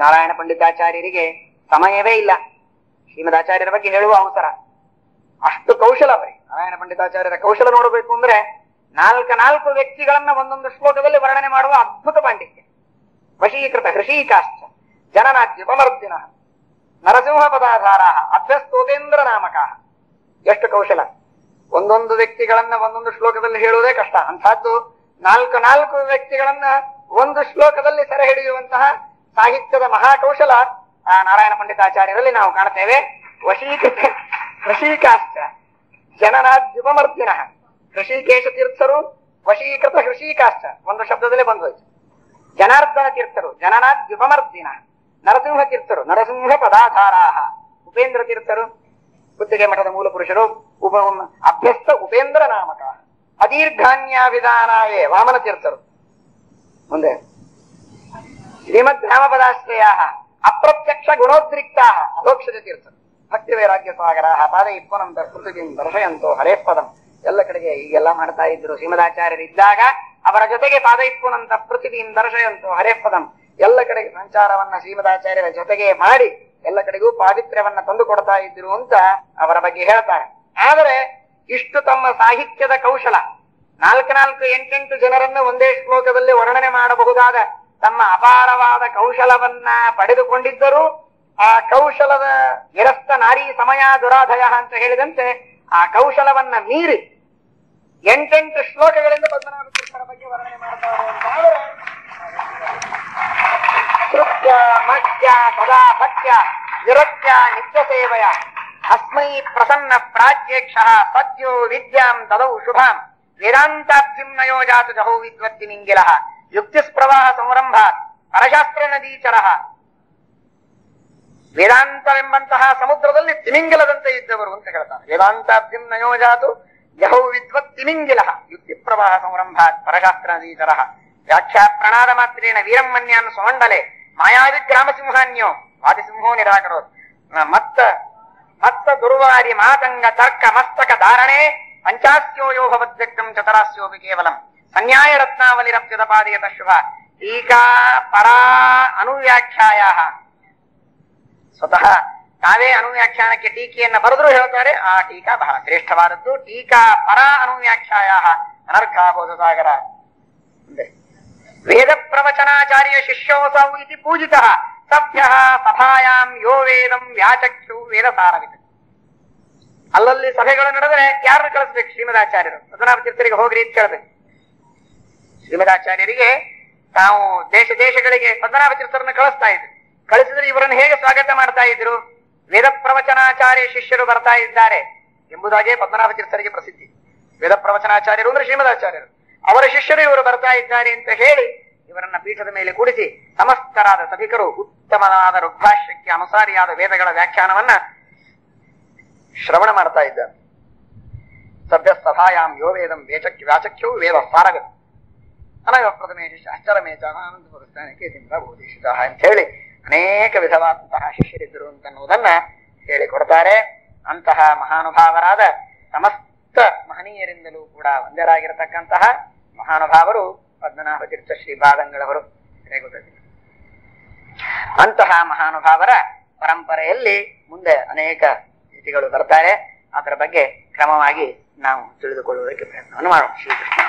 B: ನಾರಾಯಣ ಪಂಡಿತಾಚಾರ್ಯರಿಗೆ ಸಮಯವೇ ಇಲ್ಲ ಶ್ರೀಮದಾಚಾರ್ಯರ ಬಗ್ಗೆ ಹೇಳುವ ಅವಸರ. ಅಷ್ಟು ಕೌಶಲ ಬರೀ ನಾರಾಯಣ ಪಂಡಿತಾಚಾರ್ಯರ ಕೌಶಲ ನೋಡಬೇಕು ಅಂದ್ರೆ ನಾಲ್ಕು ವ್ಯಕ್ತಿಗಳನ್ನ ಒಂದೊಂದು ಶ್ಲೋಕದಲ್ಲಿ ವರ್ಣನೆ ಮಾಡುವ ಅದ್ಭುತ ಪಾಂಡಿತ್ಯ. ವಶೀಕೃತ ಹೃಷೀಕಾಶ್ಚ ಜನನಾದ್ಯುಪಮರ್ದಿನ ನರಸಿಂಹ ಪದಾಧಾರ ಅಭ್ಯಸ್ತೋತೇಂದ್ರ ನಾಮಕ. ಎಷ್ಟು ಕೌಶಲ! ಒಂದೊಂದು ವ್ಯಕ್ತಿಗಳನ್ನ ಒಂದೊಂದು ಶ್ಲೋಕದಲ್ಲಿ ಹೇಳುವುದೇ ಕಷ್ಟ. ಅಂಥದ್ದು ನಾಲ್ಕು ವ್ಯಕ್ತಿಗಳನ್ನ ಒಂದು ಶ್ಲೋಕದಲ್ಲಿ ಸೆರೆ ಹಿಡಿಯುವಂತಹ ಸಾಹಿತ್ಯದ ಮಹಾಕೌಶಲ ಆ ನಾರಾಯಣ ಪಂಡಿತಾಚಾರ್ಯರಲ್ಲಿ ನಾವು ಕಾಣುತ್ತೇವೆ. ವಶೀಕೃತ ಹೃಷೀಕಾಶ್ಚ ಜನನಾದ್ಯುಪಮರ್ದಿನ. ಹೃಷಿಕೇಶ ತೀರ್ಥರು ವಶೀಕೃತ ಹೃಷೀಕಾಶ್ಚ ಒಂದು ಶಬ್ದದಲ್ಲೇ ಬಂದೋಯ್ತು. ಜನಾರ್ದನ ತೀರ್ಥರು ಜನನಾದ್ಯುಪಮರ್ದಿನ. ನರಸಿಂಹ ತೀರ್ಥರು ನರಸಿಂಹ ಪದಾಧಾರಾಹ. ಉಪೇಂದ್ರ ತೀರ್ಥರು ಕುತ್ತಿಗೆ ಮಠದ ಮೂಲ ಪುರುಷರು. ಅಭ್ಯಸ್ತ ಉಪೇಂದ್ರ ನಾಮಕ. ಅದೀರ್ಘಾನ್ಯಾವಿಧಾನಾಯೇ ವಾಮನ ತೀರ್ಥರು. ಮುಂದೆ ಶ್ರೀಮದ್ ರಾಮಪದಾಶ್ರಯ ಅಪ್ರತ್ಯಕ್ಷ ಗುಣೋದ್ರಿಕ್ತಾ ಅಧೋಕ್ಷಜ ತೀರ್ಥರು. ಭಕ್ತಿ ವೈರಾಗ್ಯ ಸಾಗರ ಪಾದೈ ಪುನಂತ ಕೃತಿಗಿಂ ದರ್ಶಯಂತೋ ಹರೇ ಪದಂ. ಎಲ್ಲ ಕಡೆಗೆ ಹೀಗೆಲ್ಲ ಮಾಡ್ತಾ ಇದ್ರು ಶ್ರೀಮದಾಚಾರ್ಯರಿದ್ದಾಗ. ಅವರ ಜೊತೆಗೆ ಪಾದೈಪುನಂತ ಪೃಥಿವೀಂ ದರ್ಶಯಂತೋ ಹರೇ ಪದಂ. ಎಲ್ಲ ಕಡೆಗೆ ಸಂಚಾರವನ್ನ ಶ್ರೀಮದಾಚಾರ್ಯರ ಜೊತೆಗೆ ಮಾಡಿ ಎಲ್ಲ ಕಡೆಗೂ ಪಾವಿತ್ರ್ಯವನ್ನ ತಂದು ಕೊಡ್ತಾ ಇದ್ರು ಅಂತ ಅವರ ಬಗ್ಗೆ ಹೇಳ್ತಾರೆ. ಆದರೆ ಇಷ್ಟು ತಮ್ಮ ಸಾಹಿತ್ಯದ ಕೌಶಲ, 4 ಜನರನ್ನ ಒಂದೇ ಶ್ಲೋಕದಲ್ಲಿ ವರ್ಣನೆ ಮಾಡಬಹುದಾದ ತಮ್ಮ ಅಪಾರವಾದ ಕೌಶಲವನ್ನ ಪಡೆದುಕೊಂಡಿದ್ದರೂ ಆ ಕೌಶಲದ ನಿರಸ್ತ ನಾರಿ ಸಮಯ ದುರಾಧಯ ಅಂತ ಹೇಳಿದಂತೆ ಆ ಕೌಶಲವನ್ನ ಮೀರಿ 8 ಶ್ಲೋಕಗಳಿಂದ ಪದ್ಮನಾಭ ತೀರ್ಥರ ಬಗ್ಗೆ ವರ್ಣನೆ ಮಾಡ್ತಾರೆ ಅಂತಾದ್ರೆ ಕೃತ್ಯ ಮತ್ಯ ಸದಾ ಭಕ್ತ್ಯ ವಿರಕ್ತ್ಯ ನಿತ್ಯ ಸೇವಯ ಅಸ್ಮೈ ಪ್ರಸನ್ನ ಪ್ರಾಚ್ಯೇಕ್ಷ ಸದ್ಯೋ ವಿದ್ಯಾಂ ದದೌ ಶುಭಾಂ ವೇದಾಂತಾಬ್ಧಿಂ ನಯೋ ಜಾತು ಜಹೋ ವಿದ್ವತ್ತಿ ಮಿಂಗಿಲ ಯುಕ್ತಿಸ್ಪ್ರವಾಹ ಸಂರಂಭಾತ್ ಪರಶಾಸ್ತ್ರ ನದೀಚರ. ವೇದಾಂತವೆಂಬಂತಹ ಸಮುದ್ರದಲ್ಲಿ ತಿಮಿಂಗಿಲದಂತೆ ಇದ್ದವರು ಅಂತ ಹೇಳ್ತಾರೆ. ವೇದಾಂತಾಬ್ಧಿಂ ನಯೋ ಜಾತು ಯಹೌ ವಿದ್ವತ್ ತಿಮಿಂಗಿಲ ಯುಕ್ತಿ ಪ್ರವಾಹ ಸಂರಂಭಾತ್ ಪರಶಾಸ್ತ್ರ ನದೀಚರ. ವ್ಯಾಖ್ಯಾ ಪ್ರಣಾದ ಮಾತ್ರೇಣ ವೀರಂ ಮನ್ಯಾನ್ ಸ್ವಮಂಡಲೆ ಮಾಯಾವಿ ಗ್ರಾಮ ಸಿಂಹಾನ್ಯೋ ವಾದಿಸಿಂಹೋ ನಿರಾಕರೋತ್. ಮತ್ತ ದುರ್ವಾರಿ ಮಾತಂಗ ತರ್ಕ ಮಸ್ತಕ ಧಾರಣೆ ಪಂಚಾಸ್ಯೋ ಯೋ ಭವದ್ವ್ಯಕ್ತಂ ಚತರಾಸ್ಯೋಪಿ ಕೇವಲಂ ಸನ್ಯಾಯ ರತ್ನಾವಲಿರಪ್ಯದ ಪಾದಯತ ಶುಭ. ಟೀಕಾ ಪರಾ ಅನುವ್ಯಾಖ್ಯಾಯ ಸ್ವತಃ
C: ತಾವೇ ಅನುವ್ಯಾಖ್ಯಾನಕ್ಕೆ ಟೀಕೆಯನ್ನ ಬರೆದ್ರು ಹೇಳ್ತಾರೆ, ಆ ಟೀಕಾ ಬಹಳ ಶ್ರೇಷ್ಠವಾದದ್ದು. ಟೀಕಾ ಪರ ಅನುವ್ಯಾಖ್ಯಾಯ ಅನರ್ಘಾಬೋಧಸಾಗರ. ವೇದ ಪ್ರವಚನಾಚಾರ್ಯ ಶಿಷ್ಯೋಸೌ ಇತಿ ಪೂಜಿತಃ ಸಭ್ಯ ಸಭಾಯಾಂ ಯೋ ವೇದಂ ವ್ಯಾಚಕ್ಷು ವೇದ ಸಾರವಿತ್. ಅಲ್ಲಲ್ಲಿ ಸಭೆಗಳು ನಡೆದರೆ ಯಾರನ್ನು ಕಳಿಸ್ಬೇಕು? ಶ್ರೀಮದಾಚಾರ್ಯರು. ಪದ್ಮನಾಭ ತೀರ್ಥರಿಗೆ ಹೋಗ್ರಿ ಅಂತ ಕೇಳಬೇಕು. ಶ್ರೀಮದಾಚಾರ್ಯರಿಗೆ ತಾವು ದೇಶ ದೇಶಗಳಿಗೆ ಪದ್ಮನಾಭ ತೀರ್ಥರನ್ನು ಕಳಿಸ್ತಾ ಇದ್ರು. ಕಳಿಸಿದ್ರೆ ಇವರನ್ನು ಹೇಗೆ ಸ್ವಾಗತ ಮಾಡ್ತಾ ಇದ್ರು? ವೇದ ಪ್ರವಚನಾಚಾರ್ಯ ಶಿಷ್ಯರು ಬರ್ತಾ ಇದ್ದಾರೆ ಎಂಬುದಾಗಿಯೇ ಪದ್ಮನಾಭ ತೀರ್ಥರಿಗೆ ಪ್ರಸಿದ್ಧಿ. ವೇದ ಪ್ರವಚನಾಚಾರ್ಯರು ಅಂದ್ರೆ ಶ್ರೀಮದಾಚಾರ್ಯರು, ಅವರ ಶಿಷ್ಯರು ಇವರು ಬರ್ತಾ ಇದ್ದಾರೆ ಅಂತ ಹೇಳಿ ಇವರನ್ನ ಪೀಠದ ಮೇಲೆ ಕೂಡಿಸಿ ಸಮಸ್ತರಾದ ಸಭಿಕರು ಉತ್ತಮವಾದ ಋಗ್ಭಾಷ್ಯಕ್ಕೆ ಅನುಸಾರಿಯಾದ ವೇದಗಳ ವ್ಯಾಖ್ಯಾನವನ್ನ ಶ್ರವಣ ಮಾಡ್ತಾ ಇದ್ದಾರೆ. ಸಭ್ಯ ಸಭಾಯಾಂ ಯೋ ವೇದಂ ವ್ಯಾಚಕ್ಯೋ ವೇದ ಸಾರಗತ್ ಅನಗ ಪ್ರಥಮೇ ಶಾಸ್ತ್ರಮೇಚ ಆನಂದ ಪುರಸ್ಥಾನಕ್ಕೆ ಬೋಧಿಸಿದ ಅಂತ ಹೇಳಿ ಅನೇಕ ವಿಧವಾದಂತಹ ಶಿಷ್ಯರಿದ್ದರು ಅಂತನ್ನುವುದನ್ನ ಹೇಳಿಕೊಡ್ತಾರೆ. ಅಂತಹ ಮಹಾನುಭಾವರಾದ ಸಮಸ್ತ ಮಹನೀಯರಿಂದಲೂ ಕೂಡ ಒಂದರಾಗಿರತಕ್ಕಂತಹ ಮಹಾನುಭಾವರು ಪದ್ಮನಾಭ ತೀರ್ಥ ಶ್ರೀಪಾದಂಗಳವರು. ಅಂತಹ ಮಹಾನುಭಾವರ ಪರಂಪರೆಯಲ್ಲಿ ಮುಂದೆ ಅನೇಕ ರೀತಿಗಳು ಬರ್ತಾರೆ. ಅದರ ಬಗ್ಗೆ ಕ್ರಮವಾಗಿ ನಾವು ತಿಳಿದುಕೊಳ್ಳುವುದಕ್ಕೆ ಪ್ರಯತ್ನವನ್ನು ಮಾಡೋಣ. ಶ್ರೀಕೃಷ್ಣ.